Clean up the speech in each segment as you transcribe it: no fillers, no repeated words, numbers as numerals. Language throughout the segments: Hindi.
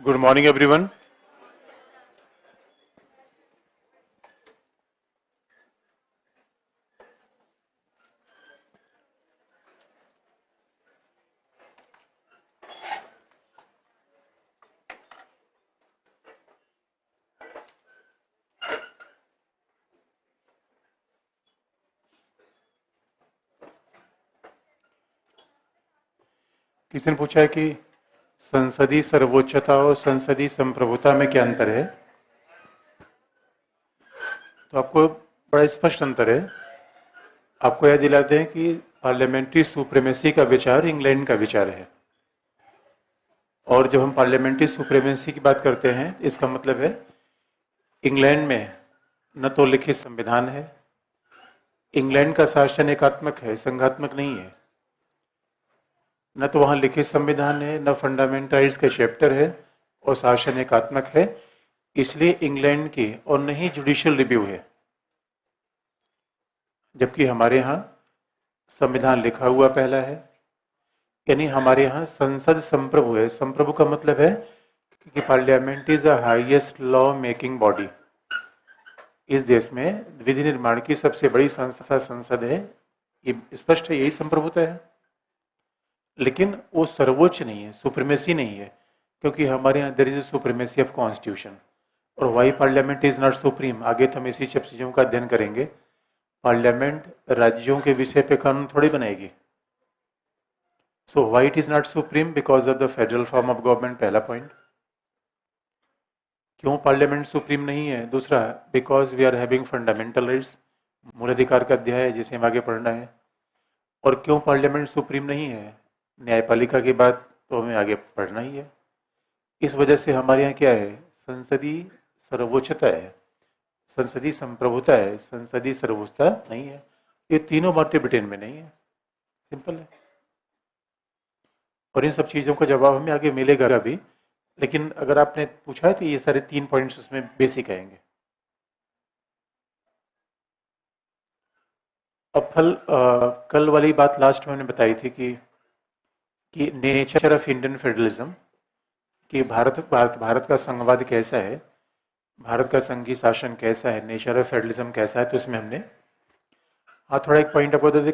Good morning, everyone. किसी ने पूछा है कि संसदीय सर्वोच्चता और संसदीय संप्रभुता में क्या अंतर है। तो आपको बड़ा स्पष्ट अंतर है। आपको यह दिला दें कि पार्लियामेंट्री सुप्रीमेसी का विचार इंग्लैंड का विचार है, और जब हम पार्लियामेंट्री सुप्रीमेसी की बात करते हैं इसका मतलब है इंग्लैंड में न तो लिखित संविधान है, इंग्लैंड का शासन एकात्मक है, संघात्मक नहीं है। न तो वहां लिखित संविधान है, न फंडामेंटल राइट्स के चैप्टर है, और शासन एकात्मक है। इसलिए इंग्लैंड की और न ही जुडिशियल रिव्यू है, जबकि हमारे यहाँ संविधान लिखा हुआ पहला है। यानी हमारे यहाँ संसद संप्रभु है। संप्रभु का मतलब है कि parliament is the highest law making body. इस देश में विधि निर्माण की सबसे बड़ी संस्था संसद है। ये स्पष्ट है, यही संप्रभुता है। लेकिन वो सर्वोच्च नहीं है, सुप्रीमेसी नहीं है, क्योंकि हमारे यहाँ there is supremacy of constitution. और why parliament is not supreme, आगे तो हम इसी सब चीजों का अध्ययन करेंगे। पार्लियामेंट राज्यों के विषय पे कानून थोड़ी बनाएगी। So why it is not supreme? Because of the federal form of government, पहला पॉइंट। क्यों पार्लियामेंट सुप्रीम नहीं है? दूसरा, because we are having fundamental rights, मूल अधिकार का अध्याय है जिसे हम आगे पढ़ना है। और क्यों पार्लियामेंट सुप्रीम नहीं है? न्यायपालिका की बात तो हमें आगे पढ़ना ही है। इस वजह से हमारे यहाँ क्या है? संसदीय सर्वोच्चता है, संसदीय संप्रभुता है, संसदीय सर्वोच्चता नहीं है। ये तीनों बातें ब्रिटेन में नहीं है। सिंपल है। और इन सब चीजों का जवाब हमें आगे मिलेगा भी, लेकिन अगर आपने पूछा है तो ये सारे 3 पॉइंट्स उसमें बेसिक आएंगे। अब कल वाली बात लास्ट में हमने बताई थी कि नेचर ऑफ इंडियन फेडरलिज्म, कि भारत का संघवाद कैसा है, भारत का संघीय शासन कैसा है, नेचर ऑफ फेडरलिज्म कैसा है। तो इसमें हमने थोड़ा एक पॉइंट आपको बता,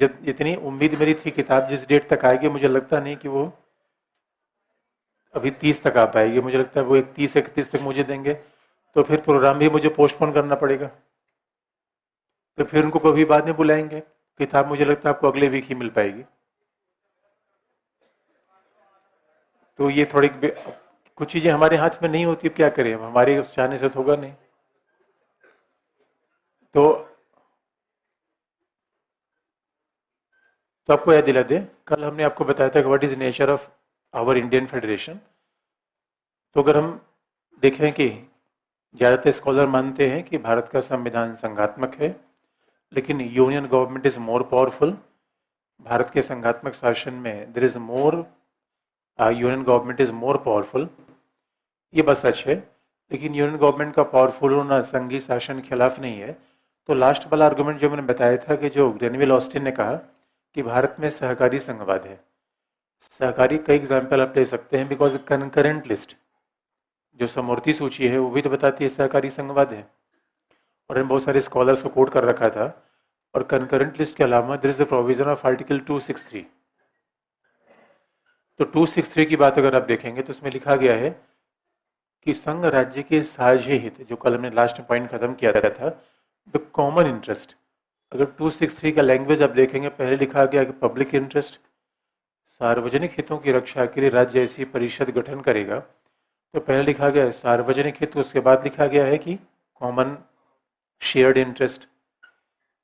जब इतनी उम्मीद मेरी थी किताब जिस डेट तक आएगी, मुझे लगता नहीं कि वो अभी 30 तक आ पाएगी। मुझे लगता है वो 31 तक मुझे देंगे, तो फिर प्रोग्राम भी मुझे पोस्टपोन करना पड़ेगा। तो फिर उनको कभी बाद में बुलाएंगे। किताब मुझे लगता है आपको अगले वीक ही मिल पाएगी। तो ये थोड़ी कुछ चीजें हमारे हाथ में नहीं होती, क्या करें, हमारे उस चाहने से तो होगा नहीं। तो आपको याद दिला दे, कल हमने आपको बताया था कि what is nature of our Indian federation. तो अगर हम देखें कि ज्यादातर स्कॉलर मानते हैं कि भारत का संविधान संघात्मक है, लेकिन union government is more powerful. Bharat के संघात्मक शासन में there is more, union government is more powerful. ये बस सच है, लेकिन यूनियन गवर्नमेंट का पावरफुल होना संघीय शासन के खिलाफ नहीं है। तो लास्ट वाला आर्गुमेंट जो मैंने बताया था कि जो ग्रेनविल ऑस्टिन ने कहा कि भारत में सहकारी संघवाद है। सहकारी कई एग्जाम्पल आप ले सकते हैं, बिकॉज कंकरेंट लिस्ट जो समवर्ती सूची है वो भी तो बताती है सहकारी संघवाद है। और इन बहुत सारे स्कॉलर्स को कोट कर रखा था। और कंकरेंट लिस्ट के अलावा there is a provision of article 263। तो 263 की बात अगर आप देखेंगे तो उसमें लिखा गया है कि संघ राज्य के साझे हित, जो कल हमने लास्ट में पॉइंट खत्म किया था, द कॉमन इंटरेस्ट। अगर 263 का लैंग्वेज आप देखेंगे, पहले लिखा गया कि पब्लिक इंटरेस्ट, सार्वजनिक हितों की रक्षा के लिए राज्य ऐसी परिषद गठन करेगा। तो पहले लिखा गया है सार्वजनिक हित, उसके बाद लिखा गया है कि कॉमन शेयर्ड इंटरेस्ट।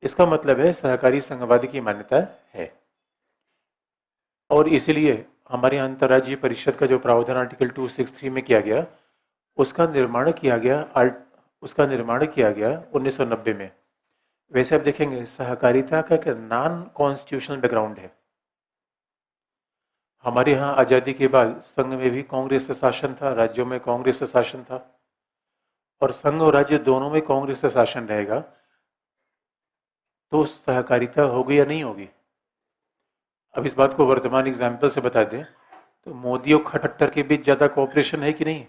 इसका मतलब है सहकारी संघवाद की मान्यता है। और इसीलिए हमारे यहाँ अंतर्राज्यीय परिषद का जो प्रावधान आर्टिकल 263 में किया गया, उसका निर्माण किया गया 1990 में। वैसे आप देखेंगे सहकारिता का एक नॉन कॉन्स्टिट्यूशनल बैकग्राउंड है। हमारे यहाँ आजादी के बाद संघ में भी कांग्रेस का शासन था, राज्यों में कांग्रेस का शासन था, और संघ और राज्य दोनों में कांग्रेस का शासन रहेगा। तो सहकारिता होगी या नहीं होगी? अब इस बात को वर्तमान एग्जाम्पल से बता दें तो मोदी और खट्टर के बीच ज्यादा कोऑपरेशन है कि नहीं,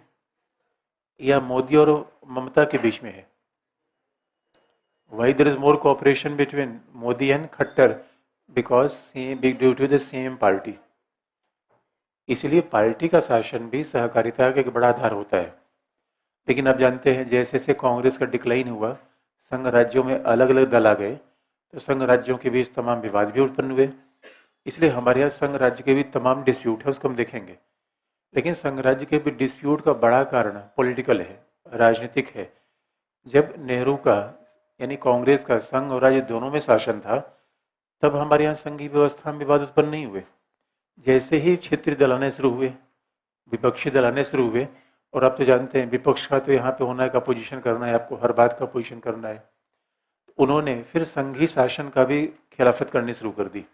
या मोदी और ममता के बीच में है? Why there is more cooperation between Modi and Khattar? Because same due to the same party. इसलिए पार्टी का शासन भी सहकारिता का एक बड़ा आधार होता है। लेकिन आप जानते हैं जैसे जैसे कांग्रेस का डिक्लाइन हुआ, संघ राज्यों में अलग अलग दल आ गए, तो संघ राज्यों के बीच तमाम विवाद भी उत्पन्न हुए। इसलिए हमारे यहाँ संघ राज्य के भी तमाम डिस्प्यूट है, उसको हम देखेंगे। लेकिन संघ राज्य के भी डिस्प्यूट का बड़ा कारण पॉलिटिकल है, राजनीतिक है। जब नेहरू का यानी कांग्रेस का संघ और राज्य दोनों में शासन था, तब हमारे यहाँ संघीय व्यवस्था में विवाद उत्पन्न नहीं हुए। जैसे ही क्षेत्रीय दल आने शुरू हुए, विपक्षी दल आने शुरू हुए, और आप तो जानते हैं विपक्ष का तो यहाँ पे होना है, अपोजिशन करना है, आपको हर बात का अपोजिशन करना है। उन्होंने फिर संघीय शासन का भी खिलाफत करनी शुरू कर दी।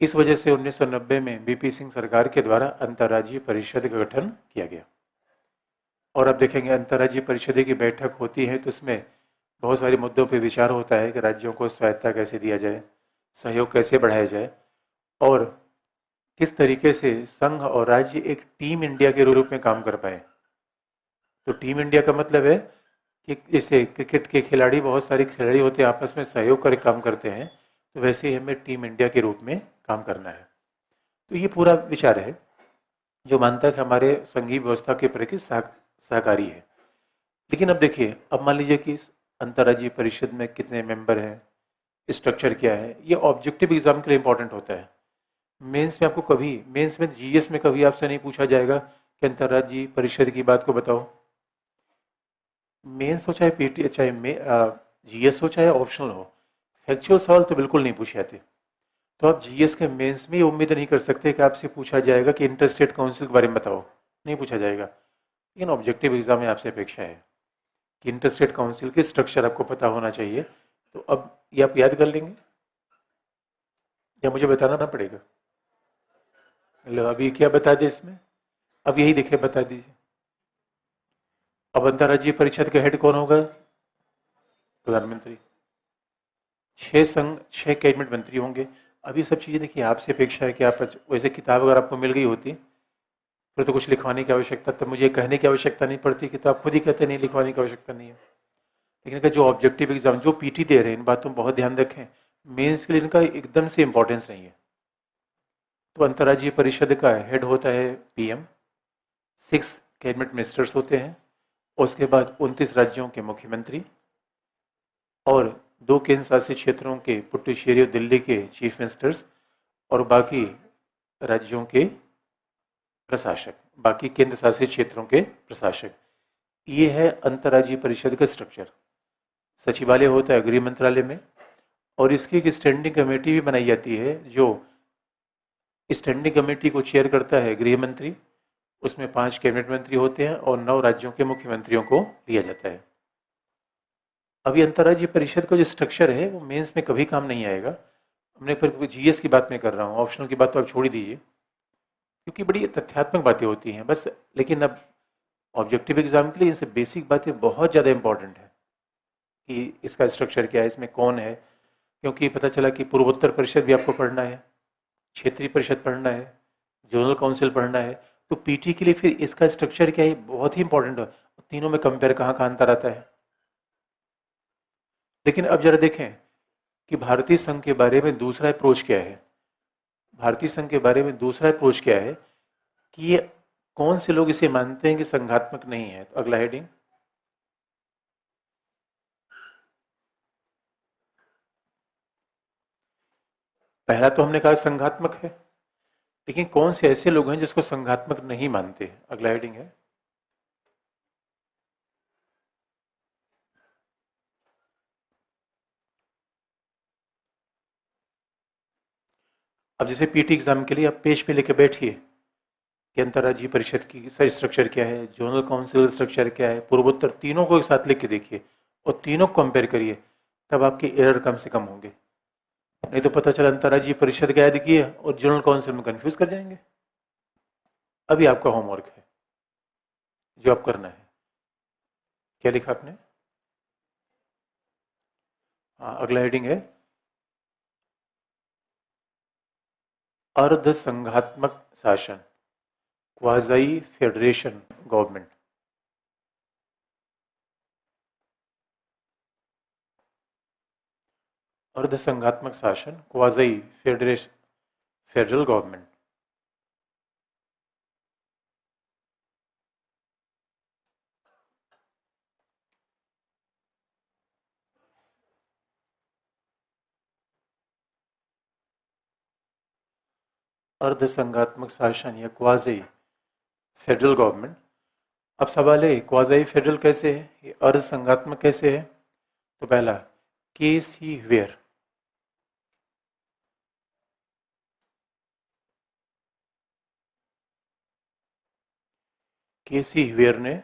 इस वजह से 1990 में बीपी सिंह सरकार के द्वारा अंतर्राज्यीय परिषद का गठन किया गया। और अब देखेंगे अंतर्राज्यीय परिषद की बैठक होती है तो उसमें बहुत सारे मुद्दों पर विचार होता है कि राज्यों को स्वायत्ता कैसे दिया जाए, सहयोग कैसे बढ़ाया जाए, और किस तरीके से संघ और राज्य एक टीम इंडिया के रूप में काम कर पाए। तो टीम इंडिया का मतलब है कि जैसे क्रिकेट के खिलाड़ी, बहुत सारे खिलाड़ी होते हैं, आपस में सहयोग कर काम करते हैं, तो वैसे ही हमें टीम इंडिया के रूप में काम करना है। तो ये पूरा विचार है जो मानता है कि हमारे संघीय व्यवस्था के प्रति सहकारी है। लेकिन अब देखिए, अब मान लीजिए कि अंतर्राज्यीय परिषद में कितने मेंबर हैं, स्ट्रक्चर क्या है, ये ऑब्जेक्टिव एग्जाम के लिए इंपॉर्टेंट होता है। मेंस में आपको कभी, मेंस में जीएस में कभी आपसे नहीं पूछा जाएगा कि अंतर्राज्यीय परिषद की बात को बताओ। मेंस हो चाहे पीटी, चाहे जीएस हो चाहे ऑप्शनल हो, फैक्चुअल सवाल तो बिल्कुल नहीं पूछे जाते। तो आप जीएस के मेंस में ये उम्मीद नहीं कर सकते कि आपसे पूछा जाएगा कि इंटर स्टेट काउंसिल के बारे में बताओ, नहीं पूछा जाएगा। लेकिन ऑब्जेक्टिव एग्जाम में आपसे अपेक्षा है कि इंटर स्टेट काउंसिल के स्ट्रक्चर आपको पता होना चाहिए। तो अब ये आप याद कर लेंगे या मुझे बताना पड़ेगा? मतलब अभी क्या बता दें इसमें? अब यही देखिए, बता दीजिए। अब अंतर्राज्यीय परिषद का हेड कौन होगा? प्रधानमंत्री। 6 कैबिनेट मंत्री होंगे। अभी सब चीजें देखिए, आपसे अपेक्षा है कि आप, वैसे किताब अगर आपको मिल गई होती फिर तो कुछ लिखवाने की आवश्यकता, तब मुझे कहने की आवश्यकता नहीं पड़ती कि तो आप खुद ही कहते नहीं लिखवाने की आवश्यकता नहीं है। लेकिन अगर जो ऑब्जेक्टिव एग्जाम जो पीटी दे रहे हैं, इन बातों में बहुत ध्यान रखें, मेंस के लिए इनका एकदम से इंपॉर्टेंस नहीं है। तो अंतर्राज्यीय परिषद का हेड होता है पीएम, 6 कैबिनेट मिनिस्टर्स होते हैं, उसके बाद 29 राज्यों के मुख्यमंत्री और 2 केंद्र शासित क्षेत्रों के पुडुचेरी और दिल्ली के चीफ मिनिस्टर्स, और बाकी राज्यों के प्रशासक, बाकी केंद्र शासित क्षेत्रों के प्रशासक। ये है अंतर्राज्यीय परिषद का स्ट्रक्चर। सचिवालय होता है गृह मंत्रालय में, और इसकी एक स्टैंडिंग कमेटी भी बनाई जाती है, जो स्टैंडिंग कमेटी को चेयर करता है गृह मंत्री। उसमें 5 कैबिनेट मंत्री होते हैं और 9 राज्यों के मुख्यमंत्रियों को लिया जाता है। अभी अंतर्राज्यीय परिषद का जो स्ट्रक्चर है वो मेंस में कभी काम नहीं आएगा। हमने फिर जीएस की बात मैं कर रहा हूँ, ऑप्शनल की बात तो आप छोड़ ही दीजिए, क्योंकि बड़ी तथ्यात्मक बातें होती हैं बस। लेकिन अब ऑब्जेक्टिव एग्जाम के लिए इनसे बेसिक बातें बहुत ज़्यादा इंपॉर्टेंट है कि इसका स्ट्रक्चर क्या है, इसमें कौन है। क्योंकि पता चला कि पूर्वोत्तर परिषद भी आपको पढ़ना है, क्षेत्रीय परिषद पढ़ना है, जोनल काउंसिल पढ़ना है, तो पीटी के लिए फिर इसका स्ट्रक्चर क्या है बहुत ही इंपॉर्टेंट है। तीनों में कंपेयर कहाँ कहाँ अंतर आता है। लेकिन अब जरा देखें कि भारतीय संघ के बारे में दूसरा अप्रोच क्या है। भारतीय संघ के बारे में दूसरा अप्रोच क्या है कि ये कौन से लोग इसे मानते हैं कि संघात्मक नहीं है। तो अगला हेडिंग, पहला तो हमने कहा संघात्मक है, लेकिन कौन से ऐसे लोग हैं जिसको संघात्मक नहीं मानते। अगला हेडिंग है, अब जैसे पीटी एग्जाम के लिए आप पेज पे लेके बैठिए कि अंतर्राज्यीय परिषद की सर स्ट्रक्चर क्या है, जोनल काउंसिल स्ट्रक्चर क्या है, पूर्वोत्तर, तीनों को एक साथ लिख के देखिए और तीनों को कंपेयर करिए, तब आपके एरर कम से कम होंगे। नहीं तो पता चला अंतर्राज्यीय परिषद का याद किए और जनरल काउंसिल में कंफ्यूज कर जाएंगे। अभी आपका होमवर्क है जो आप करना है। क्या लिखा आपने? हाँ, अगला हेडिंग है अर्ध संघात्मक शासन, क्वाज़ी फेडरेशन गवर्नमेंट। अर्ध संघात्मक शासन, क्वाज़ी फेडरेशन, फेडरल गवर्नमेंट। अर्ध संघात्मक शासन या क्वाज़ी फेडरल गवर्नमेंट। अब सवाल है क्वाज़ी फेडरल कैसे है, ये अर्ध संघात्मक कैसे है? तो पहला, केस ही वेयर, केसी वेयर ने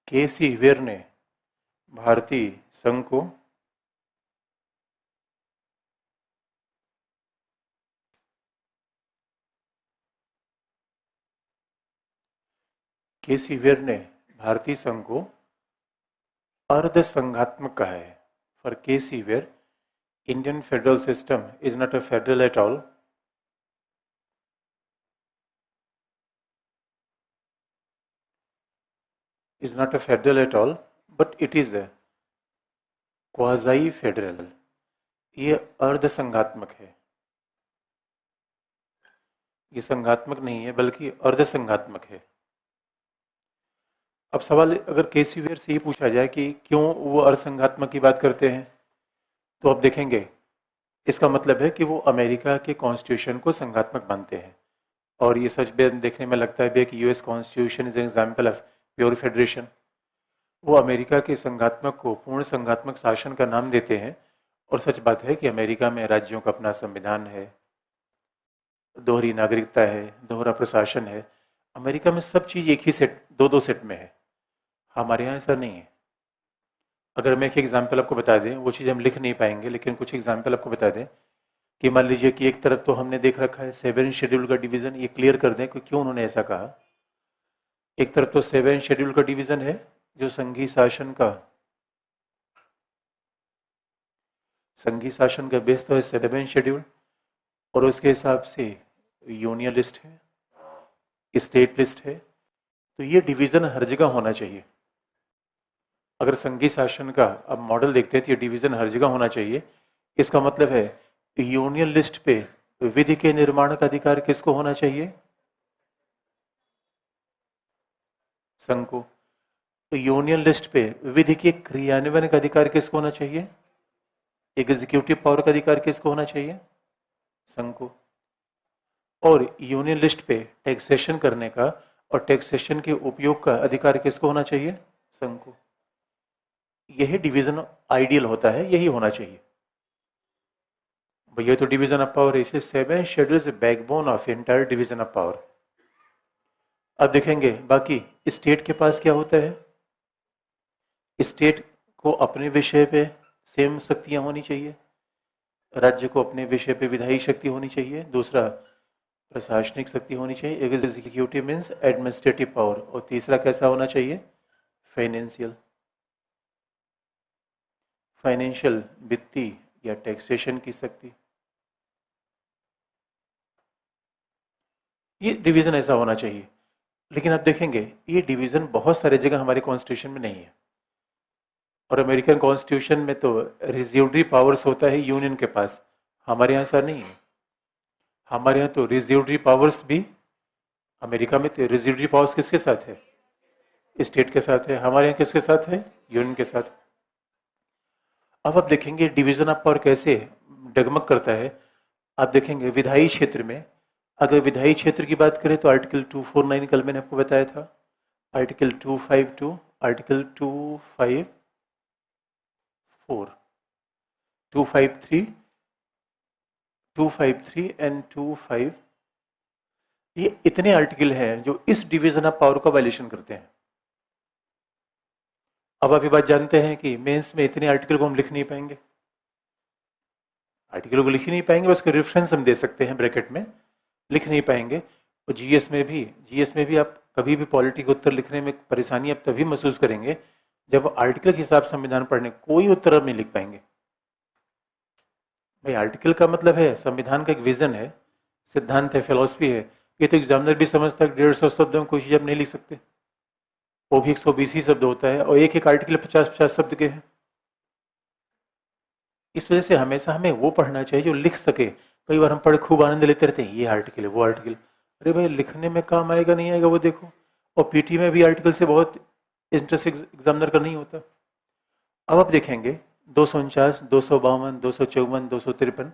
केसी वेयर ने भारतीय संघ को केसी वेयर ने भारतीय संघ को अर्ध संघात्मक कहा है। For K C Wheare, Indian federal system is not a federal at all, is not a federal at all, but it is a quasi federal. ये अर्ध संघात्मक है, ये संघात्मक नहीं है बल्कि अर्ध संघात्मक है। अब सवाल अगर केसी वेयर से ही पूछा जाए कि क्यों वो अर्ध संघात्मक की बात करते हैं, तो अब देखेंगे इसका मतलब है कि वो अमेरिका के कॉन्स्टिट्यूशन को संघात्मक मानते हैं। और ये सच भी देखने में लगता है कि US constitution is an example of pure federation. वो अमेरिका के संघात्मक को पूर्ण संघात्मक शासन का नाम देते हैं। और सच बात है कि अमेरिका में राज्यों का अपना संविधान है, दोहरी नागरिकता है, दोहरा प्रशासन है। अमेरिका में सब चीज़ एक ही सेट, दो सेट में है। हमारे यहाँ ऐसा नहीं है। अगर मैं एक एग्जाम्पल आपको बता दें, वो चीज़ हम लिख नहीं पाएंगे, लेकिन कुछ एग्जाम्पल आपको बता दें कि मान लीजिए कि एक तरफ तो हमने देख रखा है 7 शेड्यूल का डिवीज़न, ये क्लियर कर दें कि क्यों उन्होंने ऐसा कहा। एक तरफ तो 7 शेड्यूल का डिवीज़न है जो संघी शासन का बेस तो है 7 शेड्यूल, और उसके हिसाब से यूनियन लिस्ट है, स्टेट लिस्ट है। तो ये डिवीज़न हर जगह होना चाहिए। अगर संघी शासन का अब मॉडल देखते हैं तो ये डिवीज़न हर जगह होना चाहिए। इसका मतलब है यूनियन लिस्ट पे विधि के निर्माण का अधिकार किसको होना चाहिए? संघ को। तो यूनियन लिस्ट पे विधि के क्रियान्वयन का अधिकार किसको होना चाहिए? एग्जीक्यूटिव पावर का अधिकार किसको होना चाहिए? संघ को। और यूनियन लिस्ट पे टैक्सेशन करने का और टैक्सेशन के उपयोग का अधिकार किसको होना चाहिए? संघ को। यही डिवीजन आइडियल होता है, यही होना चाहिए भैया। तो डिवीजन ऑफ पावर है, इसलिए 7 schedules backbone of entire division of power. अब देखेंगे बाकी स्टेट के पास क्या होता है। स्टेट को अपने विषय पे सेम शक्तियां होनी चाहिए, राज्य को अपने विषय पे विधायी शक्ति होनी चाहिए, दूसरा प्रशासनिक शक्ति होनी चाहिए, एग्जीक्यूटिव मीन्स एडमिनिस्ट्रेटिव पावर, और तीसरा कैसा होना चाहिए? फाइनेंशियल वित्तीय या टैक्सेशन की शक्ति। ये डिवीजन ऐसा होना चाहिए। लेकिन आप देखेंगे ये डिवीजन बहुत सारे जगह हमारे कॉन्स्टिट्यूशन में नहीं है। और अमेरिकन कॉन्स्टिट्यूशन में तो रिज्यूडरी पावर्स होता है यूनियन के पास, हमारे यहाँ ऐसा नहीं है। हमारे यहाँ तो रिज्यूडरी पावर्स भी, अमेरिका में तो रिज्यूडरी पावर्स किसके साथ है? स्टेट के साथ है। हमारे यहाँ किसके साथ है? यूनियन के साथ। अब आप देखेंगे डिवीजन ऑफ पावर कैसे डगमग करता है। आप देखेंगे विधायी क्षेत्र में, अगर विधायी क्षेत्र की बात करें तो आर्टिकल 249 कल मैंने आपको बताया था, आर्टिकल 252, आर्टिकल 254, 253, 253 एंड 25, ये इतने आर्टिकल हैं जो इस डिवीजन ऑफ पावर का वायलेशन करते हैं। अब आप ये बात जानते हैं कि मेंस में इतने आर्टिकल को हम लिख नहीं पाएंगे, आर्टिकल को लिख ही नहीं पाएंगे, बस रेफरेंस हम दे सकते हैं ब्रैकेट में, लिख नहीं पाएंगे। और जीएस में भी आप कभी भी पॉलिटी का उत्तर लिखने में परेशानी आप तभी महसूस करेंगे जब आर्टिकल के हिसाब से संविधान पढ़ने कोई उत्तर आप नहीं लिख पाएंगे। भाई आर्टिकल का मतलब है संविधान का एक विजन है, सिद्धांत है, फिलॉसफी है। ये तो एग्जामिनर भी समझता है 150 शब्दों में कोई चीज आप नहीं लिख सकते, वो भी 120 ही शब्द होता है और एक एक आर्टिकल 50-50 शब्द के हैं। इस वजह से हमेशा हमें वो पढ़ना चाहिए जो लिख सके। कई बार हम पढ़ खूब आनंद लेते रहते हैं, ये आर्टिकल है वो आर्टिकल, अरे भाई लिखने में काम आएगा नहीं आएगा वो देखो। और पीटी में भी आर्टिकल से बहुत इंटरेस्ट एग्जामिनर का नहीं होता। अब आप देखेंगे 249, 252, 254, 253,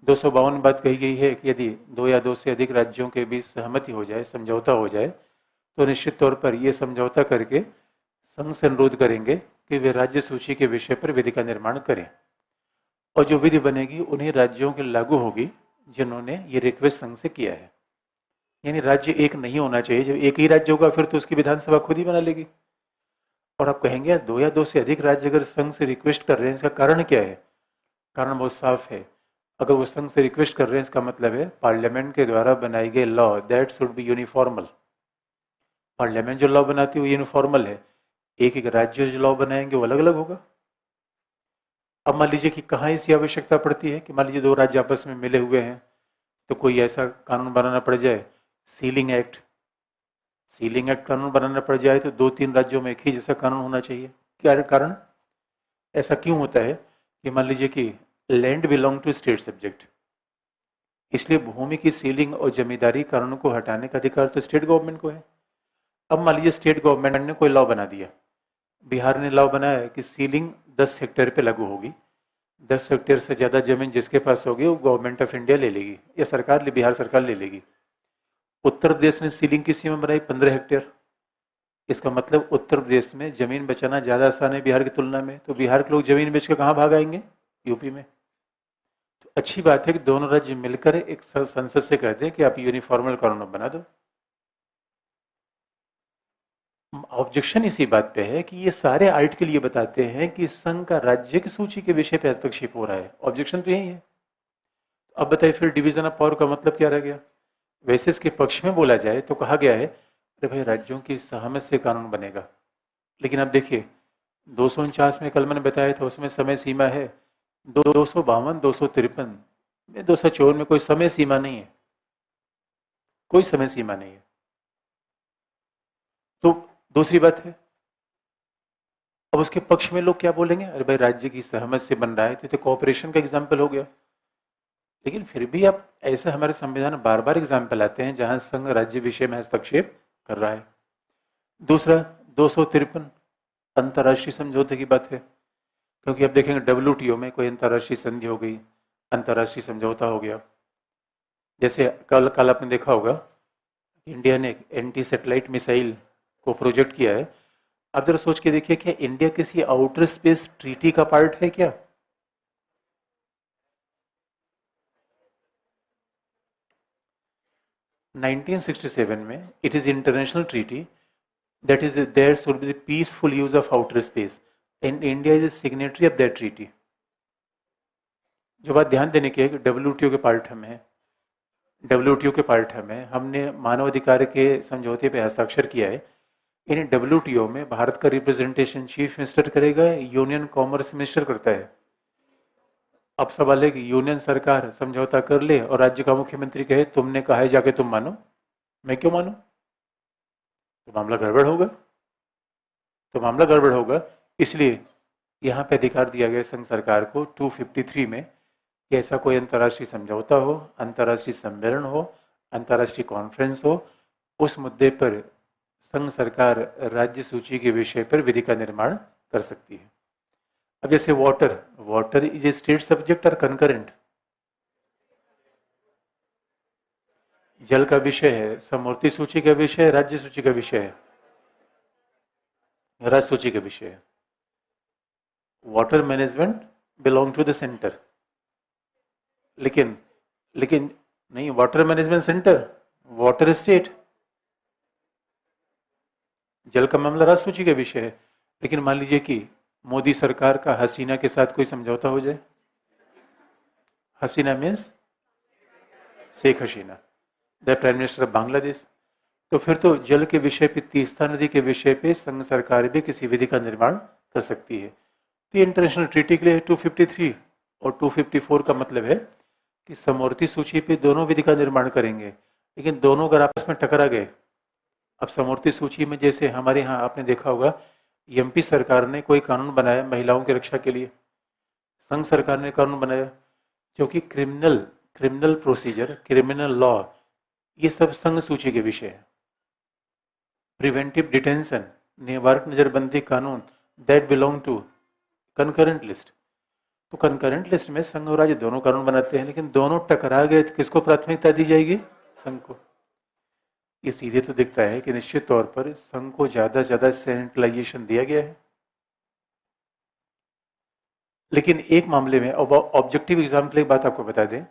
252 बात कही गई है कि यदि 2 या 2 से अधिक राज्यों के बीच सहमति हो जाए, समझौता हो जाए, तो निश्चित तौर पर यह समझौता करके संघ से अनुरोध करेंगे कि वे राज्य सूची के विषय पर विधि का निर्माण करें और जो विधि बनेगी उन्हीं राज्यों के लागू होगी जिन्होंने ये रिक्वेस्ट संघ से किया है। यानी राज्य एक नहीं होना चाहिए, जब एक ही राज्य होगा फिर तो उसकी विधानसभा खुद ही बना लेगी। और आप कहेंगे 2 या 2 से अधिक राज्य अगर संघ से रिक्वेस्ट कर रहे हैं, इसका कारण क्या है? कारण बहुत साफ है। अगर वो संघ से रिक्वेस्ट कर रहे हैं, इसका मतलब है पार्लियामेंट के द्वारा बनाई गई law that should be uniformal. Parliament जो लॉ बनाती है वो यूनिफॉर्मल है, एक एक राज्य जो लॉ बनाएंगे वो अलग अलग होगा। अब मान लीजिए कि कहाँ इसकी आवश्यकता पड़ती है कि मान लीजिए 2 राज्य आपस में मिले हुए हैं, तो कोई ऐसा कानून बनाना पड़ जाए, सीलिंग एक्ट, सीलिंग एक्ट कानून बनाना पड़ जाए तो 2-3 राज्यों में एक ही जैसा कानून होना चाहिए। क्या कारण? ऐसा क्यों होता है कि मान लीजिए कि land belong to state subject, इसलिए भूमि की सीलिंग और जमींदारी कानून को हटाने का अधिकार तो स्टेट गवर्नमेंट को है। अब मान लीजिए स्टेट गवर्नमेंट ने कोई लॉ बना दिया, बिहार ने लॉ बनाया कि सीलिंग 10 हेक्टेयर पे लागू होगी, 10 हेक्टेयर से ज्यादा जमीन जिसके पास होगी वो गवर्नमेंट ऑफ इंडिया ले लेगी या सरकार, बिहार सरकार ले लेगी। उत्तर प्रदेश ने सीलिंग की सीमा बनाई 15 हेक्टेयर, इसका मतलब उत्तर प्रदेश में जमीन बचाना ज्यादा आसान है बिहार की तुलना में, तो बिहार के लोग जमीन बेच के कहाँ भाग आएंगे? यूपी में। तो अच्छी बात है कि दोनों राज्य मिलकर एक संसद से कहते हैं कि आप यूनिफॉर्मल कानून बना दो। ऑब्जेक्शन इसी बात पे है कि ये सारे आर्टिकल ये बताते हैं कि संघ का राज्य की सूची के विषय पे हस्तक्षेप हो रहा है। ऑब्जेक्शन तो यही है। अब बताइए फिर डिवीजन ऑफ पावर का मतलब क्या रह गया? वैसे इसके पक्ष में बोला जाए तो कहा गया है अरे भाई राज्यों की सहमत से कानून बनेगा, लेकिन अब देखिए 249 में कल मैंने बताया था उसमें समय सीमा है, 252, 253 में, 254 में कोई समय सीमा नहीं है, कोई समय सीमा नहीं है। तो दूसरी बात है, अब उसके पक्ष में लोग क्या बोलेंगे? अरे भाई राज्य की सहमत से बन रहा है तो कोऑपरेशन का एग्जाम्पल हो गया। लेकिन फिर भी आप ऐसे हमारे संविधान बार बार एग्जाम्पल आते हैं जहां संघ राज्य विषय में हस्तक्षेप कर रहा है। दूसरा 253 अंतर्राष्ट्रीय समझौते की बात है, क्योंकि आप देखेंगे WTO में कोई अंतर्राष्ट्रीय संधि हो गई, अंतर्राष्ट्रीय समझौता हो गया। जैसे कल आपने देखा होगा इंडिया ने एक एंटी सैटेलाइट मिसाइल को प्रोजेक्ट किया है। आप जरा सोच के देखिए क्या इंडिया किसी आउटर स्पेस ट्रीटी का पार्ट है क्या? नाइनटीन 1967 में it is international treaty that is there should be the peaceful use of outer space and India is a signatory of that treaty। जो बात ध्यान देने की है कि WTO के पार्ट हम हैं, WTO के पार्ट हमें, हमने मानव अधिकार के समझौते पे हस्ताक्षर किया है। इन WTO में भारत का रिप्रेजेंटेशन चीफ मिनिस्टर करेगा, यूनियन कॉमर्स मिनिस्टर करता है। अब सवाल है कि यूनियन सरकार समझौता कर ले और राज्य का मुख्यमंत्री कहे तुमने कहा है जाके तुम मानो, मैं क्यों मानू? तो मामला गड़बड़ होगा, तो मामला गड़बड़ होगा। इसलिए यहाँ पे अधिकार दिया गया संघ सरकार को 253 में कि ऐसा कोई अंतर्राष्ट्रीय समझौता हो, अंतर्राष्ट्रीय सम्मेलन हो, अंतर्राष्ट्रीय कॉन्फ्रेंस हो, उस मुद्दे पर संघ सरकार राज्य सूची के विषय पर विधि का निर्माण कर सकती है। अब जैसे water is a state subject और कंकरेंट, जल का विषय है, समूर्ति सूची का विषय है, राज्य सूची का विषय है, राज्य सूची का विषय है। Water management belong to the centre, लेकिन नहीं, water management centre, water state, जल का मामला राज्य सूची का विषय है। लेकिन मान लीजिए कि मोदी सरकार का हसीना के साथ कोई समझौता हो जाए, Hasina means Sheikh Hasina, the prime minister of Bangladesh, तो फिर तो जल के विषय पे, तीस्ता नदी के विषय पे संघ सरकार भी किसी विधि का निर्माण कर सकती है। तो इंटरनेशनल ट्रीटी के लिए 253 और 254 का मतलब है कि समवर्ती सूची पे दोनों विधि का निर्माण करेंगे, लेकिन दोनों अगर आपस में टकरा गए, अब समवर्ती सूची में जैसे हमारे यहाँ आपने देखा होगा एमपी सरकार ने कोई कानून बनाया महिलाओं की रक्षा के लिए, संघ सरकार ने कानून बनाया, क्योंकि criminal criminal procedure, criminal law, ये सब संघ सूची के विषय है। प्रिवेंटिव डिटेंशन, निवारक नजरबंदी कानून, that belong to concurrent list. तो कंकरेंट लिस्ट में संघ और राज्य दोनों कानून बनाते हैं, लेकिन दोनों टकरा गए तो किसको प्राथमिकता दी जाएगी? संघ को। ये सीधे तो दिखता है कि निश्चित तौर पर संघ को ज्यादा से ज्यादा सेंट्रलाइजेशन दिया गया है। लेकिन एक मामले में, ऑब्जेक्टिव एग्जाम के लिए बात आपको बता दें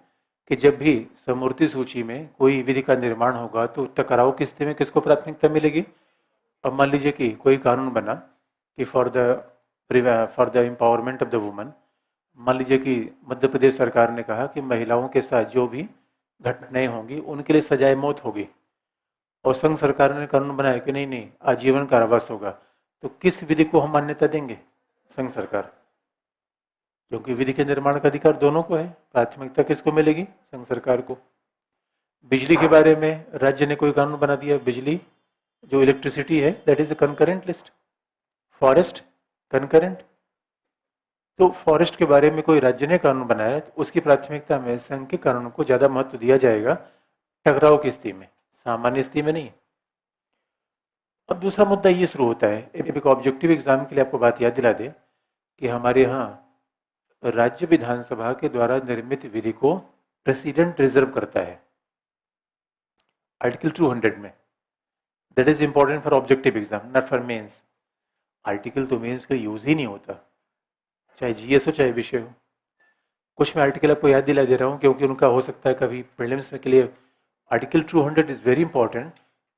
कि जब भी समवर्ती सूची में कोई विधि का निर्माण होगा तो टकराव की स्थिति में किसको प्राथमिकता मिलेगी? अब मान लीजिए कि कोई कानून बना कि for the empowerment of the woman, मान लीजिए कि मध्य प्रदेश सरकार ने कहा कि महिलाओं के साथ जो भी घटनाएं होंगी उनके लिए सजाए मौत होगी, और संघ सरकार ने कानून बनाया कि नहीं नहीं आजीवन कारावास होगा, तो किस विधि को हम मान्यता देंगे? संघ सरकार, क्योंकि विधि के निर्माण का अधिकार दोनों को है, प्राथमिकता किसको मिलेगी? संघ सरकार को। बिजली के बारे में राज्य ने कोई कानून बना दिया, बिजली जो इलेक्ट्रिसिटी है that is a concurrent list. Forest concurrent, तो फॉरेस्ट के बारे में कोई राज्य ने कानून बनाया तो उसकी प्राथमिकता में संघ के कानून को ज्यादा महत्व दिया जाएगा टकराव की स्थिति में, सामान्य स्थिति में नहीं। अब दूसरा मुद्दा ये शुरू होता है, एक ऑब्जेक्टिव एग्जाम के लिए आपको बात याद दिला दे कि हमारे यहाँ राज्य विधानसभा के द्वारा निर्मित विधि को प्रेसिडेंट रिजर्व करता है आर्टिकल 200 में। That is important for objective exam, not for mains. Article तो मेंस का यूज ही नहीं होता, चाहे जीएस हो चाहे विषय हो। कुछ मैं आर्टिकल आपको याद दिला दे रहा हूँ क्योंकि उनका हो सकता है कभी प्रीलिम्स के लिए। आर्टिकल 200 इज वेरी इंपॉर्टेंट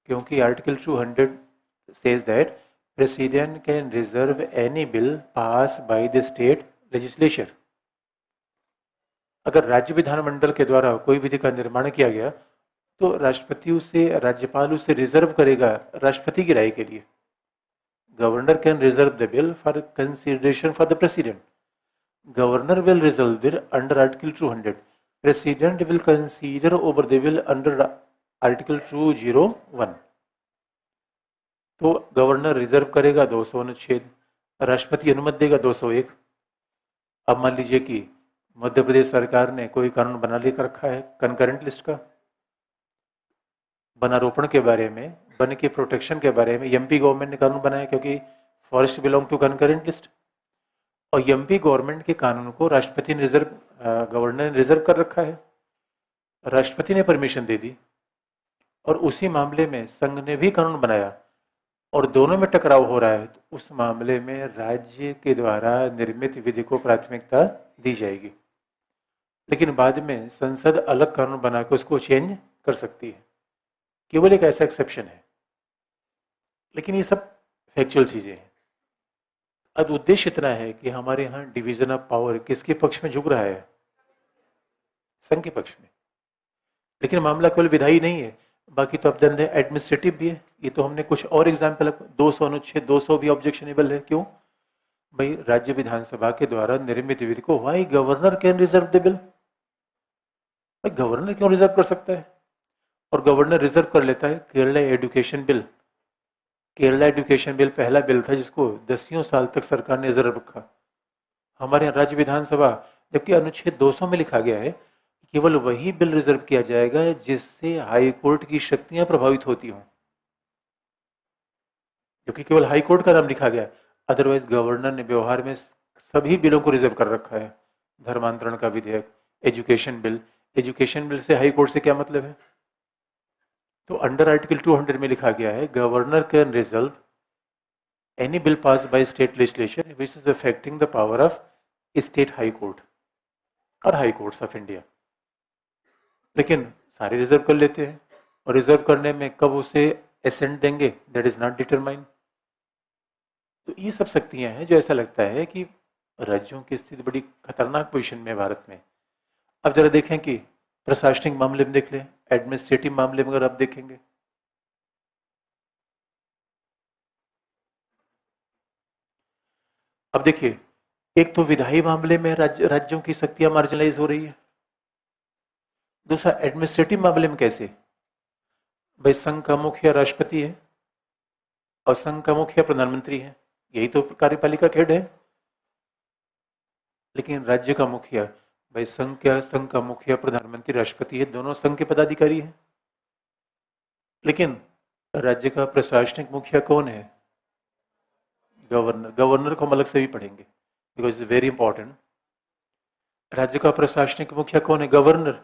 क्योंकि article 200 says that president can reserve any bill pass by the state legislature. अगर राज्य विधानमंडल के द्वारा कोई विधि का निर्माण किया गया तो राष्ट्रपति उसे, राज्यपाल उसे रिजर्व करेगा राष्ट्रपति की राय के लिए। Governor can reserve the bill for consideration for the president. Governor will reserve it under article 200। President will consider over the bill under article 201। तो गवर्नर रिजर्व करेगा 200 अनुच्छेद, राष्ट्रपति अनुमति देगा 201। अब मान लीजिए कि मध्य प्रदेश सरकार ने कोई कानून बना लेकर रखा है कंकरेंट लिस्ट का, वनारोपण के बारे में, वन के प्रोटेक्शन के बारे में एमपी गवर्नमेंट ने कानून बनाया क्योंकि forest belong to concurrent list, और एमपी गवर्नमेंट के कानून को राष्ट्रपति ने रिजर्व, गवर्नर ने रिजर्व कर रखा है, राष्ट्रपति ने परमिशन दे दी, और उसी मामले में संघ ने भी कानून बनाया और दोनों में टकराव हो रहा है, तो उस मामले में राज्य के द्वारा निर्मित विधि को प्राथमिकता दी जाएगी। लेकिन बाद में संसद अलग कानून बनाकर उसको चेंज कर सकती है, केवल एक ऐसा एक्सेप्शन है। लेकिन ये सब फैक्चुअल चीजें हैं। अब उद्देश्य इतना है कि हमारे यहाँ डिवीजन ऑफ पावर किसके पक्ष में झुक रहा है? संघ के पक्ष में। लेकिन मामला केवल विधायी नहीं है, बाकी तो अब जानते हैं एडमिनिस्ट्रेटिव भी है। ये तो हमने कुछ और एग्जाम्पल, 200 अनुच्छेद 200 भी ऑब्जेक्शनेबल है। क्यों भाई? राज्य विधानसभा के द्वारा निर्मित विधि को why governor can reserve the bill. Governor क्यों रिजर्व कर सकता है? और गवर्नर रिजर्व कर लेता है Kerala education bill. Kerala education bill पहला बिल था जिसको 10 साल तक सरकार ने रिजर्व रखा। हमारे यहाँ राज्य विधानसभा, जबकि अनुच्छेद 200 में लिखा गया है केवल वही बिल रिजर्व किया जाएगा जिससे हाई कोर्ट की शक्तियां प्रभावित होती हों, क्योंकि केवल हाई कोर्ट का नाम लिखा गया। अदरवाइज गवर्नर ने व्यवहार में सभी बिलों को रिजर्व कर रखा है। धर्मांतरण का विधेयक, एजुकेशन बिल, एजुकेशन बिल से हाई कोर्ट से क्या मतलब है? तो अंडर आर्टिकल 200 में लिखा गया है governor can reserve any bill pass by state legislation which is affecting the power of state high court और हाई कोर्ट्स ऑफ इंडिया। लेकिन सारे रिजर्व कर लेते हैं, और रिजर्व करने में कब उसे एसेंट देंगे दैट इज नॉट डिटरमाइन। तो ये सब शक्तियां हैं जो ऐसा लगता है कि राज्यों की स्थिति बड़ी खतरनाक पोजीशन में है भारत में। अब जरा देखें कि प्रशासनिक मामले में देख लें, एडमिनिस्ट्रेटिव मामले में अगर आप देखेंगे अब देखिए, एक तो विधायी मामले में राज्यों की शक्तियां मार्जिनलाइज हो रही है, दूसरा एडमिनिस्ट्रेटिव मामले में कैसे? भाई संघ का मुखिया राष्ट्रपति है और संघ का मुखिया प्रधानमंत्री है, यही तो कार्यपालिका हेड है। लेकिन राज्य का मुखिया, भाई संघ का मुखिया प्रधानमंत्री राष्ट्रपति है, दोनों संघ के पदाधिकारी हैं। लेकिन राज्य का प्रशासनिक मुखिया कौन है? गवर्नर। गवर्नर को हम अलग से भी पढ़ेंगे बिकॉज इज वेरी इंपॉर्टेंट। राज्य का प्रशासनिक मुखिया कौन है? गवर्नर।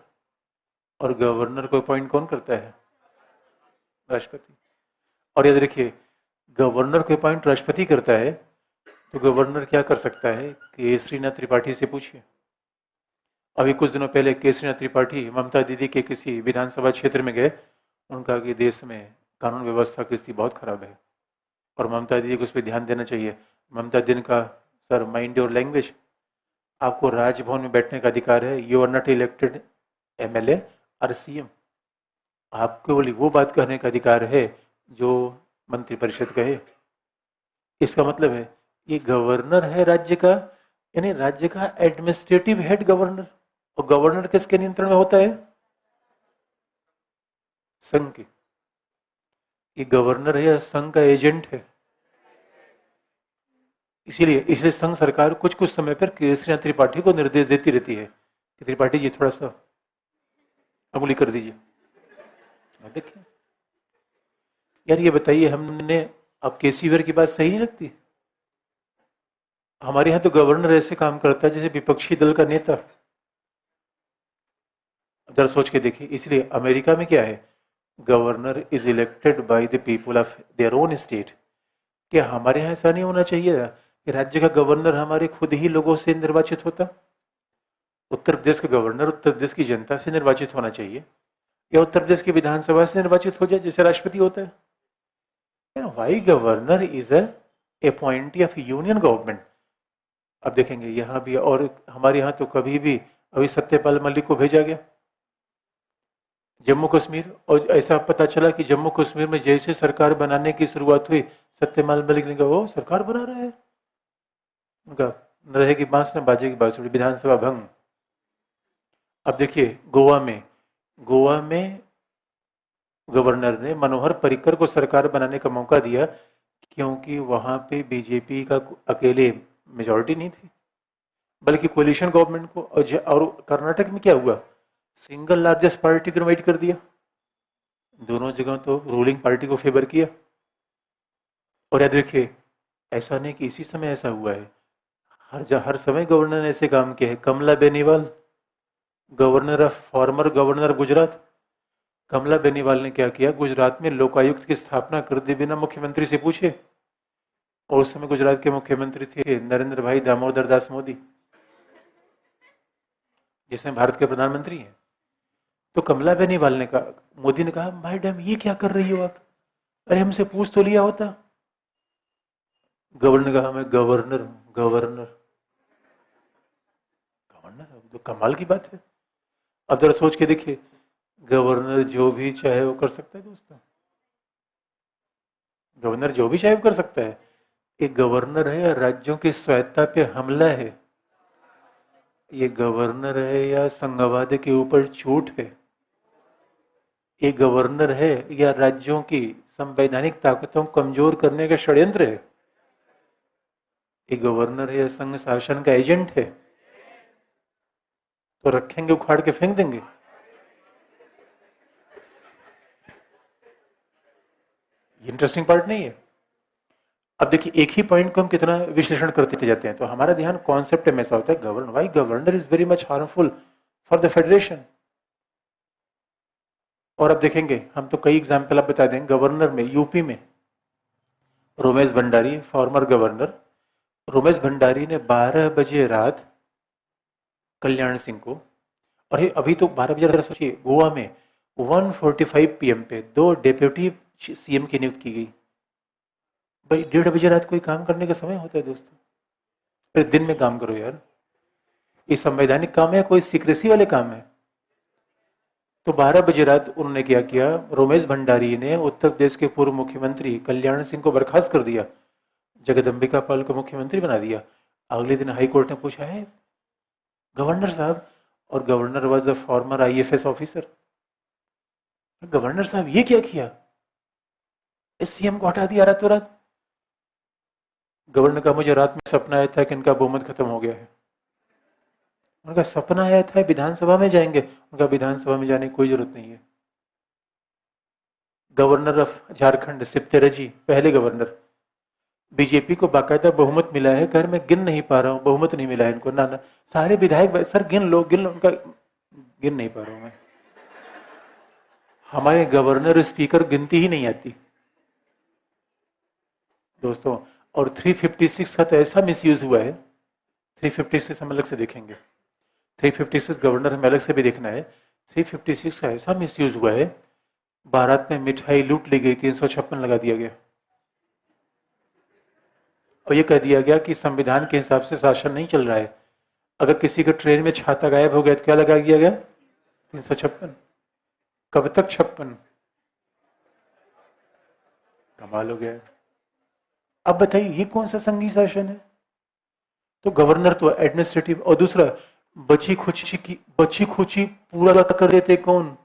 और गवर्नर को अपॉइंट कौन करता है? राष्ट्रपति। और याद रखिए, गवर्नर को अपॉइंट राष्ट्रपति करता है, तो गवर्नर क्या कर सकता है? केसरीनाथ त्रिपाठी से पूछिए। अभी कुछ दिनों पहले केसरीनाथ त्रिपाठी ममता दीदी के किसी विधानसभा क्षेत्र में गए, उनका कि देश में कानून व्यवस्था की स्थिति बहुत खराब है और ममता दीदी को उस पर ध्यान देना चाहिए। ममता दीदी का, सर माइंड योर लैंग्वेज, आपको राजभवन में बैठने का अधिकार है, you are not elected MLA और सीएम, आपको वो बात कहने का अधिकार है जो मंत्रिपरिषद कहे। इसका मतलब है ये गवर्नर है राज्य का, यानी राज्य का एडमिनिस्ट्रेटिव हेड गवर्नर। और गवर्नर किसके नियंत्रण में होता है? संघ के। ये गवर्नर है या संघ का एजेंट है? इसलिए संघ सरकार कुछ कुछ समय पर केसरीनाथ त्रिपाठी को निर्देश देती रहती है कि त्रिपाठी जी थोड़ा सा अंगुली कर दीजिए। देखिए यार, ये बताइए, हमने, अब केसीवर की बात सही नहीं लगती? हमारे यहाँ तो गवर्नर ऐसे काम करता है जैसे विपक्षी दल का नेता। जरा सोच के देखिए। इसलिए अमेरिका में क्या है? Governor is elected by the people of their own state. क्या हमारे यहाँ ऐसा नहीं होना चाहिए कि राज्य का गवर्नर हमारे खुद ही लोगों से निर्वाचित होता? उत्तर प्रदेश का गवर्नर उत्तर प्रदेश की जनता से निर्वाचित होना चाहिए, या उत्तर प्रदेश की विधानसभा से निर्वाचित हो जाए जैसे राष्ट्रपति होता है। Why governor is a appointee of union government. अब देखेंगे यहाँ भी, और हमारे यहाँ तो कभी भी, अभी सत्यपाल मलिक को भेजा गया जम्मू कश्मीर, और ऐसा पता चला कि जम्मू कश्मीर में जैसे सरकार बनाने की शुरुआत हुई, सत्यपाल मलिक ने कहा वो सरकार बना रहा है, उनका न रहेगी बांस न बाजेगी बांसुरी, विधानसभा भंग। अब देखिए गोवा में गवर्नर ने मनोहर पर्रिकर को सरकार बनाने का मौका दिया क्योंकि वहां पे बीजेपी का अकेले मेजॉरिटी नहीं थी, बल्कि कोलिशन गवर्नमेंट को। और कर्नाटक में क्या हुआ? सिंगल लार्जेस्ट पार्टी को इनवाइट कर दिया। दोनों जगह तो रूलिंग पार्टी को फेवर किया। और याद रखिए, ऐसा नहीं कि इसी समय ऐसा हुआ है, हर समय गवर्नर ने ऐसे काम किया है। कमला बेनीवाल, फॉर्मर गवर्नर गुजरात, कमला बेनीवाल ने क्या किया? गुजरात में लोकायुक्त की स्थापना कर दी बिना मुख्यमंत्री से पूछे। और उस समय गुजरात के मुख्यमंत्री थे नरेंद्र भाई दामोदर दास मोदी, जिसमें भारत के प्रधानमंत्री हैं। तो कमला बेनीवाल ने कहा, मोदी ने कहा, मैडम ये क्या कर रही हो आप? अरे हमसे पूछ तो लिया होता। गवर्नर ने कहा, मैं गवर्नर हूं। गवर्नर तो कमाल की बात है। अब जरा सोच के देखिए, गवर्नर जो भी चाहे वो कर सकता है दोस्तों। गवर्नर जो भी चाहे वो कर सकता है। एक गवर्नर है या राज्यों की स्वायत्ता पे हमला है? ये गवर्नर है या संघवाद के ऊपर छूट है? ये गवर्नर है या राज्यों की संवैधानिक ताकतों को कमजोर करने का षड्यंत्र है? ये गवर्नर है या संघ शासन का एजेंट है? तो रखेंगे उखाड़ के फेंक देंगे। इंटरेस्टिंग पार्ट नहीं है? अब देखिए, एक ही पॉइंट को हम कितना विश्लेषण करते जाते हैं, तो हमारा ध्यान कॉन्सेप्ट में ऐसा होता है, governor, why governor is very much harmful for the federation. और अब देखेंगे हम तो कई एग्जाम्पल आप बता देंगे। गवर्नर में यूपी में रोमेश भंडारी, फॉर्मर गवर्नर रोमेश भंडारी ने 12 बजे रात कल्याण सिंह को, और अभी तो 12 बजे रात सोचिए, गोवा में 1:45 PM पे 2 डेप्यूटी सीएम की नियुक्ति की गई। भाई 1:30 बजे रात कोई काम करने का समय होता है दोस्तों? फिर दिन में काम करो यार। ये संवैधानिक काम है, कोई सीक्रेसी वाले काम है? तो 12 बजे रात उन्होंने क्या किया? रोमेश भंडारी ने उत्तर प्रदेश के पूर्व मुख्यमंत्री कल्याण सिंह को बर्खास्त कर दिया, जगदम्बिका पाल को मुख्यमंत्री बना दिया। अगले दिन हाई कोर्ट ने पूछा है गवर्नर साहब, और governor was the former IFS officer, governor साहब ये क्या किया, इस सीएम को हटा दिया रातों रात। गवर्नर का मुझे रात में सपना आया था कि इनका बहुमत खत्म हो गया है। उनका सपना आया था विधानसभा में जाएंगे, उनका विधानसभा में जाने की कोई जरूरत नहीं है। गवर्नर ऑफ झारखंड सिप्तेरजी, पहले गवर्नर, बीजेपी को बाकायदा बहुमत मिला है, घर में गिन नहीं पा रहा हूं, बहुमत नहीं मिला है इनको ना, ना सारे विधायक सर गिन लो गिन लो, उनका गिन नहीं पा रहा हूं मैं। हमारे गवर्नर स्पीकर गिनती ही नहीं आती दोस्तों। और 356 का तो ऐसा मिसयूज हुआ है, 356 हम अलग से देखेंगे, 356 गवर्नर हमें अलग से भी देखना है। 356 का ऐसा मिसयूज हुआ है, बारात में मिठाई लूट ली गई, 356 लगा दिया गया, और ये कह दिया गया कि संविधान के हिसाब से शासन नहीं चल रहा है। अगर किसी के ट्रेन में छाता गायब हो गया तो क्या लगा दिया गया, 356। कब तक 56, कमाल हो गया। अब बताइए ये कौन सा संघीय शासन है। तो गवर्नर तो एडमिनिस्ट्रेटिव, और दूसरा बची खुची पूरा कर देते कौन,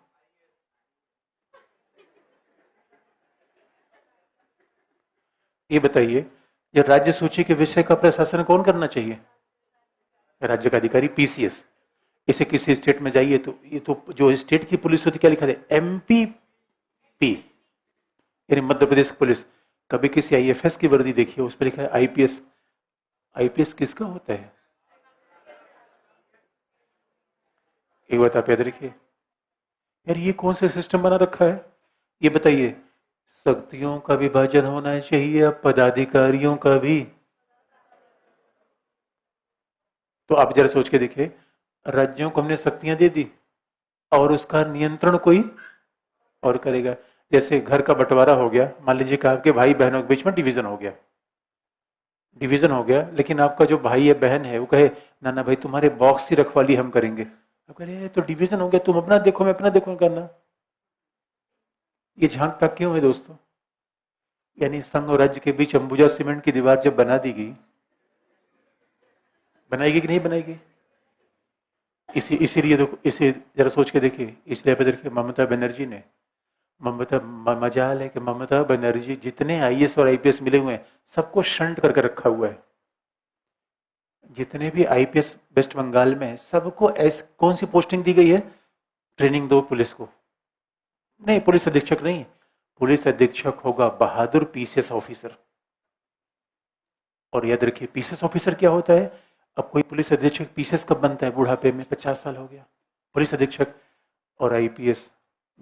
ये बताइए। जब राज्य सूची के विषय का प्रशासन कौन करना चाहिए, राज्य का अधिकारी, पीसीएस। इसे किसी स्टेट में जाइए तो ये तो जो स्टेट की पुलिस होती क्या लिखा है, एमपीपी, यानी मध्य प्रदेश पुलिस। कभी किसी आईएफएस की वर्दी देखिए उस पर लिखा है आईपीएस। आईपीएस किसका होता है, एक बात आप याद रखिए यार, ये कौन सा सिस्टम बना रखा है। ये बताइए, शक्तियों का विभाजन होना चाहिए, अब पदाधिकारियों का भी। तो आप जरा सोच के देखिए, राज्यों को हमने शक्तियां दे दी और उसका नियंत्रण कोई और करेगा। जैसे घर का बंटवारा हो गया, मान लीजिए कि आपके भाई बहनों के बीच में डिवीजन हो गया, लेकिन आपका जो भाई या बहन है वो कहे ना ना भाई तुम्हारे बॉक्स की रखवाली हम करेंगे, आप कह रहे तो डिवीजन हो गया, तुम अपना देखो मैं अपना देखो करना। ये झांक तक क्यों है दोस्तों, यानी संघ और राज्य के बीच अंबुजा सीमेंट की दीवार जब बना दी गई, बनाएगी कि नहीं बनाएगी। इसीलिए देखो, इसे जरा सोच के देखिए, इसलिए देखिए ममता बनर्जी ने, मजाल है कि ममता बनर्जी जितने आईएएस और आईपीएस मिले हुए हैं सबको शंट करके रखा हुआ है। जितने भी आईपीएस वेस्ट बंगाल में है सबको कौन सी पोस्टिंग दी गई है, ट्रेनिंग दो पुलिस को, नहीं पुलिस अधीक्षक नहीं, पुलिस अधीक्षक होगा बहादुर पीसीएस ऑफिसर। और याद रखिए पीसीएस ऑफिसर क्या होता है, अब कोई पुलिस अधीक्षक पीसीएस कब बनता है, बुढ़ापे में, 50 साल हो गया पुलिस अधीक्षक। और आईपीएस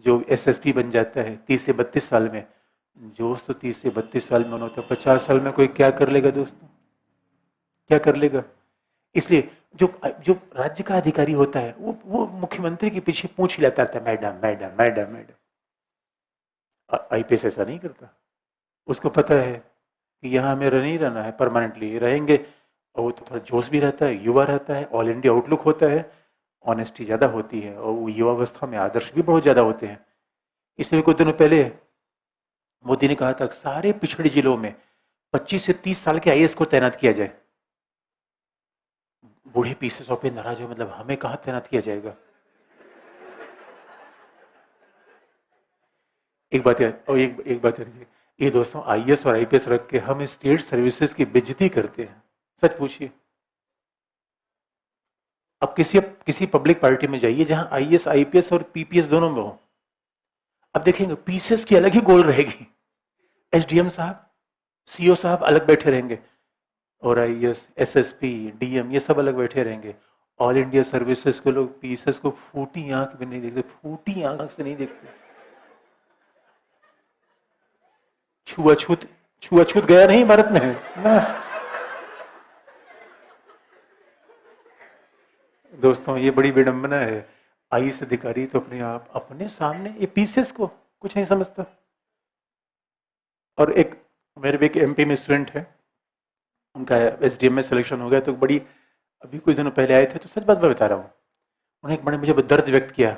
जो एसएसपी बन जाता है 30 से 32 साल में, दोस्तों 30 से 32 साल में होता है, 50 साल में कोई क्या कर लेगा दोस्तों, क्या कर लेगा। इसलिए जो जो राज्य का अधिकारी होता है वो मुख्यमंत्री के पीछे पूछ लेता था, madam madam madam madam. IPS ऐसा नहीं करता, उसको पता है कि यहाँ हमें नहीं रहना है, परमानेंटली रहेंगे। और वो तो थोड़ा जोश भी रहता है, युवा रहता है, ऑल इंडिया आउटलुक होता है, ऑनेस्टी ज़्यादा होती है, और वो युवावस्था में आदर्श भी बहुत ज़्यादा होते हैं। इसलिए कुछ दिनों पहले मोदी ने कहा था सारे पिछड़े जिलों में 25 से 30 साल के आईएएस को तैनात किया जाए। बूढ़े पीसेस ऑफ नाराज हो, मतलब हमें कहाँ तैनात किया जाएगा। एक बात यार, और एक बात यार, ये दोस्तों आईएएस और आईपीएस रख के हम स्टेट सर्विसेज की बेइज्जती करते हैं, सच पूछिए। अब किसी पब्लिक पार्टी में जाइए जहां आईएएस आईपीएस और पीपीएस दोनों में हो, अब देखेंगे पीसीएस की अलग ही गोल रहेगी, एसडीएम साहब सीओ साहब अलग बैठे रहेंगे, और आईएएस एसएसपी डीएम ये सब अलग बैठे रहेंगे। ऑल इंडिया सर्विसेज के लोग पीसीएस को फूटी आंख भी नहीं देखते, फूटी आंख से नहीं देखते। छुआछूत गया नहीं भारत में ना। दोस्तों ये बड़ी विडंबना है, आईएएस अधिकारी तो अपने आप अपने सामने ये पीसीएस को कुछ नहीं समझता। और एक मेरे भी एक एमपी में स्टूडेंट है, उनका एसडीएम में सिलेक्शन हो गया, तो बड़ी अभी कुछ दिनों पहले आए थे, तो सच बात मैं बता रहा हूँ, उन्हें एक बड़े मुझे दर्द व्यक्त किया।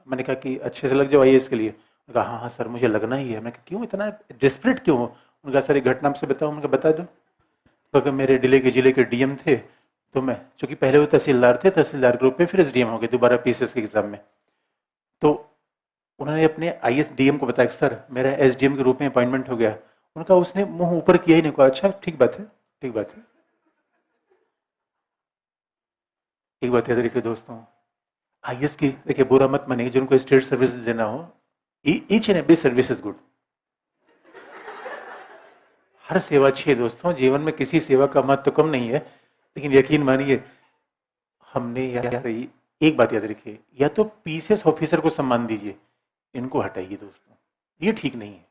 मैंने कहा कि अच्छे से लग जाओ आईएएस के लिए। उन्होंने कहा हाँ हाँ सर मुझे लगना ही है। मैं कहा क्यों इतना डिस्परेट क्यों हो। उन्होंने कहा सर एक घटना आपसे बताऊँ। उन्होंने बता दो। तो अगर मेरे जिले के डीएम थे, तो मैं, चूंकि पहले वो तहसीलदार थे, तहसीलदार ग्रुप में फिर एसडीएम हो गए दोबारा पीसीएस के एग्जाम में, तो उन्होंने अपने आईएसडीएम को बताया कि सर मेरा एसडीएम के रूप में अपॉइंटमेंट हो गया। उनका उसने मुंह ऊपर किया ही नहीं, कहा अच्छा ठीक बात है, ठीक बात है। एक बात याद रखिए दोस्तों, आईएएस की देखिए बुरा मत मानिए, जिनको स्टेट सर्विस देना हो, each and every service is good, हर सेवा अच्छी है दोस्तों, जीवन में किसी सेवा का महत्व तो कम नहीं है। लेकिन यकीन मानिए, हमने यार एक बात याद रखिए, या तो पीसीएस ऑफिसर को सम्मान दीजिए, इनको हटाइए दोस्तों, ये ठीक नहीं है।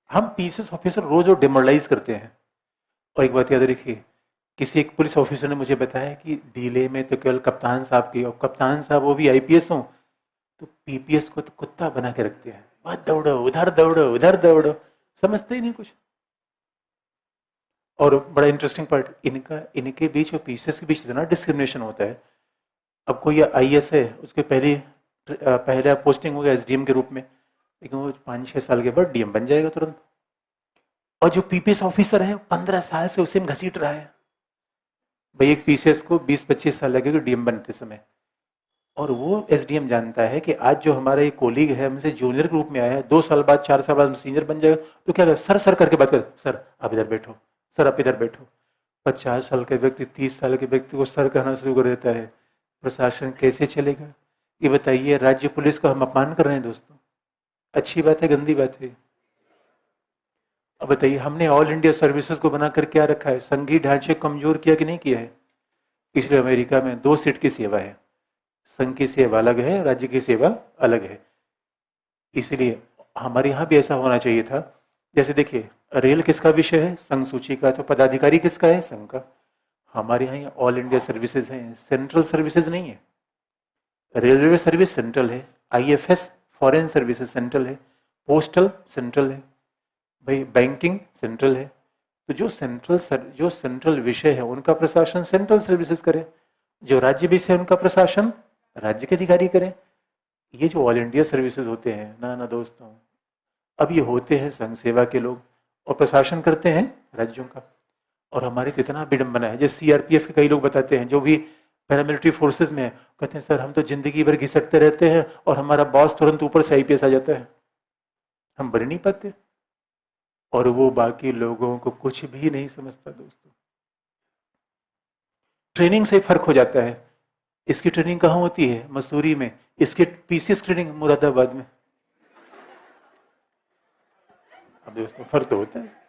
हम पीसीएस ऑफिसर रोज और डिमोरलाइज करते हैं। और एक बात याद रखिए, किसी एक पुलिस ऑफिसर ने मुझे बताया कि डीले में तो केवल कप्तान साहब की, और कप्तान साहब वो भी आईपीएस हो, तो पीपीएस को तो कुत्ता बना के रखते हैं, बस दौड़ो उधर दौड़ो उधर दौड़ो, समझते ही नहीं कुछ। और बड़ा इंटरेस्टिंग पार्ट, इनके बीच और पीसीएस के बीच इतना डिस्क्रिमिनेशन होता है। अब कोई आईएएस है, उसके पहले पोस्टिंग हो गया एसडीएम के रूप में, लेकिन वो 5-6 साल के बाद डीएम बन जाएगा तुरंत। और जो पीपीएस ऑफिसर है 15 साल से उसे घसीट रहा है। भाई एक पीसीएस को 20-25 साल लगेगा डीएम बनते समय, और वो एसडीएम जानता है कि आज जो हमारा एक कोलीग है हमसे जूनियर ग्रुप में आया है, 2 साल बाद 4 साल बाद सीनियर बन जाएगा, तो क्या सर सर करके बात कर, सर आप इधर बैठो, सर आप इधर बैठो। 50 साल के व्यक्ति 30 साल के व्यक्ति को सर कहना शुरू कर देता है, प्रशासन कैसे चलेगा? ये बताइए, राज्य पुलिस को हम अपमान कर रहे हैं दोस्तों, अच्छी बात है गंदी बात है? अब बताइए, हमने ऑल इंडिया सर्विसेज को बनाकर क्या रखा है, संघीय ढांचे कमजोर किया कि नहीं किया है? इसलिए अमेरिका में 2 सीट की सेवा है, संघ की सेवा अलग है, राज्य की सेवा अलग है। इसलिए हमारे यहाँ भी ऐसा होना चाहिए था। जैसे देखिए, रेल किसका विषय है? संघ सूची का, तो पदाधिकारी किसका है? संघ का। हमारे यहाँ ऑल इंडिया सर्विसेज हैं, सेंट्रल सर्विसेज नहीं है। रेलवे सर्विस सेंट्रल है, आईएफएस फॉरेन सर्विसेज सेंट्रल है, पोस्टल सेंट्रल है, भाई बैंकिंग सेंट्रल है। तो जो सेंट्रल विषय है उनका प्रशासन सेंट्रल सर्विसेज करे, जो राज्य विषय है उनका प्रशासन राज्य के अधिकारी करें। ये जो ऑल इंडिया सर्विसेज होते हैं ना दोस्तों, अब ये होते हैं संघ सेवा के लोग और प्रशासन करते हैं राज्यों का। और हमारी तो इतना विडंबना है, जैसे सीआरपीएफ के कई लोग बताते हैं, जो भी पैरामिलिट्री फोर्सेज में है, कहते हैं सर हम तो जिंदगी भर घिसकते रहते हैं और हमारा बॉस तुरंत ऊपर से आईपीएस आ जाता है, हम बन नहीं पाते। और वो बाकी लोगों को कुछ भी नहीं समझता दोस्तों। ट्रेनिंग से फर्क हो जाता है। इसकी ट्रेनिंग कहाँ होती है? मसूरी में। इसकी पीसीएस ट्रेनिंग मुरादाबाद में। अब दोस्तों फर्क तो होता है।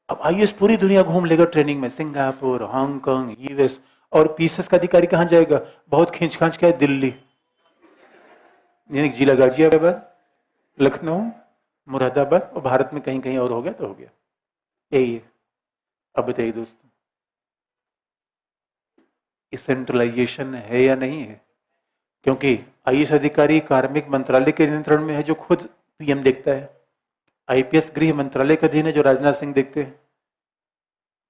अब आईएएस पूरी दुनिया घूम लेगा ट्रेनिंग में, सिंगापुर, हांगकांग, यूएस, और पीसीएस का अधिकारी कहाँ जाएगा? बहुत खींच खांच के दिल्ली, यानी जिला गाजियाबाद, लखनऊ, मुरादाबाद, और भारत में कहीं कहीं और हो गया तो हो गया, यही है। अब बताइए दोस्तों, सेंट्रलाइजेशन है या नहीं है? क्योंकि आईएएस अधिकारी कार्मिक मंत्रालय के नियंत्रण में है, जो खुद पीएम देखता है। आईपीएस गृह मंत्रालय का अधीन है, जो राजनाथ सिंह देखते हैं।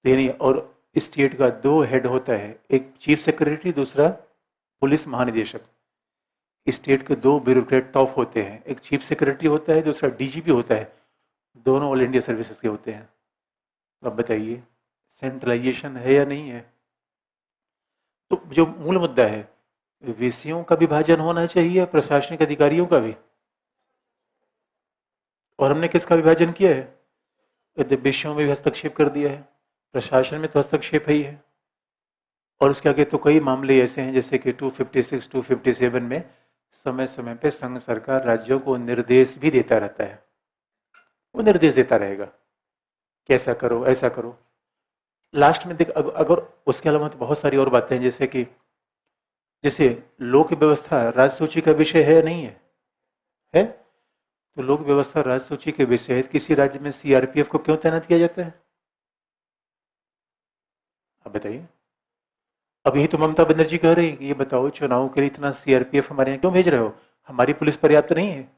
नहीं, और स्टेट का 2 हेड होता है, एक चीफ सेक्रेटरी, दूसरा पुलिस महानिदेशक। स्टेट के 2 ब्यूरोक्रेट टॉप होते हैं, एक चीफ सेक्रेटरी होता है, दूसरा डीजीपी होता है, दोनों ऑल इंडिया सर्विसेज के होते हैं। तो अब बताइए, सेंट्रलाइजेशन है या नहीं है? तो जो मूल मुद्दा है, विषयों का विभाजन होना चाहिए, प्रशासनिक अधिकारियों का भी। और हमने किसका विभाजन किया है? यदि विषयों में भी हस्तक्षेप कर दिया है, प्रशासन में तो हस्तक्षेप ही है। और उसके आगे तो कई मामले ऐसे हैं, जैसे कि 256, 257 में समय समय पे संघ सरकार राज्यों को निर्देश भी देता रहता है। वो निर्देश देता रहेगा, कैसा करो, ऐसा करो। लास्ट में देख, अगर उसके अलावा तो बहुत सारी और बातें हैं, जैसे लोक व्यवस्था राजसूची का विषय है या नहीं है? तो लोक व्यवस्था राजसूची के विषय है, किसी राज्य में सीआरपीएफ को क्यों तैनात किया जाता है? अब बताइए। अब यही तो ममता बनर्जी कह रही है कि ये बताओ, चुनाव के लिए इतना सीआरपीएफ हमारे यहाँ क्यों भेज रहे हो? हमारी पुलिस पर्याप्त नहीं है?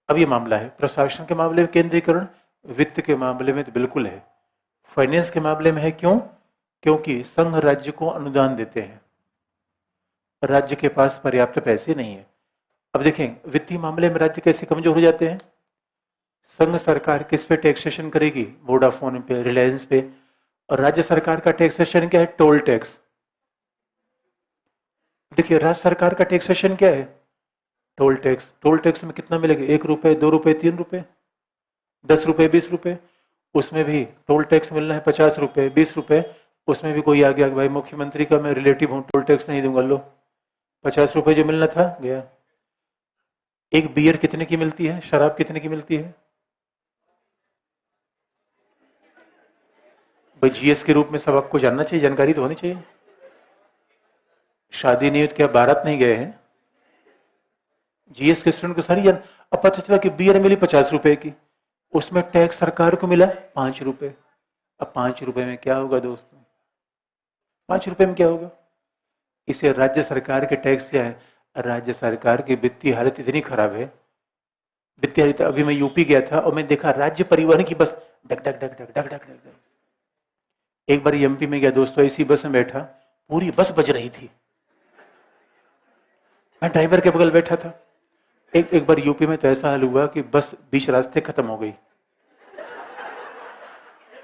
अब ये मामला है प्रशासन के मामले में केंद्रीकरण, वित्त के मामले में तो बिल्कुल है, फाइनेंस के मामले में है। क्यों? क्योंकि संघ राज्य को अनुदान देते हैं, राज्य के पास पर्याप्त पैसे नहीं है। अब देखें, वित्तीय मामले में राज्य कैसे कमजोर हो जाते हैं? संघ सरकार किस पे टैक्सेशन करेगी? वोडाफोन पे, रिलायंस पे। और राज्य सरकार का टैक्सेशन क्या है? Toll tax. देखिए राज्य सरकार का टैक्सेशन क्या है? Toll tax. टोल टैक्स में कितना मिलेगा? 1 रुपए, 2 रुपए, 3 रुपए, 10 रुपए, 20 रुपए। उसमें भी टोल टैक्स मिलना है 50 रुपए, 20 रुपए। उसमें भी कोई आ गया कि भाई मुख्यमंत्री का मैं रिलेटिव हूं, टोल टैक्स नहीं दूंगा, लो 50 रुपए जो मिलना था गया। एक बियर कितने की मिलती है? शराब कितने की मिलती है? भाई जीएस के रूप में सब आपको जानना चाहिए, जानकारी तो होनी चाहिए। शादी नहीं हुई तो क्या बारात नहीं गए हैं? जीएस के स्टूडेंट को सारी जान। अब पता चला कि बियर मिली 50 रुपए की, उसमें टैक्स सरकार को मिला 5 रुपए। अब 5 रुपए में क्या होगा दोस्तों? 5 रुपए में क्या होगा? इसे राज्य सरकार के टैक्स क्या है? राज्य सरकार की वित्तीय हालत इतनी खराब है। वित्तीय हालत, अभी मैं यूपी गया था और मैं देखा राज्य परिवहन की बस duck duck duck duck duck duck duck. एक बार एमपी में गया दोस्तों, इसी बस में बैठा, पूरी बस बज रही थी, मैं ड्राइवर के बगल बैठा था। एक बार यूपी में तो ऐसा हाल हुआ कि बस बीच रास्ते खत्म हो गई।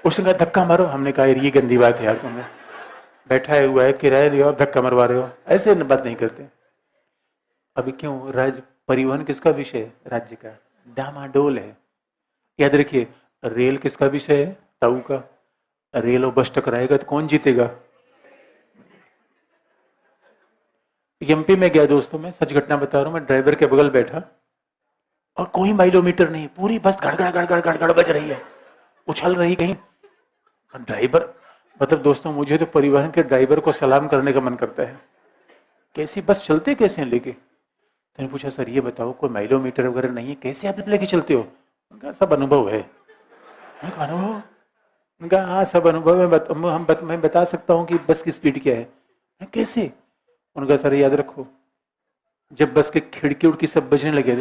उसने कहा धक्का मारो, हमने कहा ये गंदी बात है यार, तुमने बैठा है हुआ है, किराया लिया और धक्का मरवा रहे हो, ऐसे बात नहीं करते। अभी क्यों? राज्य परिवहन किसका विषय है? राज्य का। डामाडोल है। याद रखिए, रेल किसका विषय है? ताऊ का। रेल और बस टकराएगा तो कौन जीतेगा? एमपी में गया दोस्तों, मैं सच घटना बता रहा हूं, मैं ड्राइवर के बगल बैठा और कोई माइलोमीटर नहीं, पूरी बस गड़गड़ गड़गड़ गड़गड़ बज रही है, उछल रही कहीं। ड्राइवर, मतलब दोस्तों मुझे तो परिवहन के ड्राइवर को सलाम करने का मन करता है। कैसी बस चलते कैसे हैं लेके? मैंने पूछा सर ये बताओ कोई माइलोमीटर वगैरह नहीं है, कैसे आप लेके चलते हो? उनका सब अनुभव है। मैंने कहा अनुभव? उनका हाँ सब अनुभव है, मैं बता सकता हूँ कि बस की स्पीड क्या है। कैसे? उनका सर याद रखो, जब बस के खिड़की उड़की सब बजने लगे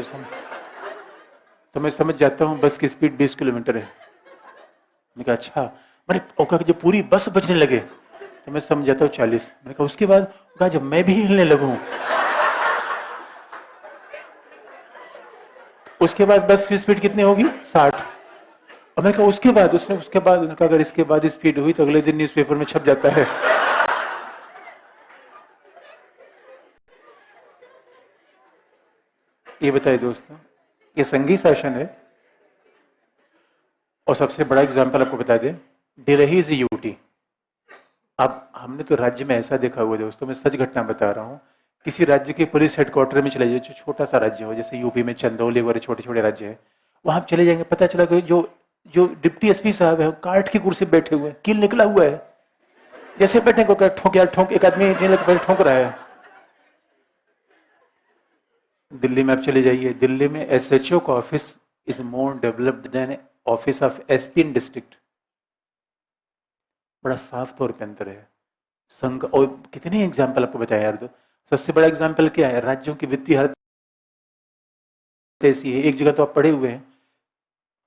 तो मैं समझ जाता हूँ बस की स्पीड 20 किलोमीटर है। मैंने कहा अच्छा। मैंने कहा जब पूरी बस बजने लगे तो मैं समझ जाता हूँ 40। मैंने कहा उसके बाद? कहा जब मैं भी हिलने लगूं उसके बाद बस की स्पीड कितनी होगी? 60। और मैंने कहा उसके बाद? उसके बाद उन्होंने कहा अगर इसके बाद स्पीड हुई तो अगले दिन न्यूज़पेपर में छप जाता है। ये बताइए दोस्तों, ये संघीय शासन है। और सबसे बड़ा एग्जाम्पल आपको बता दें, दिल्ली इज यूटी। अब हमने तो राज्य में ऐसा देखा हुआ है दोस्तों, मैं सच घटना बता रहा हूँ, किसी राज्य के पुलिस हेडक्वार्टर में चले जाइए, जो छोटा सा राज्य हो, जैसे यूपी में चंदौली वगैरह छोटे छोटे राज्य है, वहां आप चले जाएंगे, पता चला कि जो जो डिप्टी एसपी साहब है काठ की कुर्सी पे बैठे हुए हैं, कील निकला हुआ है, जैसे बैठने को ठोक यार ठोक, एक आदमी ठोक रहा है। दिल्ली में आप चले जाइए, दिल्ली में एसएचओ का office is more developed than office of SP in district. बड़ा साफ तौर पे अंतर है। संघ और कितने एग्जाम्पल आपको बताया यार। तो सबसे बड़ा एग्जाम्पल क्या है? राज्यों की वित्तीय हालत ऐसी है। एक जगह तो आप पढ़े हुए हैं,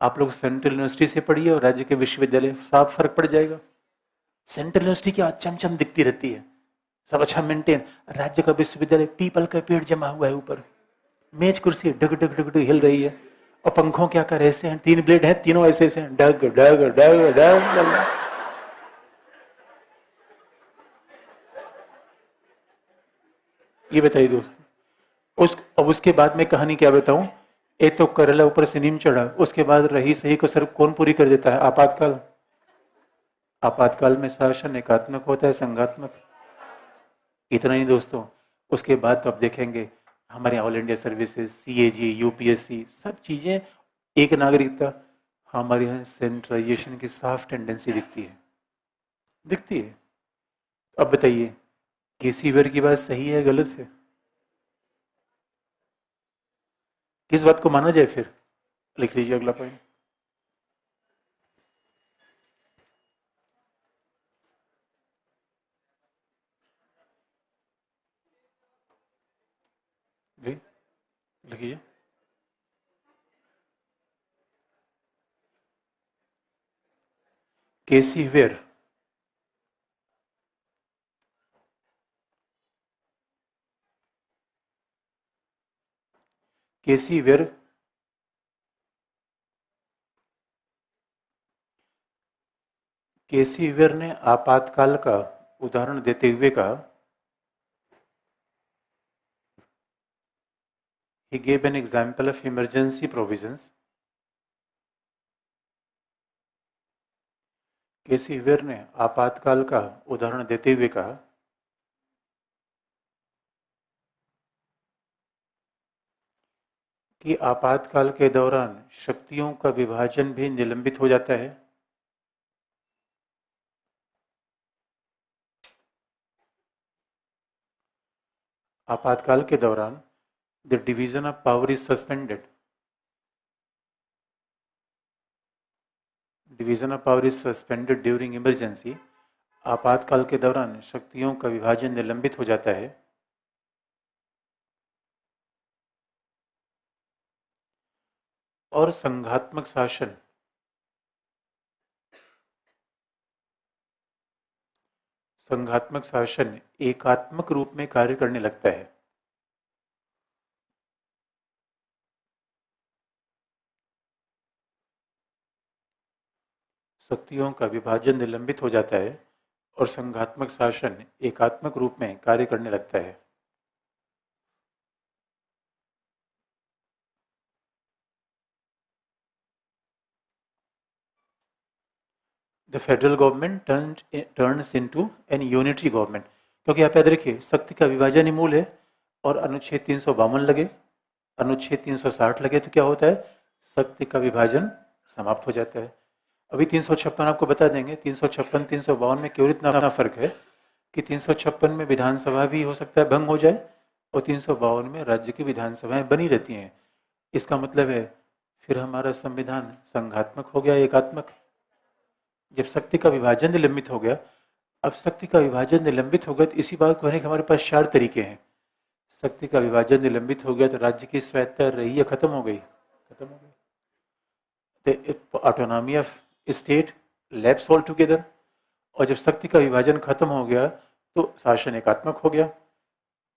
आप लोग सेंट्रल यूनिवर्सिटी से पढ़िए और राज्य के विश्वविद्यालय, साफ फर्क पड़ जाएगा। सेंट्रल यूनिवर्सिटी क्या चमचम दिखती रहती है, सब अच्छा मेंटेन। राज्य का विश्वविद्यालय पीपल का पेड़ जमा हुआ है ऊपर, मेज कुर्सी डग डग डग डग हिल रही है, और पंखों क्या कर ऐसे हैं, 3 ब्लेड हैं, तीनों ऐसे ऐसे हैं, डग डग डग डग। ये बताइए दोस्तों, अब उसके बाद में कहानी क्या बताऊं। एक तो करेला ऊपर से नीम चढ़ा, उसके बाद रही सही को सिर्फ कौन पूरी कर देता है? आपातकाल। आपातकाल में शासन एकात्मक होता है, संघात्मक। इतना ही दोस्तों, उसके बाद तो आप देखेंगे हमारे all India services, CAG, UPSC, सब चीजें एक नागरिकता। हमारे यहाँ सेंट्रलाइजेशन की साफ टेंडेंसी दिखती है, दिखती है। अब बताइए केसीवर की बात सही है गलत है? किस बात को माना जाए फिर? लिख लीजिए अगला पॉइंट। लिखिए। केसीवेयर। केसीवेयर केसी वेयर ने आपातकाल का उदाहरण देते हुए कहा, he gave an example of emergency provisions. K C Wheare ने आपातकाल का उदाहरण देते हुए कहा कि आपातकाल के दौरान शक्तियों का विभाजन भी निलंबित हो जाता है। आपातकाल के दौरान the division of power is suspended. Division of power is suspended during emergency. आपातकाल के दौरान शक्तियों का विभाजन निलंबित हो जाता है। और संघात्मक शासन एकात्मक रूप में कार्य करने लगता है। शक्तियों का विभाजन निलंबित हो जाता है और संघात्मक शासन एकात्मक रूप में कार्य करने लगता है। The federal government turns into an unitary government. क्योंकि आप याद रखिए, शक्ति का विभाजन ही मूल है और अनुच्छेद 352 लगे, अनुच्छेद 360 लगे तो क्या होता है, शक्ति का विभाजन समाप्त हो जाता है। अभी 356 आपको बता देंगे। 356 352 में केवल इतना फर्क है कि 356 में विधानसभा भी हो सकता है भंग हो जाए और 352 में राज्य की विधानसभाएं बनी रहती हैं। इसका मतलब है फिर हमारा संविधान संघात्मक हो गया, एकात्मक। जब शक्ति का विभाजन निलंबित हो गया, अब शक्ति का विभाजन निलंबित हो गया तो इसी बात को कहने के हमारे पास 4 तरीके हैं। शक्ति का विभाजन निलंबित हो गया तो राज्य की स्वायत्तता रही या खत्म हो गई? खत्म हो गई। तो autonomy of state lapse all together. और जब शक्ति का विभाजन खत्म हो गया तो शासन एकात्मक हो गया।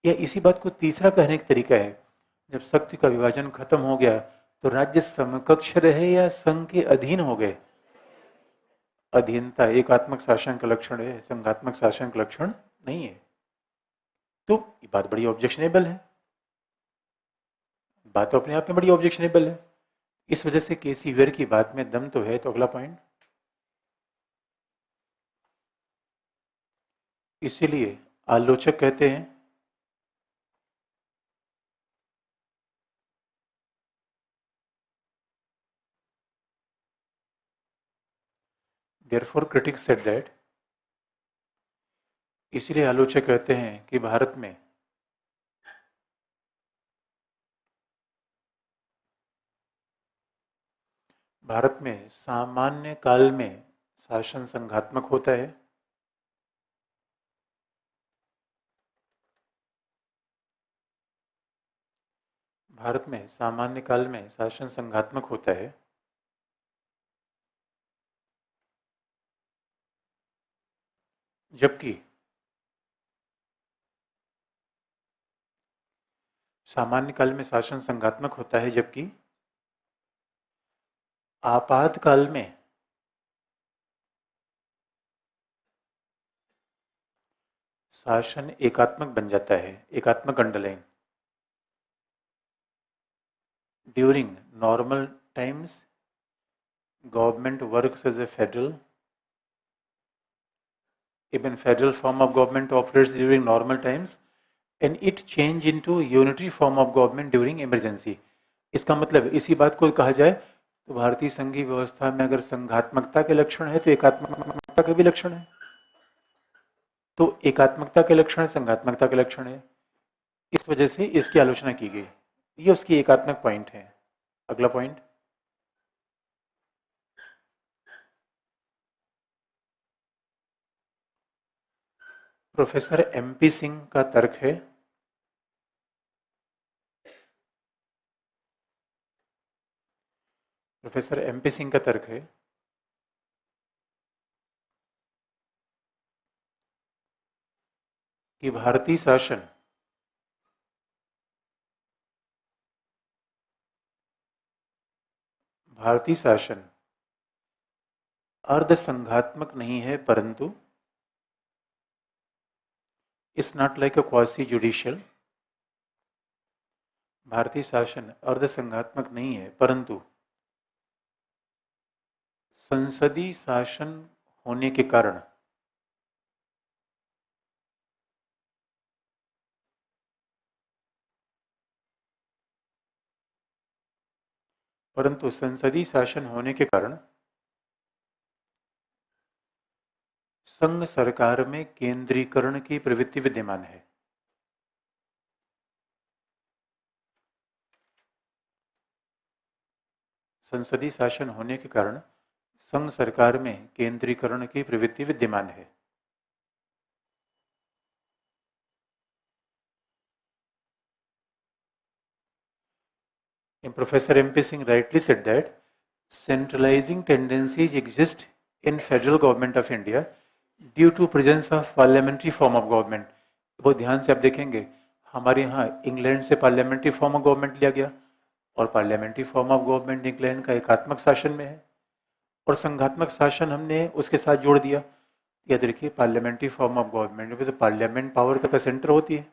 या इसी बात को तीसरा कहने का तरीका है, जब शक्ति का विभाजन खत्म हो गया तो राज्य समकक्ष रहे या संघ के अधीन हो गए। अधीनता एकात्मक शासन का लक्षण है, संघात्मक शासन का लक्षण नहीं है। तो ये बात बड़ी ऑब्जेक्शनेबल है, बात तो अपने आप में बड़ी ऑब्जेक्शनेबल है। इस वजह से केसी वेयर की बात में दम तो है। तो अगला पॉइंट, इसीलिए आलोचक कहते हैं therefore critics said that, इसीलिए आलोचक कहते हैं कि भारत में सामान्य काल में शासन संघात्मक होता है। भारत में सामान्य काल में शासन संघात्मक होता है, जबकि सामान्य काल में शासन संघात्मक होता है जबकि आपातकाल में शासन एकात्मक बन जाता है। एकात्मक underline. During normal times government works as a federal, even federal form of government operates during normal times and it change into unitary form of government during emergency। इसका मतलब इसी बात को कहा जाए तो भारतीय संघीय व्यवस्था में अगर संघात्मकता के लक्षण है तो एकात्मकता के भी लक्षण है। तो एकात्मकता के लक्षण संघात्मकता के लक्षण है, इस वजह से इसकी आलोचना की गई। ये उसकी एकात्मक पॉइंट है। अगला पॉइंट, प्रोफेसर एमपी सिंह का तर्क है प्रोफेसर एमपी सिंह का तर्क है कि भारतीय शासन अर्ध संघात्मक नहीं है, परंतु it's not like a quasi judicial. भारतीय शासन अर्ध संघात्मक नहीं है, परंतु संसदीय शासन होने के कारण संसदीय शासन होने के कारण संघ सरकार में केंद्रीकरण की प्रवृत्ति विद्यमान है। संसदीय शासन होने के कारण संघ सरकार में केंद्रीकरण की प्रवृत्ति विद्यमान है। And Professor M.P. Singh rightly said that centralizing tendencies exist in federal government of India due to presence of parliamentary form of government। बहुत ध्यान से आप देखेंगे, हमारे यहाँ इंग्लैंड से पार्लियामेंट्री फॉर्म ऑफ गवर्नमेंट लिया गया और parliamentary form of government England का एकात्मक शासन में है और संघात्मक शासन हमने उसके साथ जोड़ दिया। याद रखिए, पार्लियामेंट्री फॉर्म ऑफ गवर्नमेंट में तो पार्लियामेंट पावर का सेंटर होती है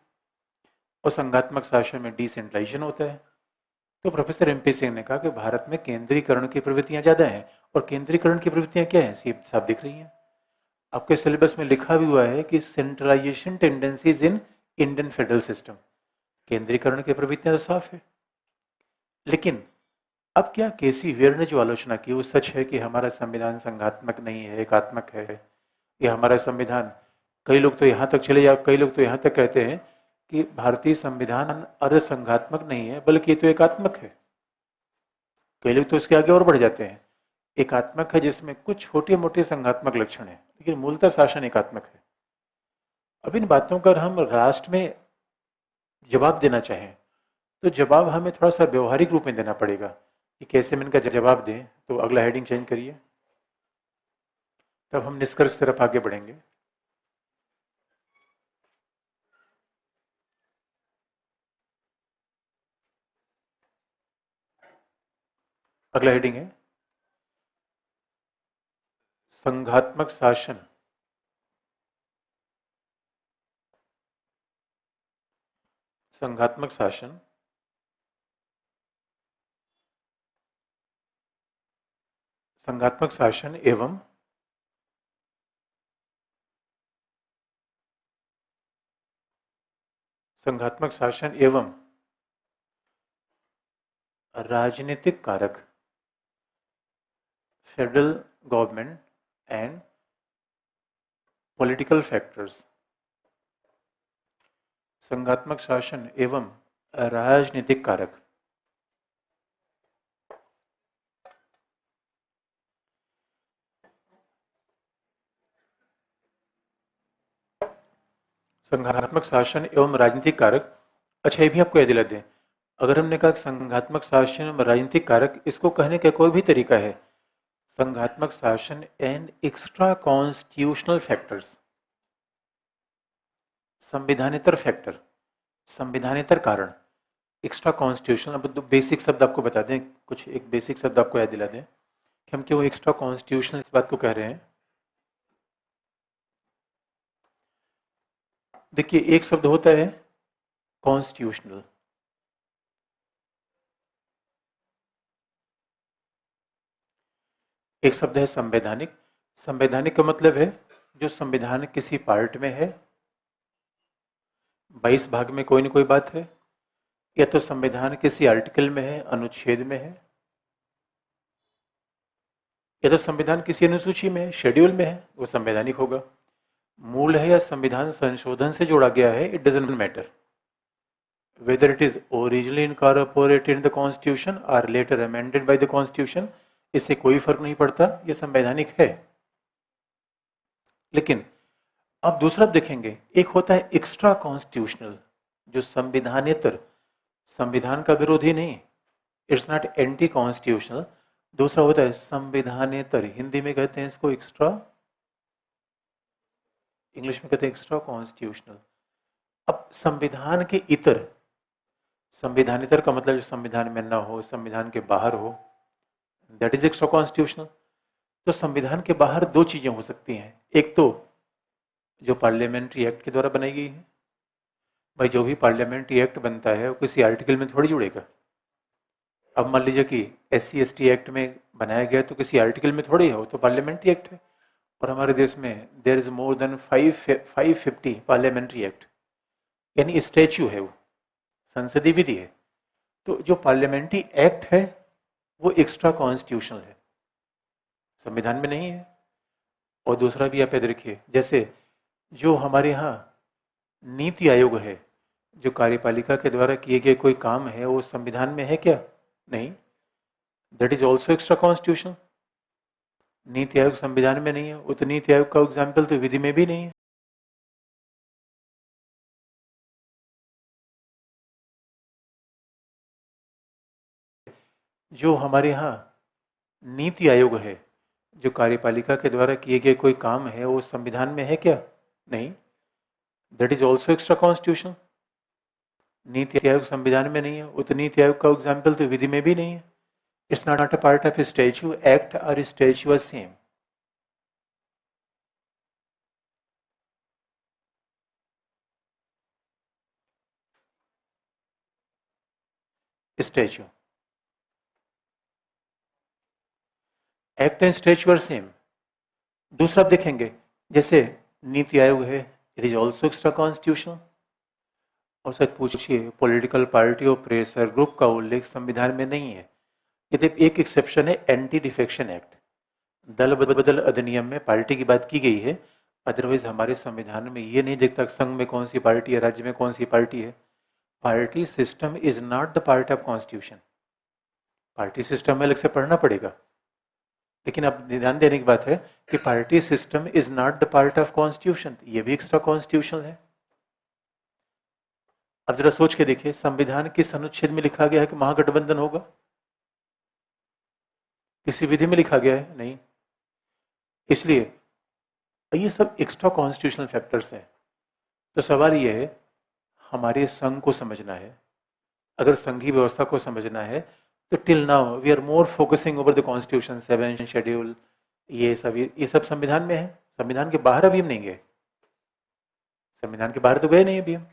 और संघात्मक शासन में डिसेंट्रलाइजेशन होता है। तो प्रोफेसर एमपी सिंह ने कहा कि भारत में केंद्रीकरण की प्रवृत्तियां ज्यादा हैं और केंद्रीकरण की प्रवृत्तियां क्या हैं, सीधी साफ दिख रही हैं। आपके सिलेबस में लिखा भी हुआ है कि centralisation tendencies in Indian federal system. केंद्रीकरण की प्रवृत्तियां तो साफ है, लेकिन अब क्या केसी वेयर ने जो आलोचना की वो सच है कि हमारा संविधान संघात्मक नहीं है, एकात्मक है। या हमारा संविधान, कई लोग तो यहां तक चले या कई लोग तो यहां तक कहते हैं कि भारतीय संविधान अर्ध संघात्मक नहीं है बल्कि ये तो एकात्मक है। कई लोग तो उसके आगे और बढ़ जाते हैं, एकात्मक है जिसमें कुछ छोटे मोटे संघात्मक लक्षण है लेकिन मूलतः शासन एकात्मक है। अब इन बातों का हम राष्ट्र में जवाब देना चाहें तो जवाब हमें थोड़ा सा व्यवहारिक रूप में देना पड़ेगा कि कैसे हम इनका जवाब दें। तो अगला हेडिंग चेंज करिए, तब हम निष्कर्ष तरफ आगे बढ़ेंगे। अगला हेडिंग है संघात्मक शासन। संघात्मक शासन संघात्मक शासन एवं संघात्मक शासन एवं राजनीतिक कारक, federal government and political factors. संघात्मक शासन एवं राजनीतिक कारक। संघात्मक शासन एवं राजनीतिक कारक। अच्छा, ये भी आपको याद दिला दें, अगर हमने कहा संघात्मक शासन एवं राजनीतिक कारक, इसको कहने का कोई भी तरीका है संघात्मक शासन एंड एक्स्ट्रा कॉन्स्टिट्यूशनल फैक्टर्स। संविधानेतर फैक्टर, संविधानेतर कारण, एक्स्ट्रा कॉन्स्टिट्यूशनल। अब दो बेसिक शब्द आपको बता दें, कुछ एक बेसिक शब्द आपको याद दिला दें कि हम क्यों एक्स्ट्रा कॉन्स्टिट्यूशनल इस बात को कह रहे हैं। देखिए, एक शब्द होता है कॉन्स्टिट्यूशनल, एक शब्द है संवैधानिक। संवैधानिक का मतलब है जो संविधान किसी पार्ट में है, 22 भाग में कोई ना कोई बात है, या तो संविधान किसी आर्टिकल में है, अनुच्छेद में है, या तो संविधान किसी अनुसूची में है, शेड्यूल में है, वो संवैधानिक होगा। मूल है या संविधान संशोधन से जोड़ा गया है, it doesn't matter whether it is originally incorporated in the constitution or later amended by the constitution, इससे कोई फर्क नहीं पड़ता, ये संवैधानिक है। लेकिन अब दूसरा देखेंगे, एक होता है एक्स्ट्रा कॉन्स्टिट्यूशनल, जो संविधानेतर, संविधान का विरोधी नहीं, इट्स नॉट एंटी कॉन्स्टिट्यूशनल। दूसरा होता है संविधानेतर, हिंदी में कहते हैं इसको एक्स्ट्रा, इंग्लिश में कहते हैं एक्स्ट्रा कॉन्स्टिट्यूशनल। अब संविधान के इतर, संविधानेतर का मतलब जो संविधान में ना हो, संविधान के बाहर हो, दैट इज एक्स्ट्रा कॉन्स्टिट्यूशनल। तो संविधान के बाहर दो चीजें हो सकती हैं। एक तो जो पार्लियामेंट्री एक्ट के द्वारा बनाई गई है, भाई जो भी पार्लियामेंट्री एक्ट बनता है वो किसी आर्टिकल में थोड़ी जुड़ेगा। अब मान लीजिए कि SC ST एक्ट में बनाया गया तो किसी आर्टिकल में थोड़ी है, वो तो पार्लियामेंट्री एक्ट है। और हमारे देश में there is more than 550 parliamentary act, यानी स्टैच्यू है, वो संसदीय विधि है। तो जो पार्लियामेंट्री एक्ट है वो एक्स्ट्रा कॉन्स्टिट्यूशनल है, संविधान में नहीं है। और दूसरा भी आप याद रखिए, जैसे जो हमारे यहाँ नीति आयोग है, जो कार्यपालिका के द्वारा किए गए कोई काम है, वो संविधान में है क्या? नहीं, that is also extra constitutional. NITI Aayog संविधान में नहीं है, वो तो नीति आयोग का एग्जाम्पल तो विधि में भी नहीं है। जो हमारे यहाँ नीति आयोग है, जो कार्यपालिका के द्वारा किए गए कोई काम है, वो संविधान में है क्या? नहीं, that is also extra constitutional. NITI Aayog संविधान में नहीं है, वो तो नीति आयोग का एग्जाम्पल तो विधि में भी नहीं है। It's not a part of statue, act और statue are same. Statue, act and statue are same. दूसरा आप देखेंगे, जैसे नीति आयोग है, it is also extra constitutional. और सच पूछिए, पॉलिटिकल पार्टी और प्रेशर ग्रुप का उल्लेख संविधान में नहीं है। यदि एक एक्सेप्शन है, एंटी डिफेक्शन एक्ट, दल बदल अधिनियम में पार्टी की बात की गई है। अदरवाइज हमारे संविधान में ये नहीं दिखता संघ में कौन सी पार्टी है, राज्य में कौन सी पार्टी है। Party system is not the part of constitution. Party system में अलग से पढ़ना पड़ेगा, लेकिन अब ध्यान देने की बात है कि party system is not the part of constitution, ये भी एक्स्ट्रा कॉन्स्टिट्यूशनल है। अब जरा सोच के देखिए, संविधान किस अनुच्छेद में लिखा गया है कि महागठबंधन होगा? किसी विधि में लिखा गया है? नहीं। इसलिए ये सब एक्स्ट्रा कॉन्स्टिट्यूशनल फैक्टर्स हैं। तो सवाल ये है, हमारे संघ को समझना है, अगर संघीय व्यवस्था को समझना है, तो till now we are more focusing over the constitution, 7 schedule, ये सब संविधान में है। संविधान के बाहर अभी हम नहीं गए, संविधान के बाहर तो गए नहीं अभी हम।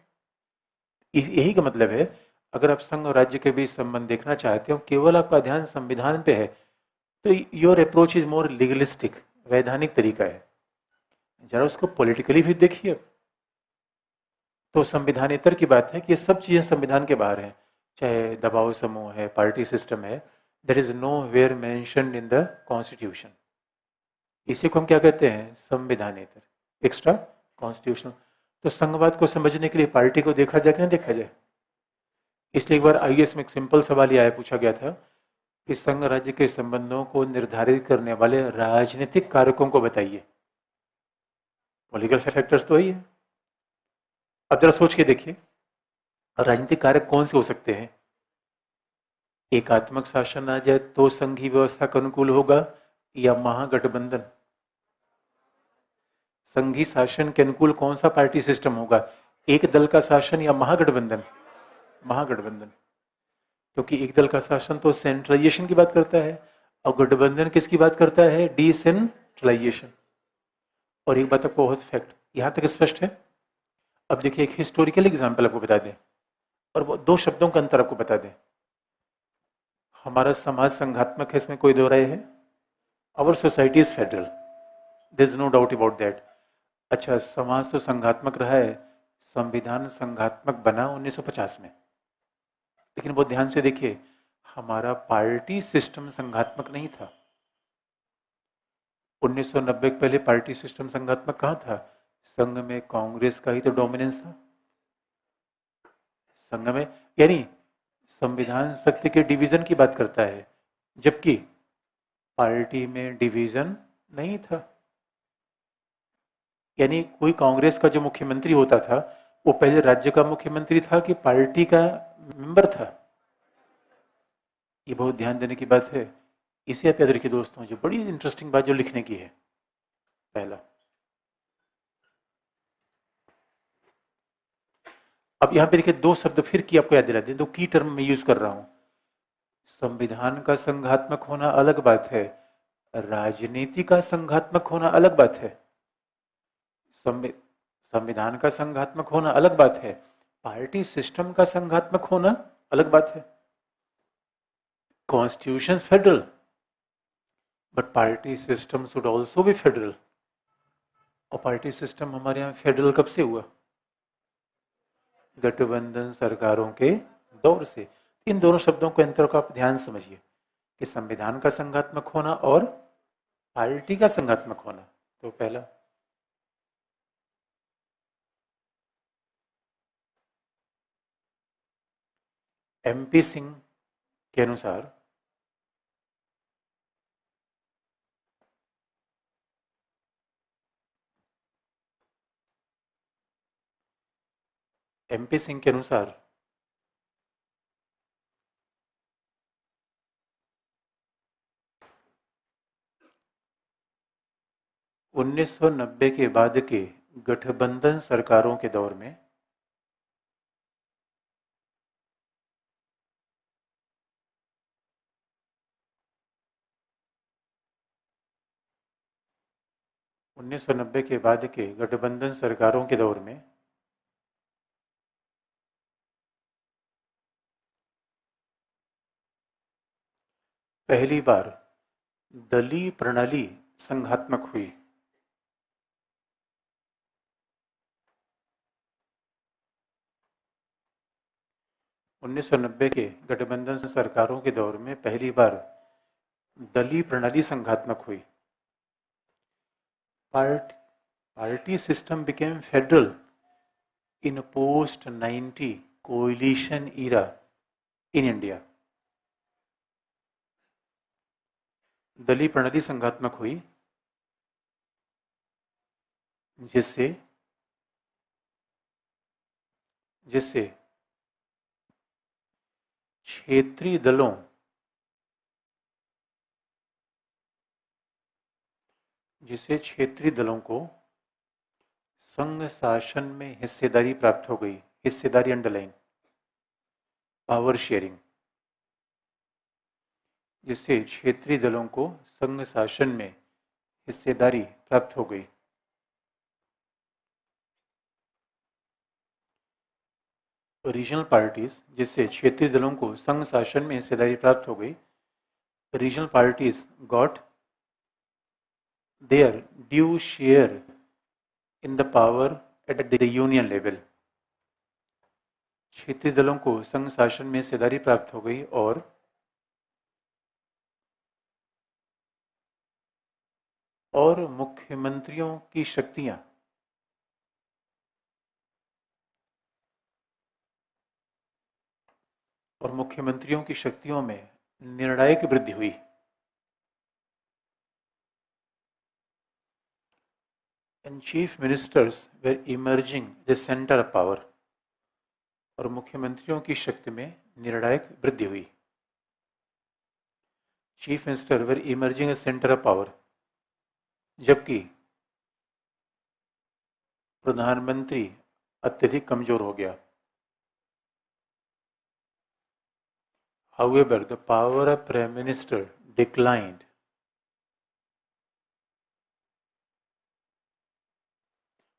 यही का मतलब है, अगर आप संघ और राज्य के बीच संबंध देखना चाहते हो, केवल आपका ध्यान संविधान पे है, तो your approach is more legalistic, वैधानिक तरीका है। जरा उसको पॉलिटिकली भी देखिए। तो संविधानेतर की बात है कि ये सब चीजें संविधान के बाहर हैं, चाहे दबाव समूह है, पार्टी सिस्टम है, that is nowhere mentioned in the constitution. इसी को हम क्या कहते हैं? संविधानेतर, एक्स्ट्रा कॉन्स्टिट्यूशनल। तो संघवाद को समझने के लिए पार्टी को देखा जाए कि नहीं देखा जाए? इसलिए एक बार IAS में एक सिंपल सवाल ये आया, पूछा गया था कि संघ राज्य के संबंधों को निर्धारित करने वाले राजनीतिक कारकों को बताइए। पॉलिटिकल फैक्टर्स तो वही है। अब जरा सोच के देखिए, राजनीतिक कारक कौन से हो सकते हैं? एकात्मक शासन आ जाए तो संघीय व्यवस्था का अनुकूल होगा, या महागठबंधन? संघीय शासन के अनुकूल कौन सा पार्टी सिस्टम होगा, एक दल का शासन या महागठबंधन? महागठबंधन, क्योंकि एक दल का शासन तो सेंट्रलाइजेशन की बात करता है, और गठबंधन किसकी बात करता है? डिसेंट्रलाइजेशन। और एक बात आपको बहुत फैक्ट यहां तक स्पष्ट है। अब देखिए, एक हिस्टोरिकल एग्जाम्पल आपको बता दें, और वो 2 शब्दों का अंतर आपको बता दें। हमारा समाज संघात्मक है, इसमें कोई दो राय है? Our society is federal, there is no doubt about that. अच्छा, समाज तो संघात्मक रहा है, संविधान संघात्मक बना 1950 में, लेकिन वो ध्यान से देखिए, हमारा पार्टी सिस्टम संघात्मक नहीं था। 1990 के पहले पार्टी सिस्टम संघात्मक कहाँ था? संघ में कांग्रेस का ही तो डोमिनेंस था संघ में, यानी संविधान शक्ति के डिवीजन की बात करता है, जबकि पार्टी में डिवीजन नहीं था। यानी कोई कांग्रेस का जो मुख्यमंत्री होता था, वो पहले राज्य का मुख्यमंत्री था कि पार्टी का मेंबर था? ये बहुत ध्यान देने की बात है। इसे आप याद रखिए दोस्तों, जो बड़ी इंटरेस्टिंग बात जो लिखने की है। पहला, अब यहां पे देखिए 2 शब्द फिर की आपको याद दिला दें, 2 की टर्म में यूज कर रहा हूं। संविधान का संघात्मक होना अलग बात है, राजनीति का संघात्मक होना अलग बात है, संविधान का संघात्मक होना अलग बात है, पार्टी सिस्टम का संघात्मक होना अलग बात है। Constitution federal, but party system should also be federal. और पार्टी सिस्टम हमारे यहाँ फेडरल कब से हुआ? गठबंधन सरकारों के दौर से। इन दोनों शब्दों के अंतर को आप ध्यान समझिए कि संविधान का संघात्मक होना और पार्टी का संघात्मक होना। तो पहला, एमपी सिंह के अनुसार एमपी सिंह के अनुसार उन्नीस सौ 90 के बाद के गठबंधन सरकारों के दौर में 1990 के बाद के गठबंधन सरकारों के दौर में पहली बार दलीय प्रणाली संघात्मक हुई। उन्नीस सौ 90 के गठबंधन सरकारों के दौर में पहली बार दलीय प्रणाली संघात्मक हुई। Party system became federal in a post-90 coalition era in India. दलीय प्रणाली संघात्मक हुई जिससे क्षेत्रीय दलों को संघ शासन में हिस्सेदारी प्राप्त हो गई। हिस्सेदारी अंडरलाइन, पावर शेयरिंग, जिससे क्षेत्रीय दलों को संघ शासन में हिस्सेदारी प्राप्त हो गई। रीजनल पार्टीज, जिससे क्षेत्रीय दलों को संघ शासन में हिस्सेदारी प्राप्त हो गई। Regional parties got their due share in the power at the union level. क्षेत्रीय दलों को संघ शासन में हिस्सेदारी प्राप्त हो गई और मुख्यमंत्रियों की शक्तियां में निर्णायक वृद्धि हुई। And chief ministers were emerging the center of power. और मुख्यमंत्रियों की शक्ति में निर्णायक वृद्धि हुई। Chief minister were emerging A centre of power, जबकि प्रधानमंत्री अत्यधिक कमजोर हो गया। However, the power of prime minister declined.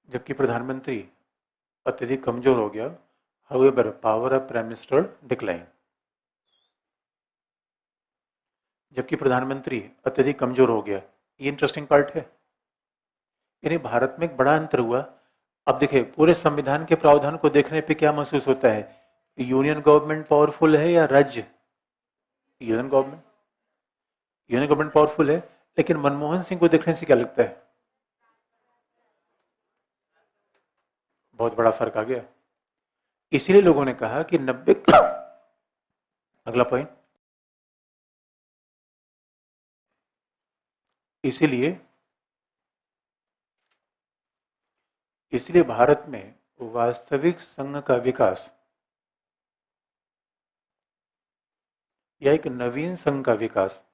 जबकि प्रधानमंत्री अत्यधिक कमजोर हो गया। However, power of prime minister declined. जबकि प्रधानमंत्री अत्यधिक कमजोर हो गया। ये इंटरेस्टिंग पार्ट है। यानी भारत में एक बड़ा अंतर हुआ। अब देखिए, पूरे संविधान के प्रावधान को देखने पे क्या महसूस होता है? यूनियन गवर्नमेंट पावरफुल है या राज्य? यूनियन गवर्नमेंट पावरफुल है, लेकिन मनमोहन सिंह को देखने से क्या लगता है? बहुत बड़ा फर्क आ गया। इसीलिए लोगों ने कहा कि 90 अगला पॉइंट, इसलिए भारत में वास्तविक संघ का विकास या एक नवीन संघ का विकास,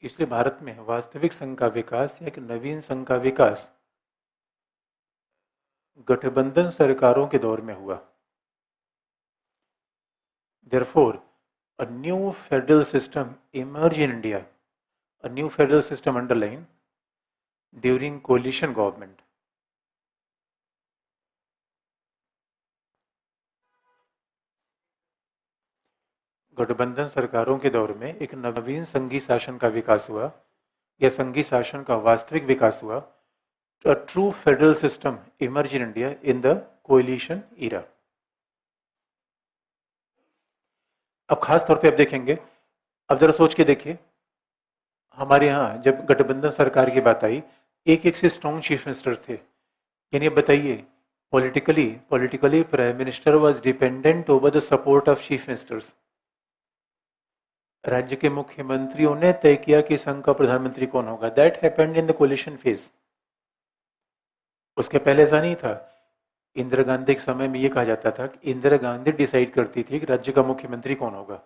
इसलिए भारत में वास्तविक संघ का विकास या एक नवीन संघ का विकास गठबंधन सरकारों के दौर में हुआ। Therefore, a new federal system emerge in India, a new federal system underline during coalition government. गठबंधन सरकारों के दौर में एक नवीन संघीय शासन का विकास हुआ या संघीय शासन का वास्तविक विकास हुआ. A true federal system emerged in India in the coalition era. अब खास तौर पे आप देखेंगे, अब जरा सोच के देखिए, हमारे यहाँ जब गठबंधन सरकार की बात आई, एक एक से स्ट्रॉन्ग चीफ मिनिस्टर थे. यानी अब बताइए, politically prime minister was dependent over the support of chief ministers. राज्य के मुख्यमंत्रियों ने तय किया कि संघ का प्रधानमंत्री कौन होगा. That happened in the coalition phase. उसके पहले ऐसा नहीं था. इंदिरा गांधी के समय में ये कहा जाता था कि इंदिरा गांधी डिसाइड करती थी कि राज्य का मुख्यमंत्री कौन होगा.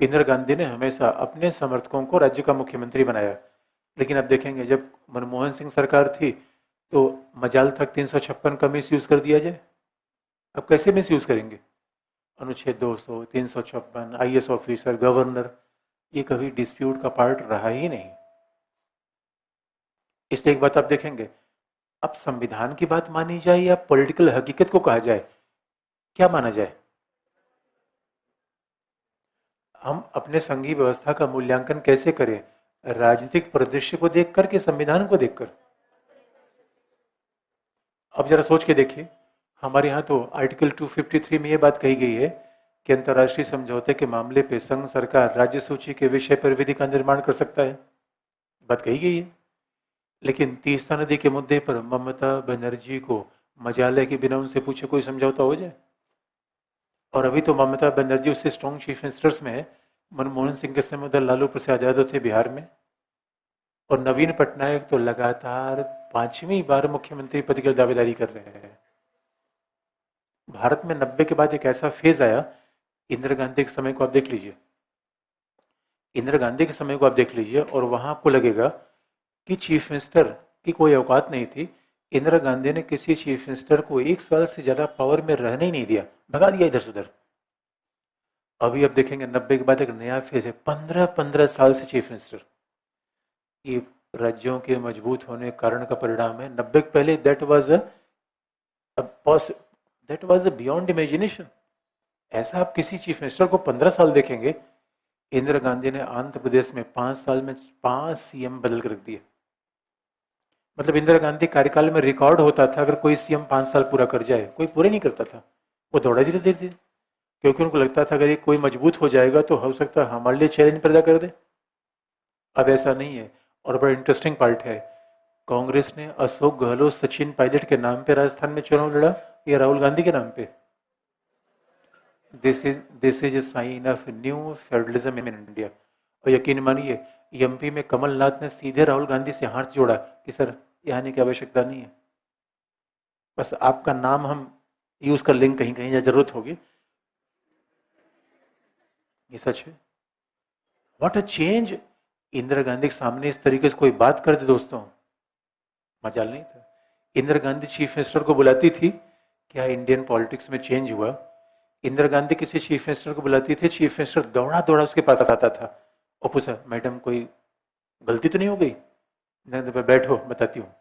इंदिरा गांधी ने हमेशा अपने समर्थकों को राज्य का मुख्यमंत्री बनाया. लेकिन अब देखेंगे, जब मनमोहन सिंह सरकार थी तो मजाल तक 356 का मिस यूज कर दिया जाए. अब कैसे मिस यूज करेंगे? अनुच्छेद 200, 356, आईएएस ऑफिसर, गवर्नर, ये कभी डिस्प्यूट का पार्ट रहा ही नहीं. इसलिए एक बात आप देखेंगे, अब संविधान की बात मानी जाए या पॉलिटिकल हकीकत को कहा जाए, क्या माना जाए? हम अपने संघीय व्यवस्था का मूल्यांकन कैसे करें? राजनीतिक परिदृश्य को देखकर कि संविधान को देखकर? अब जरा सोच के देखिए, हमारे यहाँ तो आर्टिकल 253 में यह बात कही गई है कि अंतर्राष्ट्रीय समझौते के मामले पे संघ सरकार राज्य सूची के विषय पर विधि का निर्माण कर सकता है. बात कही गई है. लेकिन तीस्ता नदी के मुद्दे पर ममता बनर्जी को मजाल है कि बिना उनसे पूछे कोई समझौता हो जाए. और अभी तो ममता बनर्जी उससे स्ट्रॉन्ग चीफ मिनिस्टर्स में है. मनमोहन सिंह के समय उधर लालू प्रसाद यादव थे बिहार में, और नवीन पटनायक तो लगातार 5वीं बार मुख्यमंत्री पद की दावेदारी कर रहे हैं. भारत में 90 के बाद एक ऐसा फेज आया, इंदिरा गांधी के समय को आप देख लीजिए, इंदिरा गांधी के समय को आप देख लीजिए, और वहां आपको लगेगा कि चीफ मिनिस्टर की कोई औकात नहीं थी. इंदिरा गांधी ने किसी चीफ मिनिस्टर को 1 साल से ज्यादा पावर में रहने ही नहीं दिया, भगा दिया इधर से उधर. अभी आप देखेंगे 90 के बाद एक नया फेज है, 15-15 साल से चीफ मिनिस्टर. ये राज्यों के मजबूत होने के कारण का परिणाम है. 90 के पहले दैट वाज बियॉन्ड इमेजिनेशन. ऐसा आप किसी चीफ मिनिस्टर को 15 साल देखेंगे? इंदिरा गांधी ने आंध्र प्रदेश में 5 साल में 5 सीएम बदल कर रख दिए. मतलब इंदिरा गांधी कार्यकाल में रिकॉर्ड होता था, अगर कोई सीएम 5 साल पूरा कर जाए, कोई पूरे नहीं करता था, वो दौड़ा धीरे धीरे, क्योंकि उनको लगता था अगर ये कोई मजबूत हो जाएगा तो हो सकता है हमारे लिए चैलेंज पैदा कर दे. अब ऐसा नहीं है. और बड़ा इंटरेस्टिंग पार्ट है, कांग्रेस ने अशोक गहलोत, सचिन पायलट के नाम पे राजस्थान में चुनाव लड़ा या राहुल गांधी के नाम पे? This is a sign of new federalism in India. और यकीन मानिए, एमपी में कमलनाथ ने सीधे राहुल गांधी से हाथ जोड़ा कि सर यहाँ आने की आवश्यकता नहीं है, बस आपका नाम हम यूज कर लेंगे कहीं कहीं जरूरत होगी. ये सच है. What a change. Indira Gandhi के सामने इस तरीके से कोई बात कर दे दोस्तों, मजाल नहीं था. इंदिरा गांधी चीफ मिनिस्टर को बुलाती थी, क्या इंडियन पॉलिटिक्स में चेंज हुआ? इंदिरा गांधी किसी चीफ मिनिस्टर को बुलाती थी, चीफ मिनिस्टर दौड़ा दौड़ा उसके पास आता था और पूछा, मैडम कोई गलती तो नहीं हो गई? बैठो बताती हूँ.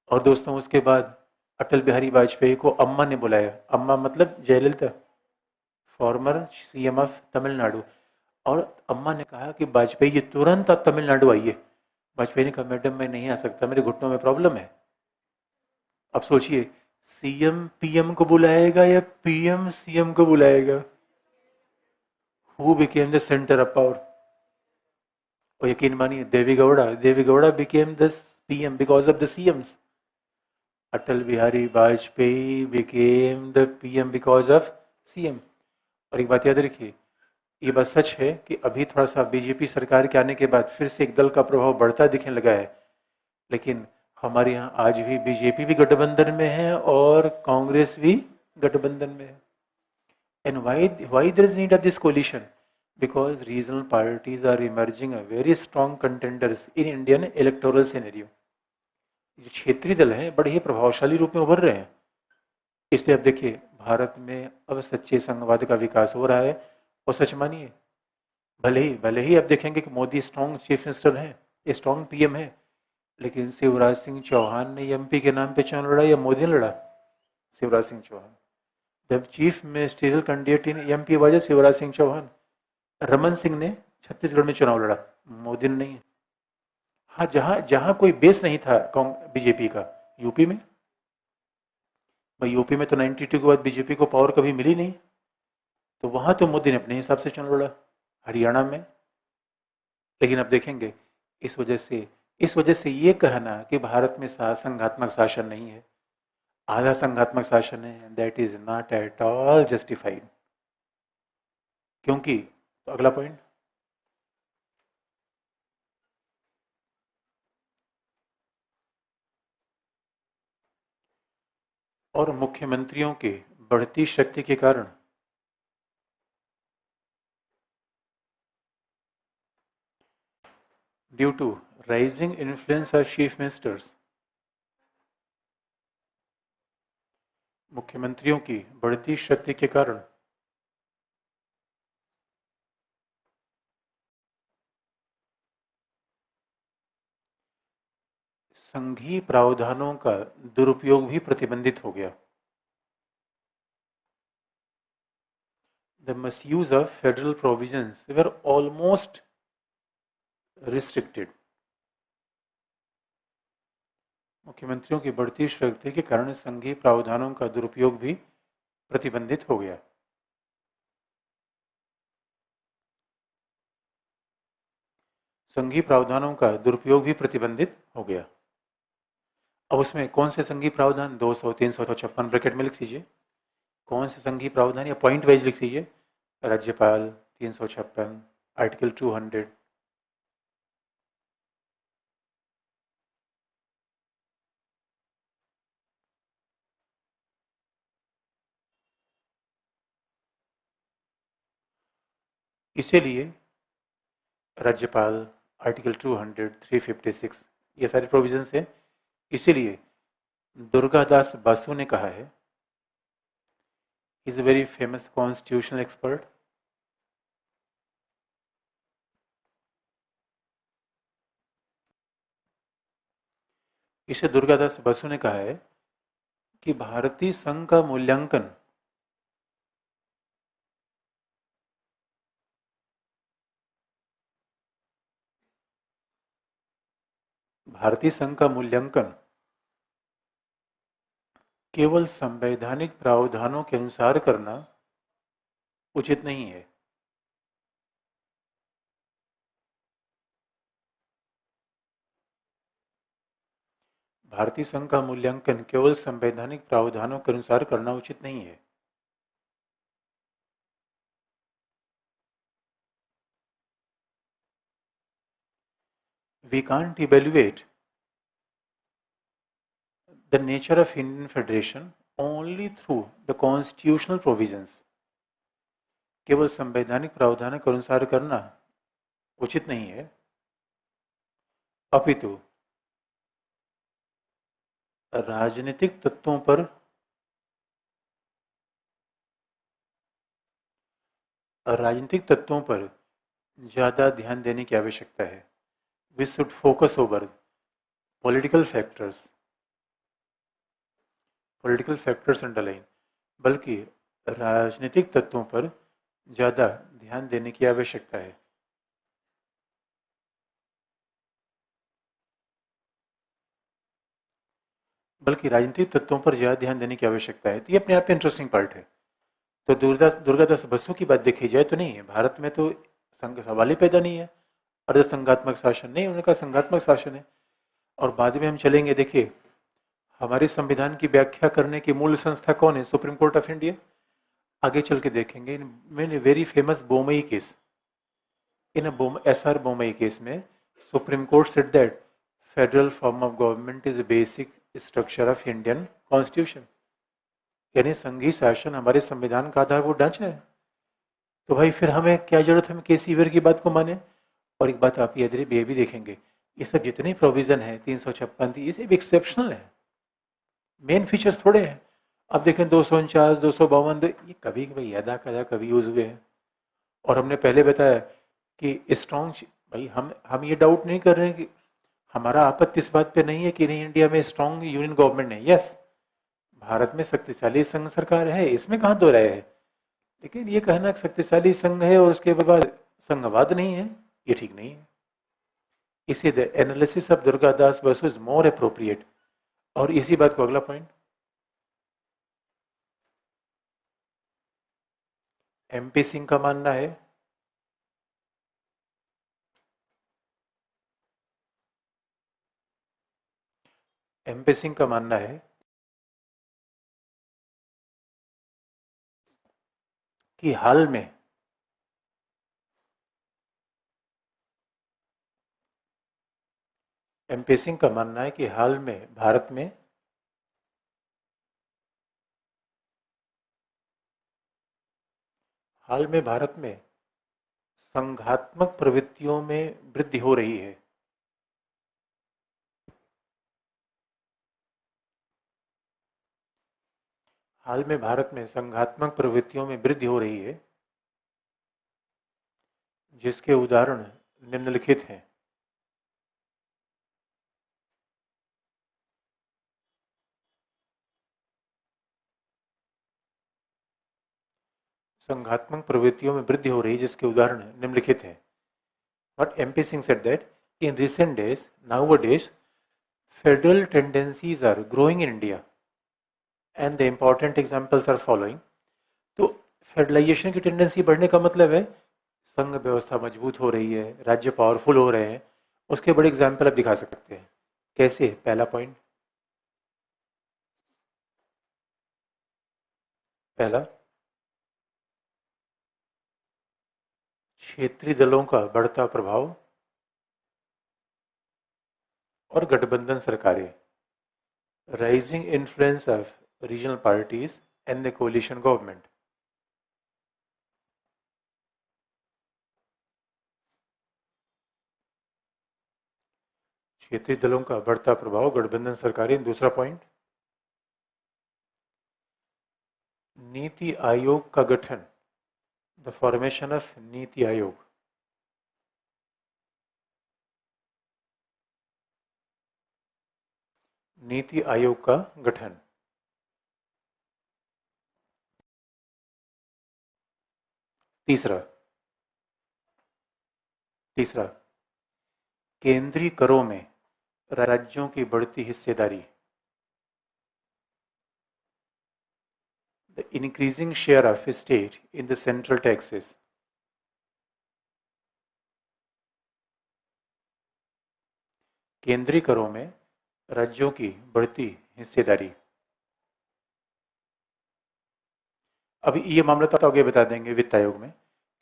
और दोस्तों उसके बाद अटल बिहारी वाजपेयी को अम्मा ने बुलाया. अम्मा मतलब Jayalalithaa, farmer CM of Tamil Nadu. और अम्मा ने कहा कि वाजपेयी जी तुरंत आप तमिलनाडु आइए. वाजपेयी ने कहा, मैडम मैं नहीं आ सकता, मेरे घुटनों में प्रॉब्लम है. अब सोचिए, सीएम पीएम को बुलाएगा या पीएम सीएम को बुलाएगा? Who became the centre of power? और यकीन मानिए, Deve Gowda became the PM because of the CMs. Atal Bihari Vajpayee became the PM because of CM. और एक बात याद रखिए, ये बात सच है कि अभी थोड़ा सा बीजेपी सरकार के आने के बाद फिर से एक दल का प्रभाव बढ़ता दिखने लगा है. लेकिन हमारे यहाँ आज भी बीजेपी भी गठबंधन में है और कांग्रेस भी गठबंधन में है. And why there is need of this coalition? Because regional parties are emerging a very strong contenders in Indian electoral scenario. जो क्षेत्रीय दल हैं बड़े ही प्रभावशाली रूप में उभर रहे हैं. इसलिए अब देखिए, भारत में अब सच्चे संघवाद का विकास हो रहा है, और सच मानिए, भले ही आप देखेंगे कि मोदी स्ट्रॉन्ग चीफ मिनिस्टर है, स्ट्रॉन्ग पीएम है, लेकिन शिवराज सिंह चौहान ने एमपी के नाम पे चुनाव लड़ा या मोदी ने लड़ा? शिवराज सिंह चौहान। जब chief ministerial candidate in MP वजह शिवराज सिंह चौहान। रमन सिंह ने छत्तीसगढ़ में चुनाव लड़ा, मोदी ने नहीं। हाँ, जहां जहां कोई बेस नहीं था बीजेपी का, यूपी में, भाई यूपी में तो 92 के बाद बीजेपी को पावर कभी मिली नहीं, तो वहां तो मोदी ने अपने हिसाब से चुनाव लड़ा। हरियाणा में, लेकिन अब देखेंगे, इस वजह से इस वजह से ये कहना कि भारत में संघात्मक शासन नहीं है, आधा संघात्मक शासन है, that is not at all justified. क्योंकि, तो अगला पॉइंट, और मुख्यमंत्रियों के बढ़ती शक्ति के कारण due to rising influence of chief ministers, मुख्यमंत्रियों की बढ़ती शक्ति के कारण संघीय प्रावधानों का दुरुपयोग भी प्रतिबंधित हो गया। The misuse of federal provisions were almost restricted. मुख्यमंत्रियों की बढ़ती शक्ति के कारण संघीय प्रावधानों का दुरुपयोग भी प्रतिबंधित हो गया। संघीय प्रावधानों का दुरुपयोग भी प्रतिबंधित हो गया। अब उसमें कौन से संघीय प्रावधान? 200, 356 ब्रैकेट में लिख लीजिए। कौन से संघीय प्रावधान, या पॉइंट वाइज लिख लीजिए। राज्यपाल 356, आर्टिकल 200, इसीलिए राज्यपाल, आर्टिकल 200, 356, ये सारे प्रोविजंस है। इसीलिए दुर्गादास बासु ने कहा है, is a very famous constitutional expert, इसे दुर्गादास बसु ने कहा है कि भारतीय संघ का मूल्यांकन केवल संवैधानिक प्रावधानों के अनुसार करना उचित नहीं है। भारतीय संघ का मूल्यांकन केवल संवैधानिक प्रावधानों के अनुसार करना उचित नहीं है। We can't evaluate the nature of Indian Federation only through the constitutional provisions. केवल संवैधानिक प्रावधानों के अनुसार करना उचित नहीं है, अपितु राजनीतिक तत्वों पर ज्यादा ध्यान देने की आवश्यकता है। We should focus over political factors underline, बल्कि राजनीतिक तत्वों पर ज्यादा ध्यान देने की आवश्यकता है। तो ये अपने आप में इंटरेस्टिंग पार्ट है। तो दुर्गादास बसु की बात देखी जाए तो नहीं है, भारत में तो संघ सवाल ही पैदा नहीं है, अर्ध संघात्मक शासन नहीं, उनका संघात्मक शासन है। और बाद में हम चलेंगे, देखिए हमारे संविधान की व्याख्या करने की मूल संस्था कौन है? Supreme Court of India. आगे चल के देखेंगे, in very famous Bommai case, SR Bommai case में Supreme Court said that federal form of government is basic structure of Indian constitution, यानी संघीय शासन हमारे संविधान का आधारभूत ढांचा है। तो भाई फिर हमें क्या जरूरत है, हम केसी वीर की बात को माने। और एक बात आप ये भी देखेंगे, ये सब जितने प्रोविजन है 356, ये सब एक्सेप्शनल है, मेन फीचर्स थोड़े हैं। अब देखें 249, 252, ये कभी कभी यदा कदा कभी यूज हुए हैं। और हमने पहले बताया कि स्ट्रॉन्ग, भाई हम ये डाउट नहीं कर रहे हैं कि हमारा आपत्ति इस बात पे नहीं है कि नहीं इंडिया में स्ट्रॉन्ग यूनियन गवर्नमेंट है। यस, भारत में शक्तिशाली संघ सरकार है, इसमें कहाँ दो राय है। लेकिन ये कहना कि शक्तिशाली संघ है और उसके बाद संघवाद नहीं है, ये ठीक नहीं है। इसी the analysis of Durgadas Basu is more appropriate. और इसी बात को अगला पॉइंट, एमपी सिंह का मानना है एमपी सिंह का मानना है कि हाल में एमपी सिंह का मानना है कि हाल में भारत में संघात्मक प्रवृत्तियों में वृद्धि हो रही है। हाल में भारत में संघात्मक प्रवृत्तियों में वृद्धि हो रही है, जिसके उदाहरण निम्नलिखित हैं। संघात्मक प्रवृत्तियों में वृद्धि हो रही, जिसके उदाहरण निम्नलिखित हैं। What MP Singh said that in recent days, nowadays, federal tendencies are growing in India, and the important examples are following. तो फेडरलाइजेशन की टेंडेंसी बढ़ने का मतलब है संघ व्यवस्था मजबूत हो रही है, राज्य पावरफुल हो रहे हैं। उसके बड़े एग्जाम्पल आप दिखा सकते हैं। कैसे? पहला पॉइंट, पहला, क्षेत्रीय दलों का बढ़ता प्रभाव और गठबंधन सरकारें, rising influence of regional parties and the coalition government. क्षेत्रीय दलों का बढ़ता प्रभाव, गठबंधन सरकारें। दूसरा पॉइंट, नीति आयोग का गठन, the formation of NITI Aayog. NITI Aayog का गठन। तीसरा, केंद्रीय करों में राज्यों की बढ़ती हिस्सेदारी, the increasing share of state in the central taxes. केंद्रीय करों में राज्यों की बढ़ती हिस्सेदारी। अभी ये मामला तो आगे बता देंगे वित्त आयोग में।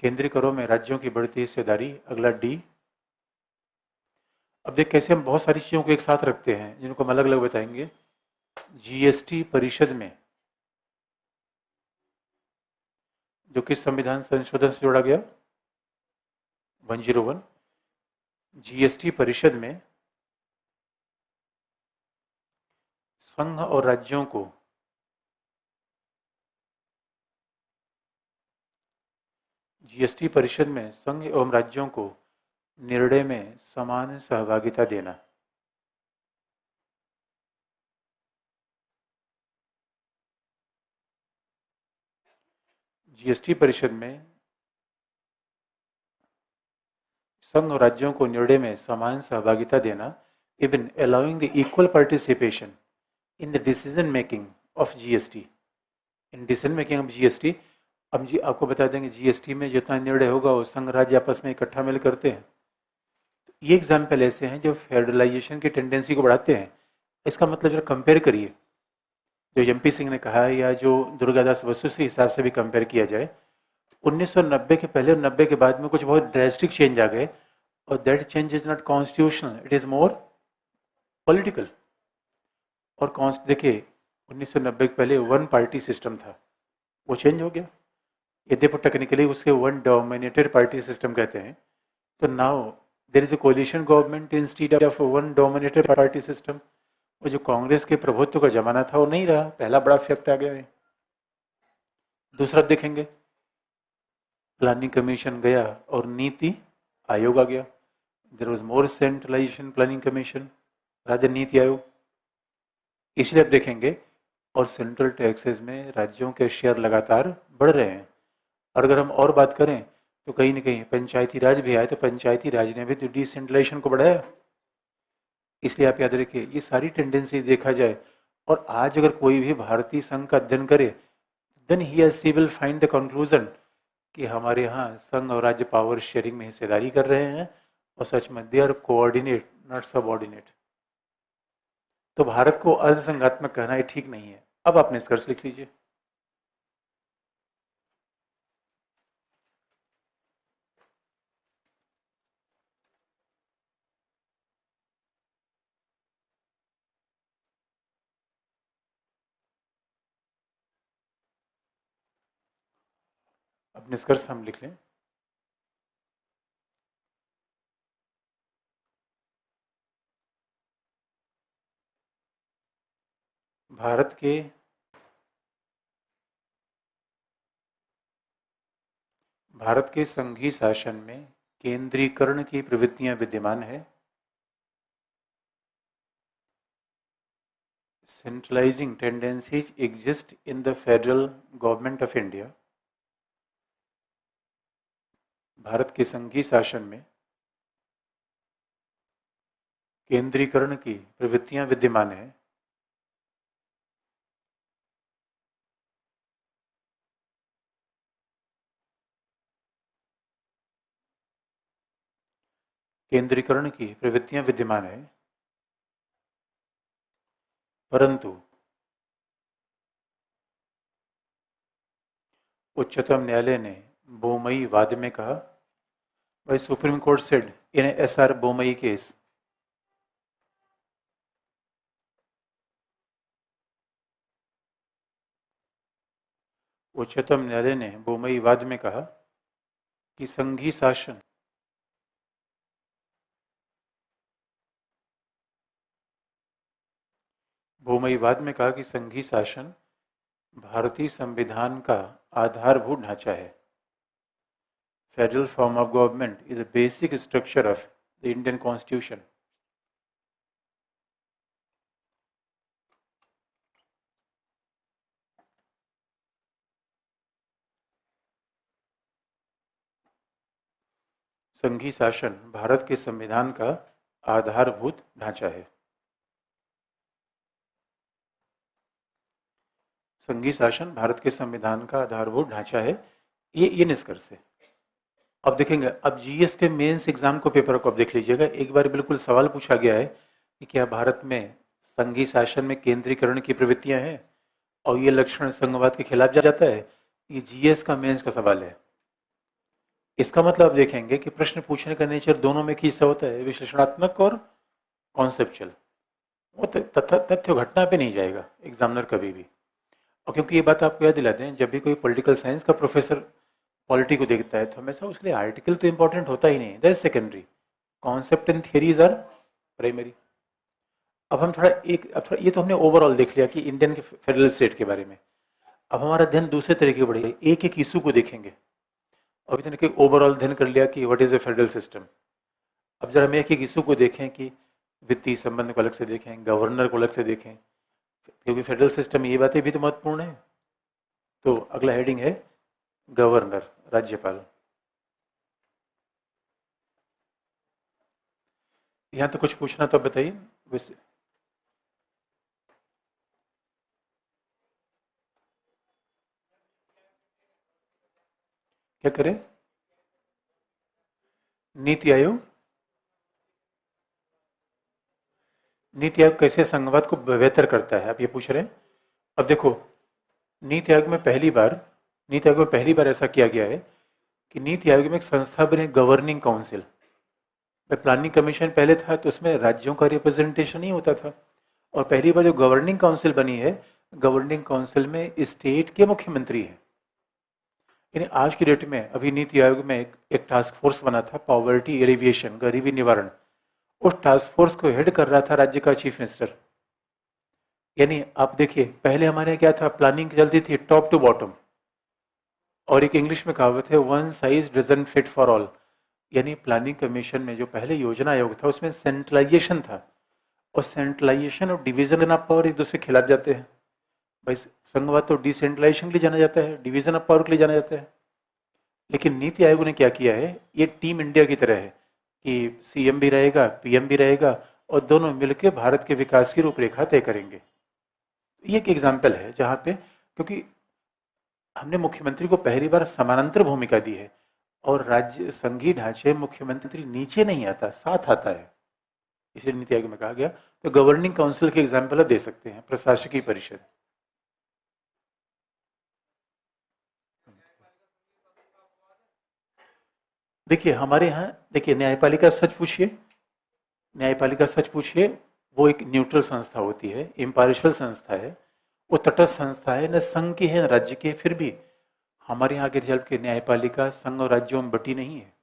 केंद्रीय करों में राज्यों की बढ़ती हिस्सेदारी। अगला डी। अब देख कैसे हम बहुत सारी चीजों को एक साथ रखते हैं जिनको हम अलग अलग बताएंगे। जीएसटी परिषद में, जो किस संविधान संशोधन से जोड़ा गया, 101। जीएसटी परिषद में संघ और राज्यों को जीएसटी परिषद में संघ एवं राज्यों को निर्णय में समान सहभागिता देना। जीएसटी परिषद में संघ और राज्यों को निर्णय में समान सहभागिता देना, even allowing the equal participation in the decision making of GST. In decision making of GST, अब जी आपको बता देंगे जीएसटी में जितना निर्णय होगा वो संघ राज्य आपस में इकट्ठा मिल करते हैं। ये एग्जाम्पल ऐसे हैं जो फेडरलाइजेशन की टेंडेंसी को बढ़ाते हैं। इसका मतलब जरा कंपेयर करिए, जो एमपी सिंह ने कहा है या जो दुर्गादास बसु के हिसाब से भी कंपेयर किया जाए, 1990 के पहले और 90 के बाद में कुछ बहुत ड्रेस्टिक चेंज आ गए, और that change is not constitutional, it is more political. और देखिए 1990 के पहले वन पार्टी सिस्टम था, वो चेंज हो गया। यद्यपि टेक्निकली उसके वन डोमिनेटेड पार्टी सिस्टम कहते हैं। तो now there is a coalition government instead of one dominated party system. वो जो कांग्रेस के प्रभुत्व का जमाना था वो नहीं रहा, पहला बड़ा फैक्ट आ गया है। दूसरा देखेंगे, प्लानिंग कमीशन गया और नीति आयोग आ गया। There was more centralisation, planning commission, राज्य नीति आयोग। इसलिए आप देखेंगे और सेंट्रल टैक्सेस में राज्यों के शेयर लगातार बढ़ रहे हैं। और अगर हम और बात करें तो कहीं ना कहीं पंचायती राज भी आए, तो पंचायती राज ने भी तो डिसेंट्रलाइजेशन को बढ़ाया। इसलिए आप याद रखिए, ये सारी टेंडेंसी देखा जाए, और आज अगर कोई भी भारतीय संघ का अध्ययन करे, then he will find the conclusion कि हमारे यहाँ संघ और राज्य पावर शेयरिंग में हिस्सेदारी कर रहे हैं, और सच में they are coordinate not subordinate. तो भारत को अर्धसंघात्मक कहना ये ठीक नहीं है। अब आप निष्कर्ष लिख लीजिए। अब निष्कर्ष हम लिख लें। भारत के संघीय शासन में केंद्रीकरण की प्रवृत्तियां विद्यमान है। Centralising tendencies exist in the federal government of India. Bharat के संघीय शासन में केंद्रीकरण की प्रवृत्तियां विद्यमान है। केंद्रीकरण की प्रवृत्तियां विद्यमान है, परंतु उच्चतम न्यायालय ने बोमई वाद में कहा, भाई supreme Court said in SR Bommai case, उच्चतम न्यायालय ने बोमई वाद में कहा कि संघीय शासन बोमई वाद में कहा कि संघीय शासन भारतीय संविधान का आधारभूत ढांचा है। Federal form of government is a basic structure of the Indian constitution. संघीय शासन भारत के संविधान का आधारभूत ढांचा है। संघीय शासन भारत के संविधान का आधारभूत ढांचा है, ये निष्कर्ष है। अब देखेंगे, अब जीएस के मेंस एग्जाम को पेपर को अब देख लीजिएगा। एक बार बिल्कुल सवाल पूछा गया है कि क्या भारत में संघीय शासन में केंद्रीकरण की प्रवृत्तियां हैं और ये लक्षण संघवाद के खिलाफ जाता है। ये जीएस का मेंस का सवाल है। इसका मतलब आप देखेंगे कि प्रश्न पूछने का नेचर दोनों में किस्सा होता है, विश्लेषणात्मक और कॉन्सेप्चुअल। वो तथ्य घटना पे नहीं जाएगा एग्जामिनर कभी भी। और क्योंकि ये बात आपको याद दिलाते हैं, जब भी कोई पॉलिटिकल साइंस का प्रोफेसर पॉलिटी को देखता है तो हमेशा उसके लिए आर्टिकल तो इंपॉर्टेंट होता ही नहीं, that is secondary, concept and theories are primary. अब थोड़ा ये तो हमने ओवरऑल देख लिया कि इंडियन के फेडरल स्टेट के बारे में। अब हमारा ध्यान दूसरे तरीके की बढ़ेगा, एक एक इशू को देखेंगे। अभी तक एक ओवरऑल अध्ययन कर लिया कि what is a federal system. अब जरा हम एक एक इशू को देखें कि वित्तीय संबंध को अलग से देखें, गवर्नर को अलग से देखें, क्योंकि फेडरल सिस्टम ये बातें भी तो महत्वपूर्ण है। तो अगला हेडिंग है गवर्नर, राज्यपाल। यहां तो कुछ पूछना तो बताइए वैसे। क्या करें? नीति आयोग। नीति आयोग कैसे संघवाद को बेहतर करता है, आप ये पूछ रहे हैं। अब देखो, नीति आयोग में पहली बार ऐसा किया गया है कि नीति आयोग में एक संस्था बनी, गवर्निंग काउंसिल। प्लानिंग कमीशन पहले था तो उसमें राज्यों का रिप्रेजेंटेशन ही होता था, और पहली बार जो गवर्निंग काउंसिल बनी है, गवर्निंग काउंसिल में स्टेट के मुख्यमंत्री हैं। यानी आज की डेट में अभी नीति आयोग में एक टास्क फोर्स बना था, पॉवर्टी एलिविएशन, गरीबी निवारण। उस टास्क फोर्स को हेड कर रहा था राज्य का चीफ मिनिस्टर। यानी आप देखिए, पहले हमारे यहाँ क्या था, प्लानिंग चलती थी टॉप टू बॉटम, और एक इंग्लिश में कहावत है, one size doesn't fit for all. यानी प्लानिंग कमीशन में जो पहले योजना आयोग था उसमें सेंट्रलाइजेशन था, और सेंट्रलाइजेशन और डिवीजन ऑफ पावर एक दूसरे के खिलाफ जाते हैं। भाई संघवाद तो डिसेंट्रलाइजेशन के लिए जाना जाता है, डिवीजन ऑफ पावर के लिए जाना जाता है। लेकिन नीति आयोग ने क्या किया है, ये टीम इंडिया की तरह है कि सीएम भी रहेगा, पीएम भी रहेगा, और दोनों मिलकर भारत के विकास की रूपरेखा तय करेंगे। ये एक एग्जाम्पल है जहां पे, क्योंकि हमने मुख्यमंत्री को पहली बार समानांतर भूमिका दी है, और राज्य संघीय ढांचे मुख्यमंत्री नीचे नहीं आता, साथ आता है, इसलिए नीति आयोग में कहा गया। तो गवर्निंग काउंसिल के एग्जाम्पल आप दे सकते हैं, प्रशासकीय परिषद। देखिए हमारे यहाँ, देखिए न्यायपालिका सच पूछिए, न्यायपालिका सच पूछिए, वो एक न्यूट्रल संस्था होती है, इम्पार्शियल संस्था है, वो तटस्थ संस्था है, न संघ की है न राज्य की है। फिर भी हमारे यहाँ के जब के न्यायपालिका संघ और राज्यों में बटी नहीं है।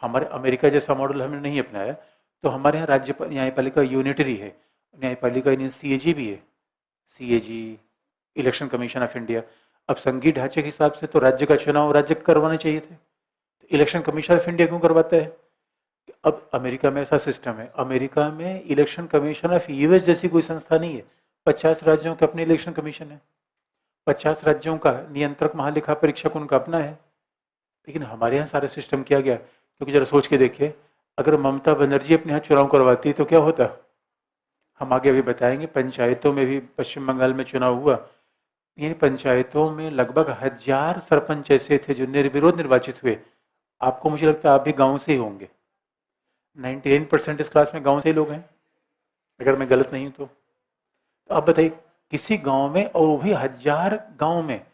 हमारे अमेरिका जैसा मॉडल हमने नहीं अपनाया, तो हमारे यहाँ राज्य न्यायपालिका यूनिटरी है। न्यायपालिका यानी सीएजी भी है, CAG, election commission of India. अब संघीय ढांचे के हिसाब से तो राज्य का चुनाव राज्य को करवाने चाहिए थे, तो इलेक्शन कमीशन ऑफ इंडिया क्यों करवाता है? अब अमेरिका में ऐसा सिस्टम है, अमेरिका में इलेक्शन कमीशन ऑफ यूएस जैसी कोई संस्था नहीं है। 50 राज्यों के अपने इलेक्शन कमीशन है, 50 राज्यों का नियंत्रक महालेखा परीक्षक उनका अपना है। लेकिन हमारे यहाँ सारा सिस्टम किया गया, क्योंकि जरा सोच के देखिए, अगर ममता बनर्जी अपने यहाँ चुनाव करवाती तो क्या होता? हम आगे अभी बताएंगे, पंचायतों में भी पश्चिम बंगाल में चुनाव हुआ। इन पंचायतों में लगभग 1000 सरपंच ऐसे थे जो निर्विरोध निर्वाचित हुए। आपको, मुझे लगता है आप भी गांव से ही होंगे, 99% इस क्लास में गांव से ही लोग हैं, अगर मैं गलत नहीं हूं तो आप बताइए, किसी गांव में, और वो भी 1000 गांव में,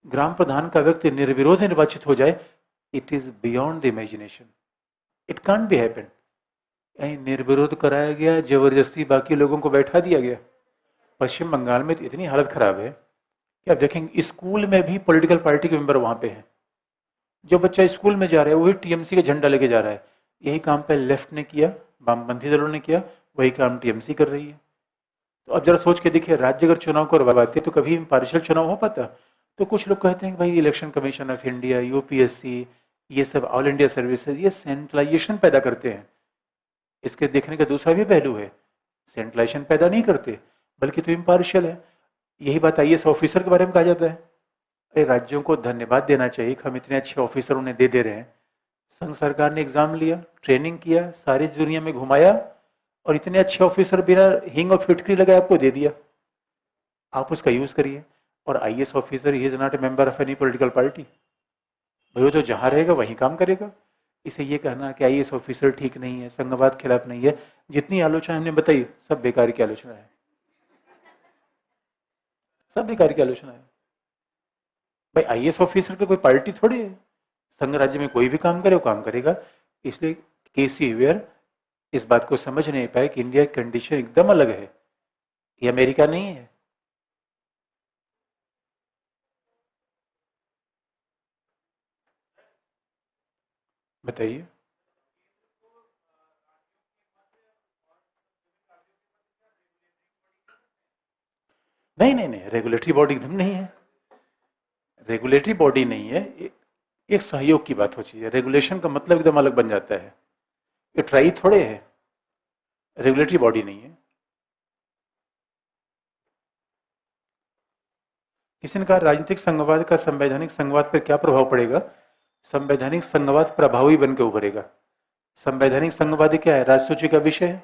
ग्राम प्रधान का व्यक्ति निर्विरोध निर्वाचित हो जाए, it is beyond the imagination, it can't be happen. कहीं निर्विरोध कराया गया, जबरदस्ती बाकी लोगों को बैठा दिया गया। पश्चिम बंगाल में तो इतनी हालत खराब है कि आप देखेंगे स्कूल में भी पॉलिटिकल पार्टी के मेंबर वहां पे हैं। जो बच्चा स्कूल में जा रहा है वही टीएमसी का झंडा लेके जा रहा है। यही काम पे लेफ्ट ने किया, वामपंथी दलों ने किया, वही काम टीएमसी कर रही है। तो अब जरा सोच के देखिए, राज्य अगर चुनाव करवाते तो कभी इम्पार्शियल चुनाव हो पाता? तो कुछ लोग कहते हैं कि भाई election commission of India, UPSC, ये सब ऑल इंडिया सर्विसेज, ये सेंट्रलाइजेशन पैदा करते हैं। इसके देखने का दूसरा भी पहलू है, सेंट्रलाइजेशन पैदा नहीं करते बल्कि तो इम्पार्शियल है। यही बात आईएएस ऑफिसर के बारे में कहा जाता है। अरे राज्यों को धन्यवाद देना चाहिए कि हम इतने अच्छे ऑफिसर उन्हें दे रहे हैं। संघ सरकार ने एग्जाम लिया, ट्रेनिंग किया, सारी दुनिया में घुमाया, और इतने अच्छे ऑफिसर बिना हिंग और फिटकरी लगाए आपको दे दिया। आप उसका यूज करिए। और IAS officer he is not a member of any political party. भाई वो तो जहां रहेगा वहीं काम करेगा। इसे ये कहना कि आईएएस ऑफिसर ठीक नहीं है, संघवाद खिलाफ नहीं है, जितनी आलोचना हमने बताई सब बेकार की आलोचना है, सब बेकार की आलोचना है। भाई आईएएस ऑफिसर का कोई पार्टी थोड़ी है, संघ राज्य में कोई भी काम करे वो काम करेगा। इसलिए केसी वेयर इस बात को समझ नहीं पाए कि इंडिया की कंडीशन एकदम अलग है, ये अमेरिका नहीं है। बताइए। नहीं नहीं नहीं, रेगुलेटरी बॉडी एकदम नहीं है, रेगुलेटरी बॉडी नहीं है, एक सहयोग की बात हो चीज है। रेगुलेशन का मतलब एकदम अलग बन जाता है। ये ट्राई थोड़े है, रेगुलेटरी बॉडी नहीं है। किसी ने कहा राजनीतिक संघवाद का संवैधानिक संघवाद पर क्या प्रभाव पड़ेगा? संवैधानिक संघवाद प्रभावी बन के उभरेगा। संवैधानिक संघवाद क्या है? राजसूची का विषय है।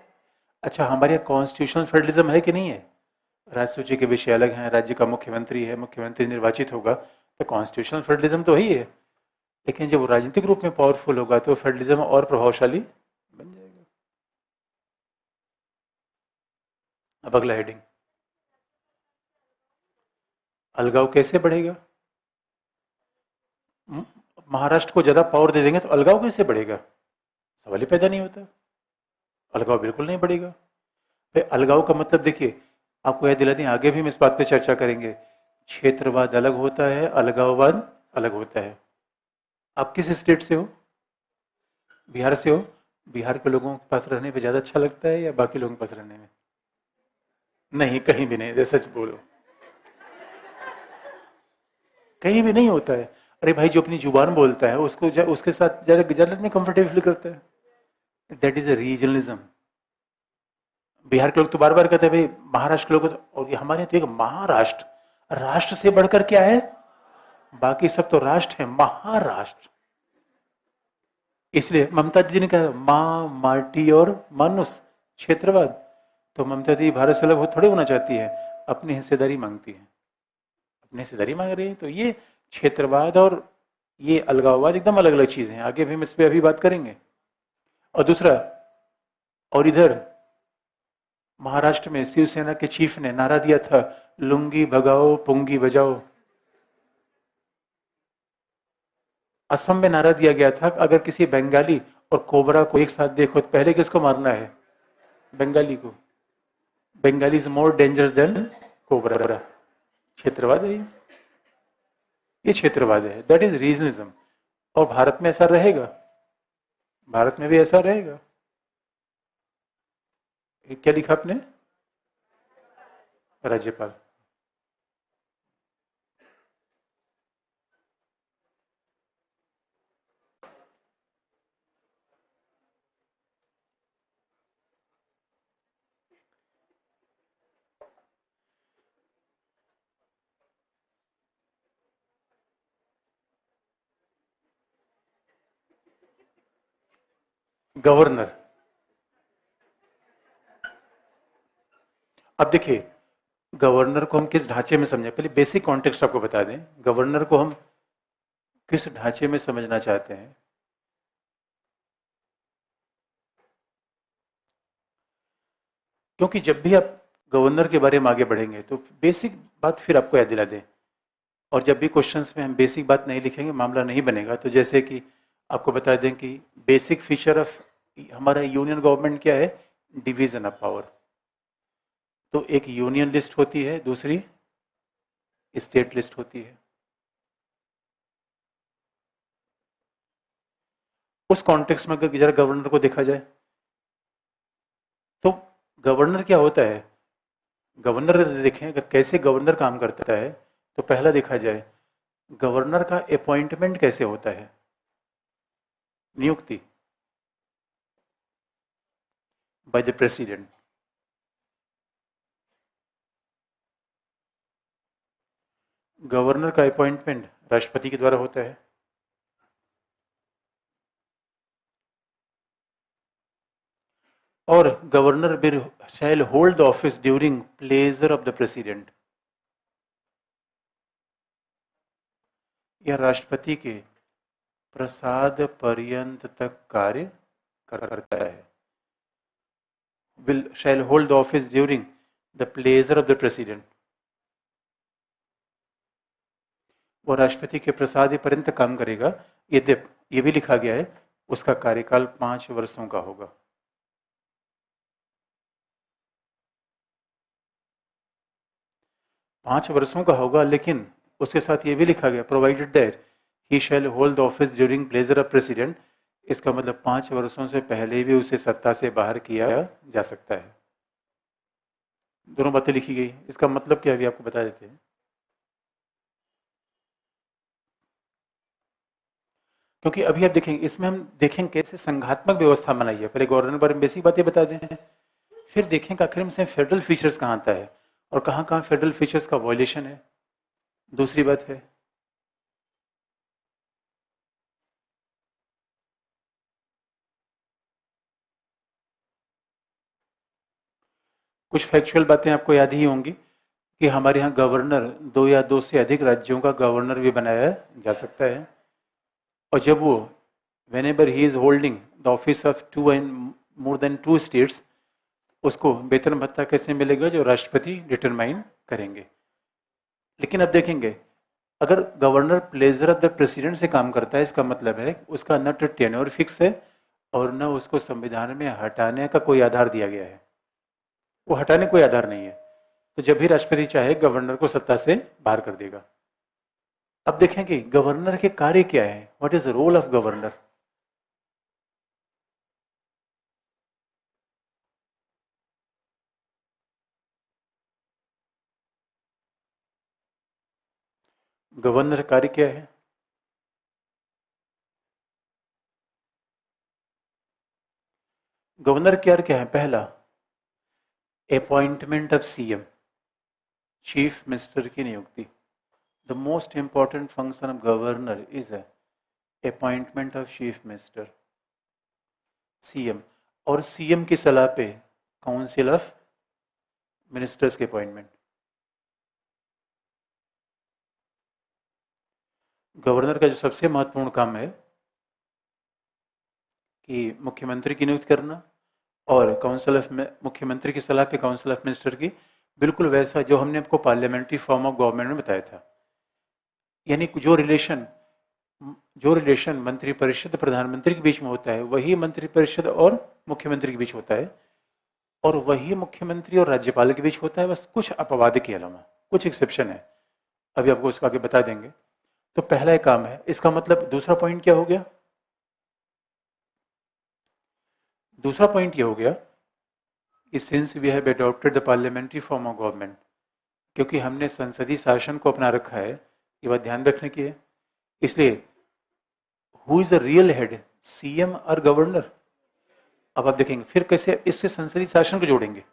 अच्छा, हमारे यहाँ कॉन्स्टिट्यूशनल फेडरलिज्म है कि नहीं है? राजसूची के विषय अलग हैं, राज्य का मुख्यमंत्री है, मुख्यमंत्री निर्वाचित होगा, तो कॉन्स्टिट्यूशनल फेडरलिज्म तो ही है। लेकिन जब वो राजनीतिक रूप में पावरफुल होगा तो फेडरलिज्म और प्रभावशाली बन जाएगा। अब अगला हेडिंग, अलगाव कैसे बढ़ेगा? महाराष्ट्र को ज्यादा पावर दे देंगे तो अलगाव कैसे बढ़ेगा? सवाल ही पैदा नहीं होता। अलगाव बिल्कुल नहीं बढ़ेगा। भाई अलगाव का मतलब देखिए, आपको याद दिला दें, आगे भी हम इस बात पे चर्चा करेंगे। क्षेत्रवाद अलग होता है, अलगाववाद अलग होता है। आप किस स्टेट से हो? बिहार से हो? बिहार के लोगों के पास रहने पे ज्यादा अच्छा लगता है या बाकी लोगों के पास रहने में? नहीं, कहीं भी नहीं, सच बोलो, कहीं भी नहीं होता है। अरे भाई, जो अपनी जुबान बोलता है उसको उसके साथ ज्यादा ज्यादा नहीं कंफर्टेबल फील करता है। That is a regionalism. Bihar के लोग तो बार बार कहते हैं भाई, महाराष्ट्र के लोग और ये हमारे यहाँ तो एक महाराष्ट्र, राष्ट्र से बढ़कर क्या है, बाकी सब तो राष्ट्र है, महाराष्ट्र। इसलिए ममता दीदी ने कहा माँ माटी और मानुस, क्षेत्रवाद। तो ममता दीदी भारत से अलग थोड़ी होना चाहती है, अपनी हिस्सेदारी मांगती है, अपनी हिस्सेदारी मांग रही है। तो ये क्षेत्रवाद और ये अलगाववाद एकदम अलग अलग चीजें हैं, आगे भी हम इस पर अभी बात करेंगे। और दूसरा, और इधर महाराष्ट्र में शिवसेना के चीफ ने नारा दिया था, लुंगी भगाओ पुंगी बजाओ। असम में नारा दिया गया था, अगर किसी बंगाली और कोबरा को एक साथ देखो तो पहले किसको मारना है, बंगाली को। Bengali is more dangerous than cobra. क्षेत्रवाद है ये क्षेत्रवाद है, दैट इज रीजनिज्म। और भारत में ऐसा रहेगा, भारत में भी ऐसा रहेगा। क्या लिखा आपने, राज्यपाल। गवर्नर, अब देखिए, गवर्नर को हम किस ढांचे में समझें, पहले बेसिक कॉन्टेक्स्ट आपको बता दें, गवर्नर को हम किस ढांचे में समझना चाहते हैं। क्योंकि जब भी आप गवर्नर के बारे में आगे बढ़ेंगे तो बेसिक बात फिर आपको याद दिला दें, और जब भी क्वेश्चंस में हम बेसिक बात नहीं लिखेंगे मामला नहीं बनेगा। तो जैसे कि आपको बता दें कि बेसिक फीचर ऑफ हमारा यूनियन गवर्नमेंट क्या है, डिवीजन ऑफ पावर। तो एक यूनियन लिस्ट होती है, दूसरी स्टेट लिस्ट होती है। उस कॉन्टेक्स्ट में अगर जरा गवर्नर को देखा जाए तो गवर्नर क्या होता है, गवर्नर देखें अगर कैसे गवर्नर काम करता है, तो पहला देखा जाए गवर्नर का अपॉइंटमेंट कैसे होता है, नियुक्ति बाय द प्रेसिडेंट। गवर्नर का अपॉइंटमेंट राष्ट्रपति के द्वारा होता है। और governor will shall hold the office during pleasure of the president. यह राष्ट्रपति के प्रसाद पर्यंत तक कार्य करता है। Will shall hold the office during the pleasure of the president. वो राष्ट्रपति के प्रसाद पर्यंत काम करेगा, यद्यपि ये भी लिखा गया है उसका कार्यकाल 5 वर्षों का होगा। पांच वर्षों का होगा, लेकिन उसके साथ ये भी लिखा गया, provided that he shall hold the office during pleasure of president. इसका मतलब 5 वर्षों से पहले भी उसे सत्ता से बाहर किया जा सकता है। दोनों बातें लिखी गई, इसका मतलब क्या अभी आपको बता देते हैं। क्योंकि अभी आप देखेंगे, इसमें हम देखेंगे कैसे संघात्मक व्यवस्था बनाई है। पहले गवर्नर बारे में बेसिक बातें बता दें, फिर देखेंगे आखिर में फेडरल फीचर्स कहाँ आता है और कहाँ कहाँ फेडरल फीचर्स का वायलेशन है। दूसरी बात है, कुछ फैक्चुअल बातें आपको याद ही होंगी कि हमारे यहाँ गवर्नर 2 या 2 से अधिक राज्यों का गवर्नर भी बनाया जा सकता है। और जब वो whenever he is holding the office of 2 and more than 2 states, उसको वेतन भत्ता कैसे मिलेगा, जो राष्ट्रपति डिटरमाइन करेंगे। लेकिन अब देखेंगे, अगर governor pleasure of the president से काम करता है, इसका मतलब है उसका न तो टेन्योर फिक्स है और न उसको संविधान में हटाने का कोई आधार दिया गया है। वो हटाने कोई आधार नहीं है, तो जब भी राष्ट्रपति चाहे गवर्नर को सत्ता से बाहर कर देगा। अब देखेंगे गवर्नर के कार्य क्या है, what is the role of governor. Governor कार्य क्या है? गवर्नर कार्य क्या है? पहला, appointment of CM, chief minister की नियुक्ति। The most important function of governor is appointment of chief minister, CM. और सीएम की सलाह पे काउंसिल ऑफ मिनिस्टर्स के अपॉइंटमेंट। गवर्नर का जो सबसे महत्वपूर्ण काम है कि मुख्यमंत्री की नियुक्ति करना, और काउंसिल ऑफ, मुख्यमंत्री की सलाह पे काउंसिल ऑफ मिनिस्टर की, बिल्कुल वैसा जो हमने आपको पार्लियामेंट्री फॉर्म ऑफ गवर्नमेंट में बताया था। यानी जो रिलेशन मंत्री परिषद प्रधानमंत्री के बीच में होता है, वही मंत्री परिषद और मुख्यमंत्री के बीच होता है, और वही मुख्यमंत्री और राज्यपाल के बीच होता है, बस कुछ अपवाद के अलावा, कुछ एक्सेप्शन है, अभी आपको उसको आगे बता देंगे। तो पहला एक काम है, इसका मतलब दूसरा पॉइंट क्या हो गया? दूसरा पॉइंट ये हो गया कि since we have adopted the parliamentary form of government, क्योंकि हमने संसदीय शासन को अपना रखा है, ये बात ध्यान रखने की है। इसलिए who is the real head, CM और गवर्नर? अब आप देखेंगे फिर कैसे इससे संसदीय शासन को जोड़ेंगे।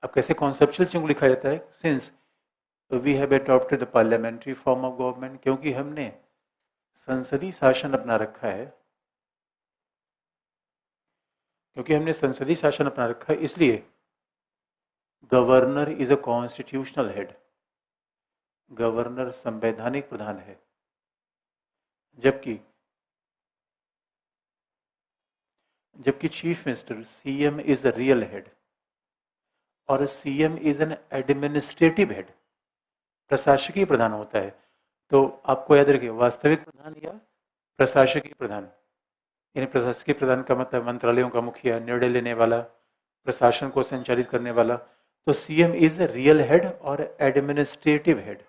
अब कैसे कॉन्सेप्चुअल चीजों को लिखा जाता है, since we have adopted the parliamentary form of government, क्योंकि हमने संसदीय शासन अपना रखा है, इसलिए governor is a constitutional head, governor संवैधानिक प्रधान है, जबकि chief minister, CM is the real head, और CM is an administrative head, प्रशासकीय प्रधान होता है। तो आपको याद रखिए, वास्तविक प्रधान या प्रशासकीय प्रधान। यानी प्रशासकीय प्रधान का मतलब मंत्रालयों का मुखिया, निर्णय लेने वाला, प्रशासन को संचालित करने वाला। तो सीएम इज रियल हेड और एडमिनिस्ट्रेटिव हेड,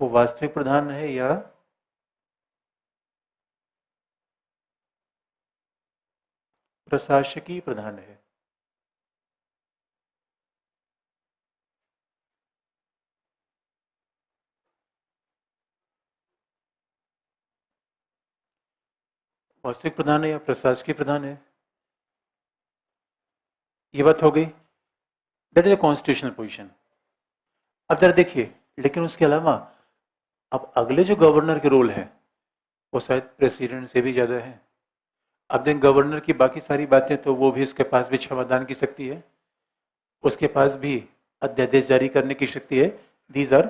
वो वास्तविक प्रधान है या प्रशासकीय प्रधान है। वास्तविक प्रधान है या प्रशासकीय प्रधान है, ये बात हो गई। That is a constitutional position. अब जरा देखिए, लेकिन उसके अलावा अब अगले जो गवर्नर के रोल है, वो शायद प्रेसिडेंट से भी ज्यादा है। अब देख, गवर्नर की बाकी सारी बातें तो वो भी, उसके पास भी क्षमादान की शक्ति है, उसके पास भी अध्यादेश जारी करने की शक्ति है। These are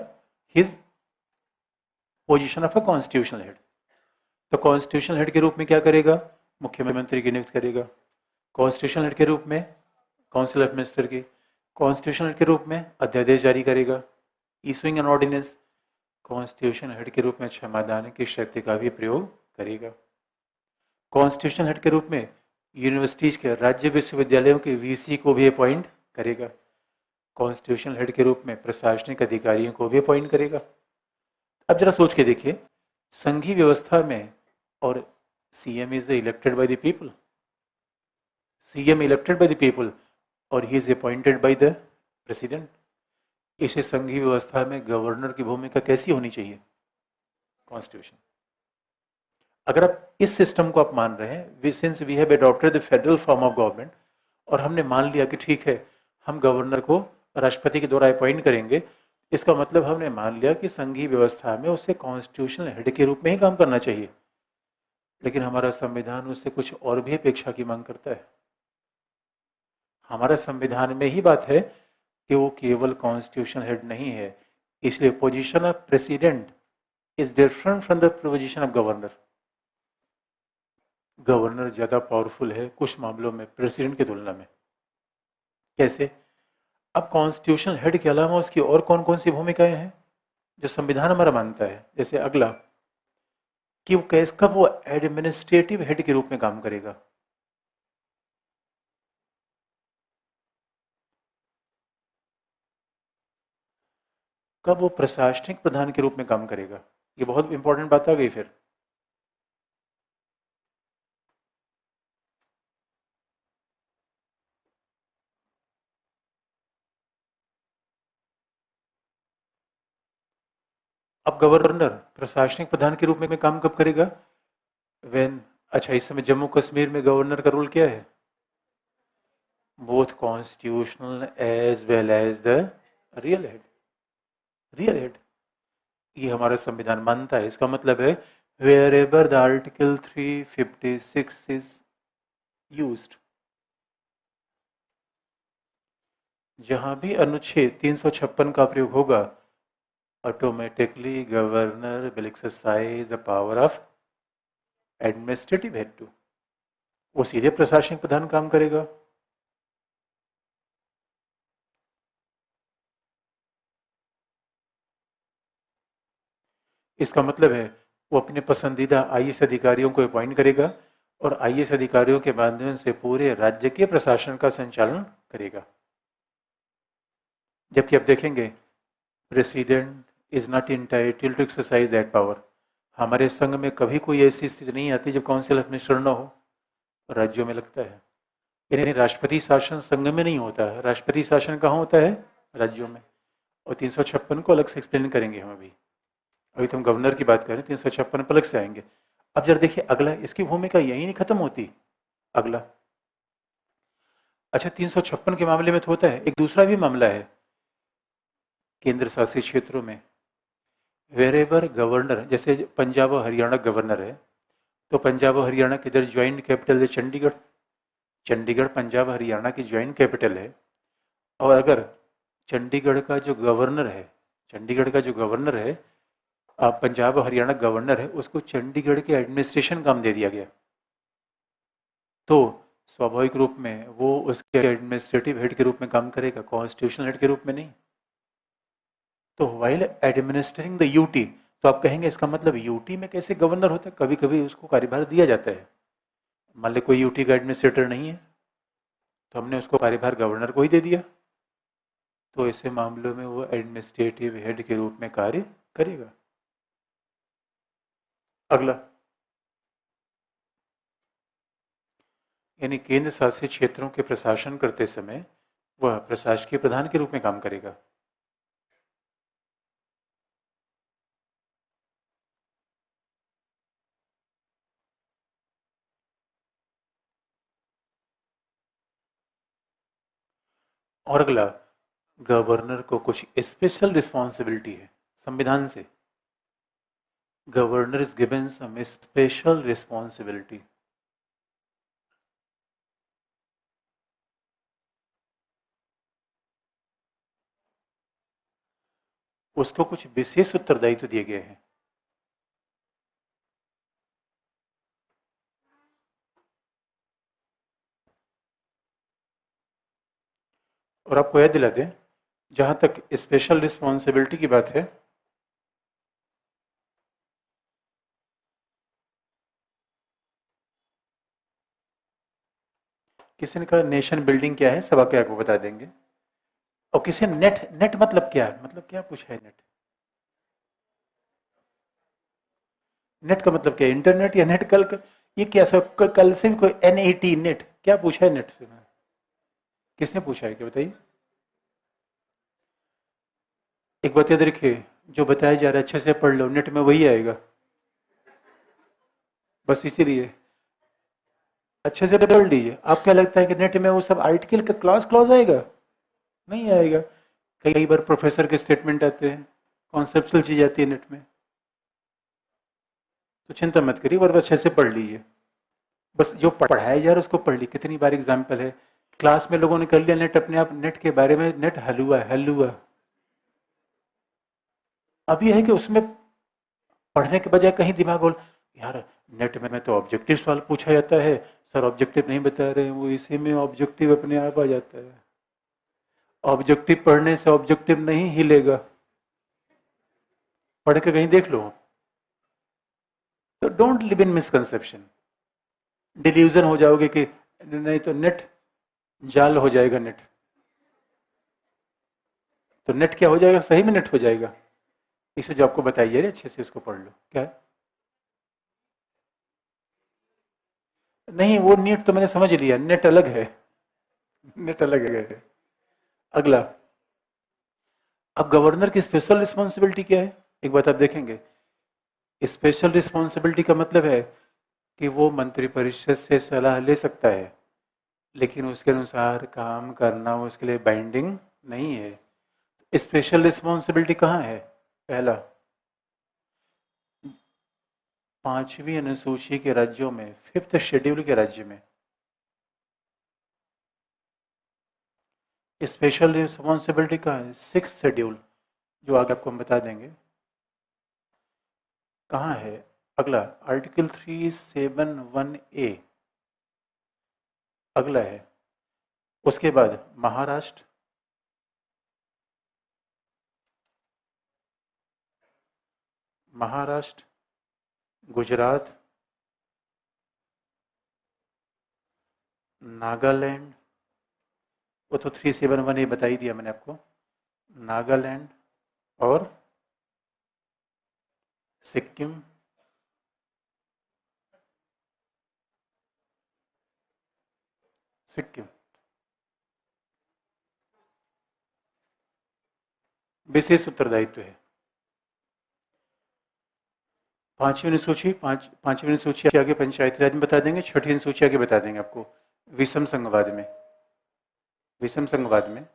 his position of a constitutional head. तो कॉन्स्टिट्यूशनल हेड के रूप में क्या करेगा? मुख्यमंत्री की नियुक्ति करेगा। कॉन्स्टिट्यूशनल हेड के रूप में काउंसिल ऑफ मिनिस्टर की। कॉन्स्टिट्यूशनल हेड के रूप में अध्यादेश जारी करेगा, issuing an ordinance. Constitutional head के रूप में क्षमादान की शक्ति का भी प्रयोग करेगा। कॉन्स्टिट्यूशनल हेड के रूप में यूनिवर्सिटीज के, राज्य विश्वविद्यालयों के वीसी को भी अपॉइंट करेगा। कॉन्स्टिट्यूशनल हेड के रूप में प्रशासनिक अधिकारियों को भी अपॉइंट करेगा। अब जरा सोच के देखिए, संघीय व्यवस्था में, और CM is elected by the people, CM elected by the people, और he is appointed by the president. इसे संघीय व्यवस्था में गवर्नर की भूमिका कैसी होनी चाहिए? कॉन्स्टिट्यूशन। अगर आप इस सिस्टम को आप मान रहे हैं, since we have adopted the federal form of government, और हमने मान लिया कि ठीक है, हम गवर्नर को राष्ट्रपति के द्वारा अपॉइंट करेंगे, इसका मतलब हमने मान लिया कि संघीय व्यवस्था में उसे कॉन्स्टिट्यूशनल हेड के रूप में ही काम करना चाहिए। लेकिन हमारा संविधान उससे कुछ और भी अपेक्षा की मांग करता है। हमारा संविधान में ही बात है कि वो केवल कॉन्स्टिट्यूशनल हेड नहीं है, इसलिए position of president is different from the position of governor. Governor ज्यादा पावरफुल है कुछ मामलों में प्रेसिडेंट की तुलना में। कैसे? अब कॉन्स्टिट्यूशनल हेड के अलावा उसकी और कौन कौन सी भूमिकाएं हैं जो संविधान हमारा मानता है? जैसे अगला, कि वो कैसे, कब वो एडमिनिस्ट्रेटिव हेड के रूप में काम करेगा? कब वो प्रशासनिक प्रधान के रूप में काम करेगा? ये बहुत इंपॉर्टेंट बात आ गई फिर। अब गवर्नर प्रशासनिक प्रधान के रूप में काम कब करेगा? वेन, अच्छा इस समय जम्मू कश्मीर में गवर्नर का रोल क्या है? Both constitutional as well as the real head. Real head, ये हमारा संविधान मानता है। इसका मतलब है wherever the article 356 is used, जहां भी अनुच्छेद 356 का प्रयोग होगा, automatically governor will exercise the power of administrative head too, वो सीधे प्रशासनिक प्रधान काम करेगा। इसका मतलब है वो अपने पसंदीदा आईएएस अधिकारियों को अपॉइंट करेगा और आईएएस अधिकारियों के माध्यम से पूरे राज्य के प्रशासन का संचालन करेगा। जबकि आप देखेंगे president is not entitled to exercise that power. हमारे संघ में कभी कोई ऐसी स्थिति नहीं आती जब काउंसिल ऑफ मिनिस्टर न हो, राज्यों में लगता है। यानी राष्ट्रपति शासन संघ में नहीं होता है, राष्ट्रपति शासन कहाँ होता है? राज्यों में। और 356 को अलग से एक्सप्लेन करेंगे हम अभी तो हम गवर्नर की बात करें, 356 पर अलग से आएंगे। अब जरा देखिए अगला, इसकी भूमिका यही नहीं खत्म होती। अगला, अच्छा 356 के मामले में तो होता है, एक दूसरा भी मामला है केंद्र शासित क्षेत्रों में। वेरेवर गवर्नर, जैसे पंजाब और हरियाणा गवर्नर है, तो पंजाब और हरियाणा की इधर ज्वाइंट कैपिटल है चंडीगढ़। चंडीगढ़ पंजाब हरियाणा की ज्वाइंट कैपिटल है। और अगर चंडीगढ़ का जो गवर्नर है, चंडीगढ़ का जो गवर्नर है, पंजाब और हरियाणा गवर्नर है, उसको चंडीगढ़ के एडमिनिस्ट्रेशन काम दे दिया गया, तो स्वाभाविक रूप में वो उसके एडमिनिस्ट्रेटिव हेड के रूप में काम करेगा, कॉन्स्टिट्यूशनल हेड के रूप में नहीं। तो वाइल एडमिनिस्ट्रिंग द यूटी, तो आप कहेंगे इसका मतलब यूटी में कैसे गवर्नर होता है? कभी कभी उसको कार्यभार दिया जाता है। मान ली कोई यूटी का एडमिनिस्ट्रेटर नहीं है, तो हमने उसको कार्यभार गवर्नर को ही दे दिया, तो ऐसे मामलों में वो एडमिनिस्ट्रेटिव हेड के रूप में कार्य करेगा। अगला, यानी केंद्र शासित क्षेत्रों के प्रशासन करते समय वह प्रशासकीय प्रधान के रूप में काम करेगा। और अगला, गवर्नर को कुछ स्पेशल रिस्पॉन्सिबिलिटी है संविधान से। Governor is given some special responsibility. उसको कुछ विशेष उत्तरदायित्व दिए गए हैं। और आपको याद दिला दें, जहां तक स्पेशल रिस्पॉन्सिबिलिटी की बात है, किसी ने कहा नेशन बिल्डिंग क्या है, सब आपको बता देंगे। और किसी ने नेट, नेट मतलब क्या है, मतलब क्या पूछा है नेट? नेट का मतलब क्या, इंटरनेट या नेट? कल ये क्या सब कल से भी कोई NET नेट क्या पूछा है? नेट से किसने पूछा है, क्या बताइए? एक बात याद रखिए, जो बताया जा रहा है अच्छे से पढ़ लो, नेट में वही आएगा, बस इसीलिए अच्छे से पढ़ लीजिए। आप क्या लगता है कि नेट में वो सब आर्टिकल का क्लॉज क्लॉज आएगा? नहीं आएगा। कई बार प्रोफेसर के स्टेटमेंट आते हैं, कॉन्सेप्चुअल चीज आती है नेट में, तो चिंता मत करिए, बस अच्छे से पढ़ लीजिए। बस जो पढ़ाया जा रहा है उसको पढ़ ली। कितनी बार एग्जाम्पल है, क्लास में लोगों ने कर लिया नेट अपने आप, नेट के बारे में, नेट हलुआ हलुआ। अब ये है कि उसमें पढ़ने के बजाय कहीं दिमाग बोल, यार नेट में तो ऑब्जेक्टिव सवाल पूछा जाता है, सर ऑब्जेक्टिव नहीं बता रहे हैं, वो इसी में ऑब्जेक्टिव अपने आप आ जाता है। ऑब्जेक्टिव पढ़ने से ऑब्जेक्टिव नहीं हिलेगा, पढ़ के कहीं देख लो। तो don't live in misconception, delusion हो जाओगे कि नहीं तो नेट जाल हो जाएगा नेट। तो नेट क्या हो जाएगा, सही में नेट हो जाएगा। इसे जो आपको बताइए अच्छे से इसको पढ़ लो। क्या है? नहीं वो नेट तो मैंने समझ लिया, नेट अलग है, नेट अलग है। अगला, अब गवर्नर की स्पेशल रिस्पॉन्सिबिलिटी क्या है? एक बात आप देखेंगे, स्पेशल रिस्पॉन्सिबिलिटी का मतलब है कि वो मंत्रिपरिषद से सलाह ले सकता है, लेकिन उसके अनुसार काम करना उसके लिए बाइंडिंग नहीं है। स्पेशल रिस्पॉन्सिबिलिटी कहाँ है? पहला, 5वीं अनुसूची के राज्यों में, 5th शेड्यूल के राज्य में स्पेशल रिस्पॉन्सिबिलिटी कहाँ है? 6th शेड्यूल, जो आगे आपको हम बता देंगे कहाँ है। अगला आर्टिकल 371A अगला है। उसके बाद महाराष्ट्र, महाराष्ट्र, गुजरात, नागालैंड, वो तो 371A बता ही दिया मैंने आपको, नागालैंड और सिक्किम, सिक्किम विशेष उत्तरदायित्व है। पांचवी अनुसूची आगे पंचायती राज में बता देंगे, छठी अनुसूची आगे बता देंगे आपको विषम संघवाद में। विषम संघवाद में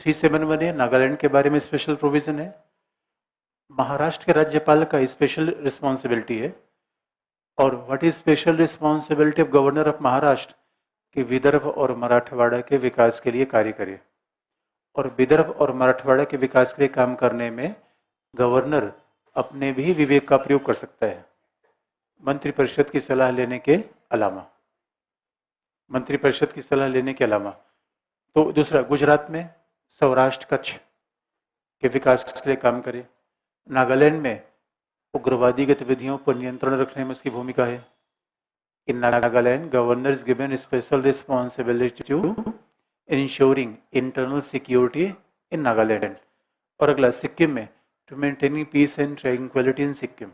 371A नागालैंड के बारे में स्पेशल प्रोविजन है। महाराष्ट्र के राज्यपाल का स्पेशल रिस्पॉन्सिबिलिटी है। और what is special responsibility of governor of Maharashtra? कि विदर्भ और मराठवाड़ा के विकास के लिए कार्य करे। और विदर्भ और मराठवाड़ा के विकास के लिए काम करने में गवर्नर अपने भी विवेक का प्रयोग कर सकता है, मंत्रिपरिषद की सलाह लेने के अलावा, मंत्रिपरिषद की सलाह लेने के अलावा। तो दूसरा, गुजरात में सौराष्ट्र कच्छ के विकास के लिए काम करे। नागालैंड में उग्रवादी गतिविधियों पर नियंत्रण रखने में उसकी भूमिका है। In Nagaland governor is given special responsibility to insuring internal security in Nagaland. और अगला सिक्किम में to maintaining peace and tranquillity in Sikkim.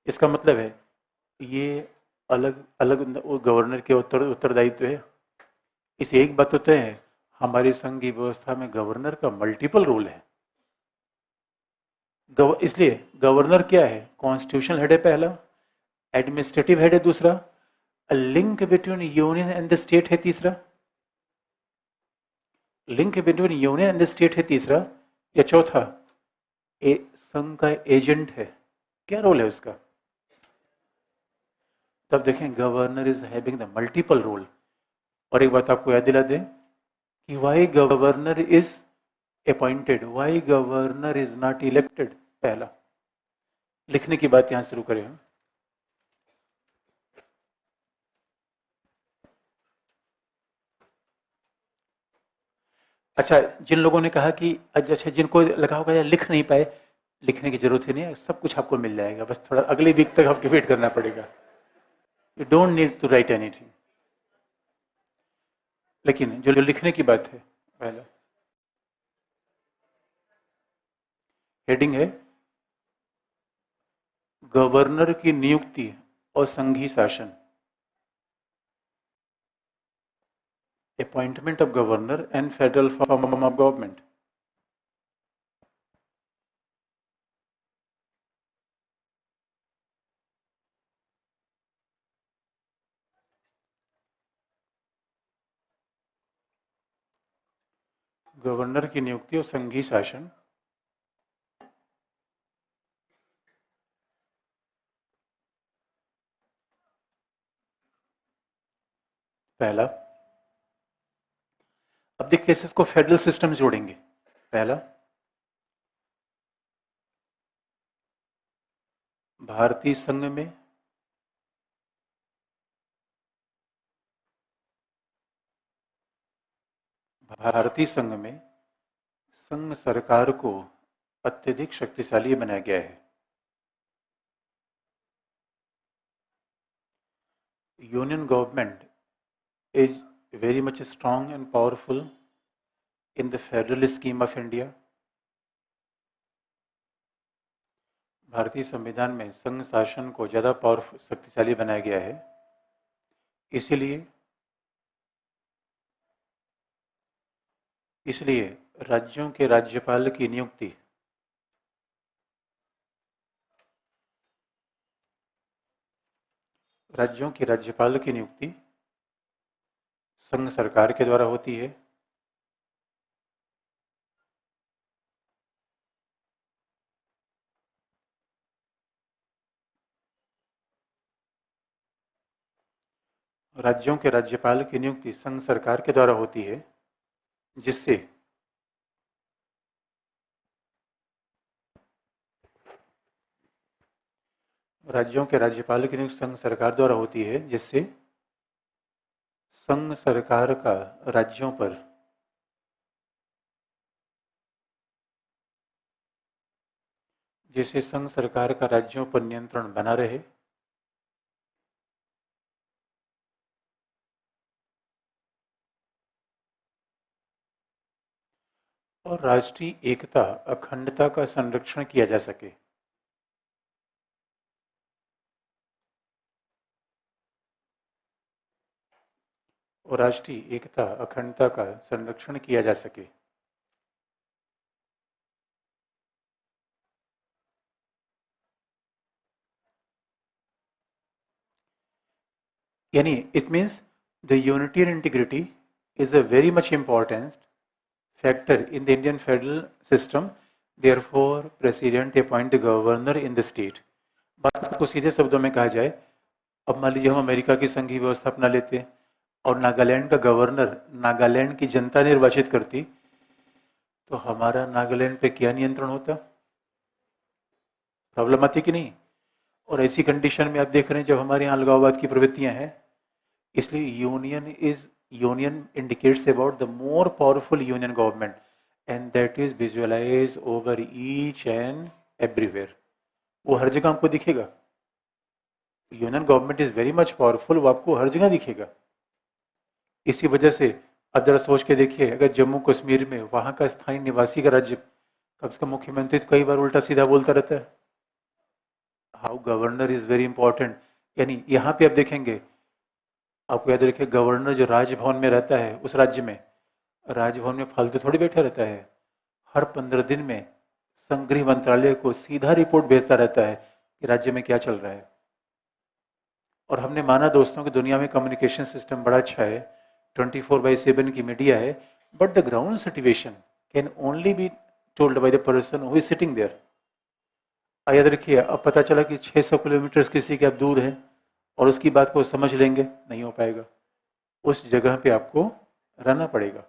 इसका मतलब है ये अलग अलग गवर्नर के उत्तरदायित्व है। इसे एक बात होता है, हमारी संघीय व्यवस्था में गवर्नर का मल्टीपल रोल है। इसलिए गवर्नर क्या है? कॉन्स्टिट्यूशनल हेड है पहला, एडमिनिस्ट्रेटिव हेड है दूसरा, link between union and the state है तीसरा, link between union and the state है तीसरा, या चौथा संघ का एजेंट है। क्या रोल है उसका? तब देखें governor is having the multiple role. और एक बात आपको याद दिला दें कि why governor is appointed, why governor is not elected. पहला, लिखने की बात यहां शुरू करें हम। अच्छा, जिन लोगों ने कहा कि अच्छा जिनको लगा होगा यार लिख नहीं पाए, लिखने की जरूरत ही नहीं है, सब कुछ आपको मिल जाएगा, बस थोड़ा अगले वीक तक आपको वेट करना पड़ेगा। You don't need to write anything. लेकिन जो लिखने की बात है, पहला हेडिंग है गवर्नर की नियुक्ति और संघीय शासन, appointment of governor and federal form of government. Governor की नियुक्ति और संघीय शासन। पहला, अब देखिए इसको फेडरल सिस्टम जोड़ेंगे। पहला, भारतीय संघ में संघ सरकार को अत्यधिक शक्तिशाली बनाया गया है। Union government is very much strong and powerful in the federal scheme of India. भारतीय संविधान में संघ शासन को ज्यादा पावरफुल शक्तिशाली बनाया गया है। इसलिए राज्यों के राज्यपाल की नियुक्ति राज्यों के राज्यपाल की नियुक्ति संघ सरकार के द्वारा होती है। राज्यों के राज्यपाल की नियुक्ति संघ सरकार के द्वारा होती है, जिससे राज्यों के राज्यपाल की नियुक्ति संघ सरकार द्वारा होती है, जिससे संघ सरकार का राज्यों पर जिससे संघ सरकार का राज्यों पर नियंत्रण बना रहे और राष्ट्रीय एकता अखंडता का संरक्षण किया जा सके। और राष्ट्रीय एकता अखंडता का संरक्षण किया जा सके। यानी it means the unity and integrity is a very much important factor in the Indian federal system. Therefore, president appoint the governor in the state. बात को सीधे शब्दों में कहा जाए, अब मान लीजिए हम अमेरिका की संघीय व्यवस्था अपना लेते और नागालैंड का गवर्नर नागालैंड की जनता निर्वाचित करती, तो हमारा नागालैंड पे क्या नियंत्रण होता? प्रॉब्लम आती कि नहीं? और ऐसी कंडीशन में आप देख रहे हैं जब हमारे यहाँ अलगाववाद की प्रवृत्तियां हैं, इसलिए union indicates about the more powerful union government and that is visualized over each and everywhere. वो हर जगह आपको दिखेगा। Union government is very much powerful, वो आपको हर जगह दिखेगा। इसी वजह से अब जरा सोच के देखिए, अगर जम्मू कश्मीर में वहां का स्थानीय निवासी का राज्य कब का मुख्यमंत्री तो कई बार उल्टा सीधा बोलता रहता है। How governor is very important. यानी यहाँ पे आप देखेंगे, आपको याद रखिए, गवर्नर जो राजभवन में रहता है उस राज्य में, राजभवन में फालतू थोड़ी बैठा रहता है। हर 15 दिन में संगृह मंत्रालय को सीधा रिपोर्ट भेजता रहता है कि राज्य में क्या चल रहा है। और हमने माना दोस्तों कि दुनिया में कम्युनिकेशन सिस्टम बड़ा अच्छा है, 24/7 की मीडिया है, but the ground situation can only be told by the person who is sitting there. याद रखिए, अब पता चला कि 600 किलोमीटर किसी के आप दूर हैं और उसकी बात को समझ लेंगे, नहीं हो पाएगा। उस जगह पे आपको रहना पड़ेगा।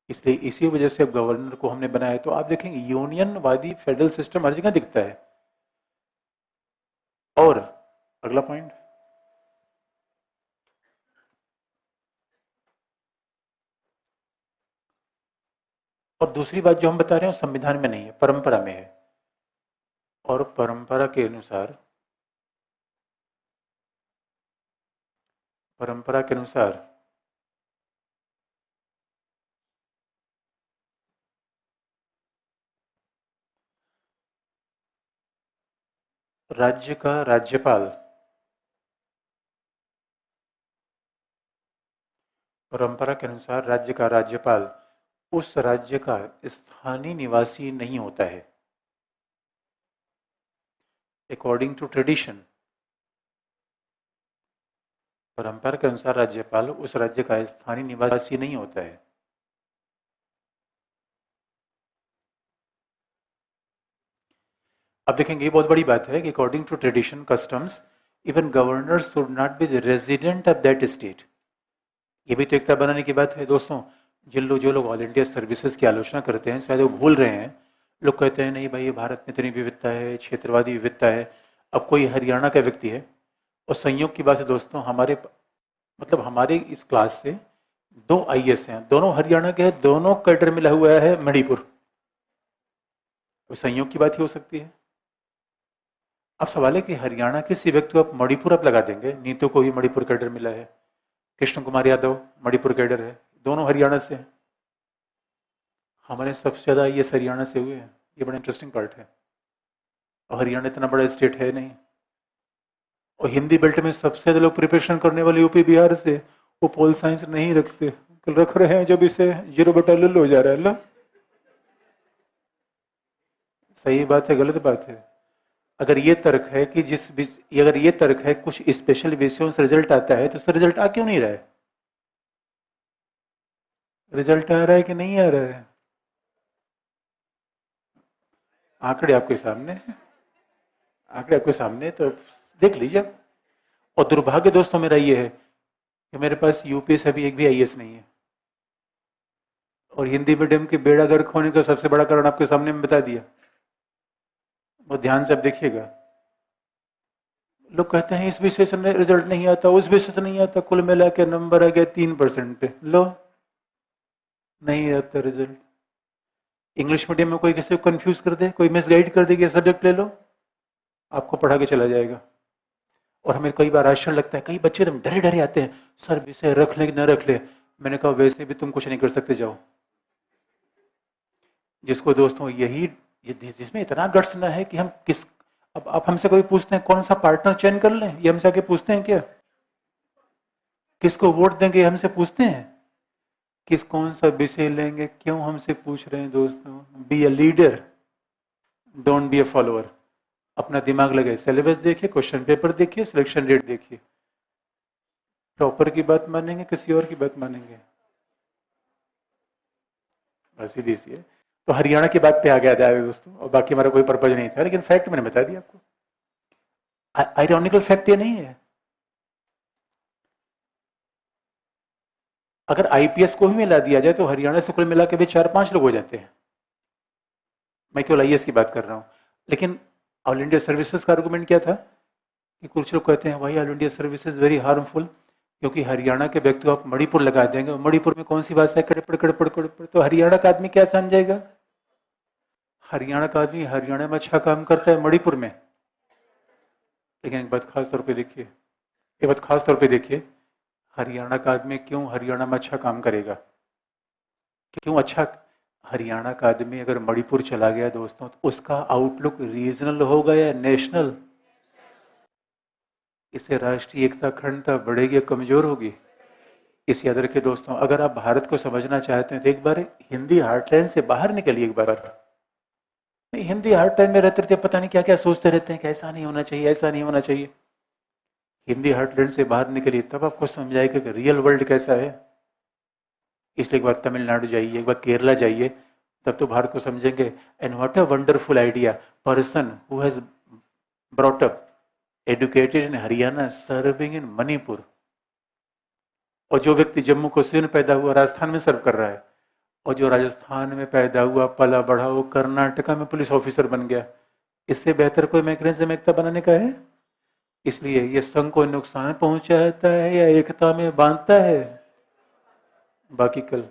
इसलिए इसी वजह से अब गवर्नर को हमने बनाया। तो आप देखेंगे यूनियनवादी फेडरल सिस्टम हर जगह दिखता है। और अगला पॉइंट, और दूसरी बात जो हम बता रहे हैं संविधान में नहीं है, परंपरा में है। और परंपरा के अनुसार राज्य का राज्यपाल, परंपरा के अनुसार राज्य का राज्यपाल उस राज्य का स्थानीय निवासी नहीं होता है। अकॉर्डिंग टू ट्रेडिशन, परंपरा के अनुसार राज्यपाल उस राज्य का स्थानीय निवासी नहीं होता है। अब देखेंगे, ये बहुत बड़ी बात है कि according to tradition customs even governor should not be the resident of that state. ये भी तो एकता बनाने की बात है दोस्तों। जो लोग ऑल इंडिया सर्विसेज की आलोचना करते हैं, शायद वो भूल रहे हैं। लोग कहते हैं नहीं भाई, ये भारत में इतनी विविधता है, क्षेत्रवादी विविधता है। अब कोई हरियाणा का व्यक्ति है, और संयोग की बात है दोस्तों, हमारे इस क्लास से 2 IAS हैं, दोनों हरियाणा के हैं, दोनों कैडर मिला हुआ है मणिपुर। तो संयोग की बात ही हो सकती है। अब सवाल है कि हरियाणा किसी व्यक्ति को आप मणिपुर आप लगा देंगे, नीतू को भी मणिपुर कैडर मिला है, कृष्ण कुमार यादव मणिपुर कैडर है, दोनों हरियाणा से हैं। हमारे सबसे ज्यादा ये हरियाणा से हुए हैं, ये बड़ा इंटरेस्टिंग पार्ट है। और हरियाणा इतना बड़ा स्टेट है नहीं। और हिंदी बेल्ट में सबसे ज्यादा लोग प्रिपरेशन करने वाले यूपी बिहार से, वो पोल साइंस नहीं रखते, रख रहे हैं जब इसे 0/L हो जा रहा है। ला सही बात है गलत बात है? अगर ये तर्क है कि अगर ये तर्क है कुछ स्पेशल विषयों से रिजल्ट आता है, तो सर रिजल्ट आ क्यों नहीं रहा है? रिजल्ट आ रहा है कि नहीं आ रहा है? आंकड़े आपके सामने हैं, आंकड़े आपके सामने, तो देख लीजिए आप। और दुर्भाग्य दोस्तों मेरा ये है कि मेरे पास यूपी से अभी एक भी आईएएस नहीं है। और हिंदी मीडियम के बेड़ा गर्क होने का सबसे बड़ा कारण आपके सामने में बता दिया। वो ध्यान से अब देखिएगा। लोग कहते हैं इस विषय से रिजल्ट नहीं आता, उस विषय से नहीं आता, कुल मिला के नंबर आ गया 3% पे, लो नहीं आता रिजल्ट। इंग्लिश मीडियम में कोई किसी को कंफ्यूज कर दे, कोई मिसगाइड कर दे कि सब्जेक्ट ले लो, आपको पढ़ा के चला जाएगा। और हमें कई बार आश्चर्य लगता है, कई बच्चे एकदम डरे डरे आते हैं, सर विषय रख ले कि न रख ले। मैंने कहा वैसे भी तुम कुछ नहीं कर सकते, जाओ। जिसको दोस्तों यही जिसमें इतना गट्स ना है कि हम किस, अब आप हमसे कोई पूछते हैं कौन सा पार्टनर चयन कर लें, ये हमसे आके पूछते हैं क्या? किसको वोट देंगे हमसे पूछते हैं? किस कौन सा विषय लेंगे क्यों हमसे पूछ रहे हैं दोस्तों? Be a leader, don't be a follower. अपना दिमाग लगे, सिलेबस देखिए, क्वेश्चन पेपर देखिए, सिलेक्शन रेट देखिए। टॉपर की बात मानेंगे किसी और की बात मानेंगे? बस सीधी सी है। तो हरियाणा की बात पे आ गया था दोस्तों, और बाकी हमारा कोई पर्पज नहीं था, लेकिन फैक्ट मैंने बता दिया आपको। आयरॉनिकल फैक्ट ये नहीं है। अगर आईपीएस को भी मिला दिया जाए तो हरियाणा से कुल मिला के भी 4-5 लोग हो जाते हैं। मैं केवल आईएएस की बात कर रहा हूं। लेकिन ऑल इंडिया सर्विसेज का आर्गुमेंट क्या था कि कुछ लोग कहते हैं भाई all India services very harmful, क्योंकि हरियाणा के व्यक्ति को आप मणिपुर लगा देंगे, और मणिपुर में कौन सी भाषा है, कड़पड़ कड़पड़ कड़पड़, तो हरियाणा का आदमी क्या समझेगा? हरियाणा का आदमी हरियाणा में अच्छा काम करता है मणिपुर में। लेकिन एक बात खास तौर पे देखिए, एक बात खास तौर पे देखिए, हरियाणा का आदमी क्यों हरियाणा में अच्छा काम करेगा? क्यों अच्छा? हरियाणा का आदमी अगर मणिपुर चला गया दोस्तों, तो उसका आउटलुक रीजनल होगा या नेशनल? इससे राष्ट्रीय एकता अखंडता बढ़ेगी या कमजोर होगी? इस याद रखिए दोस्तों, अगर आप भारत को समझना चाहते हैं तो एक बार हिंदी हार्टलाइन से बाहर निकलिए एक बार। नहीं, हिंदी हार्टलाइन में रहते रहते पता नहीं क्या क्या सोचते रहते हैं कि ऐसा नहीं होना चाहिए, ऐसा नहीं होना चाहिए। हिंदी हार्टलैंड से बाहर निकलिए, तब आपको समझ आएगा कि रियल वर्ल्ड कैसा है। इसलिए एक बार तमिलनाडु जाइए, एक बार केरला जाइए, तब तो भारत को समझेंगे। And what a wonderful idea, person who has brought up educated in Haryana serving in Manipur. और जो व्यक्ति जम्मू कश्मीर में पैदा हुआ राजस्थान में सर्व कर रहा है, और जो राजस्थान में पैदा हुआ पला बढ़ा वो कर्नाटका में पुलिस ऑफिसर बन गया। इससे बेहतर कोई मैकेनिज्म एकता बनाने का है? इसलिए ये संघ को नुकसान पहुंचाता है या एकता में बांधता है? बाकी कल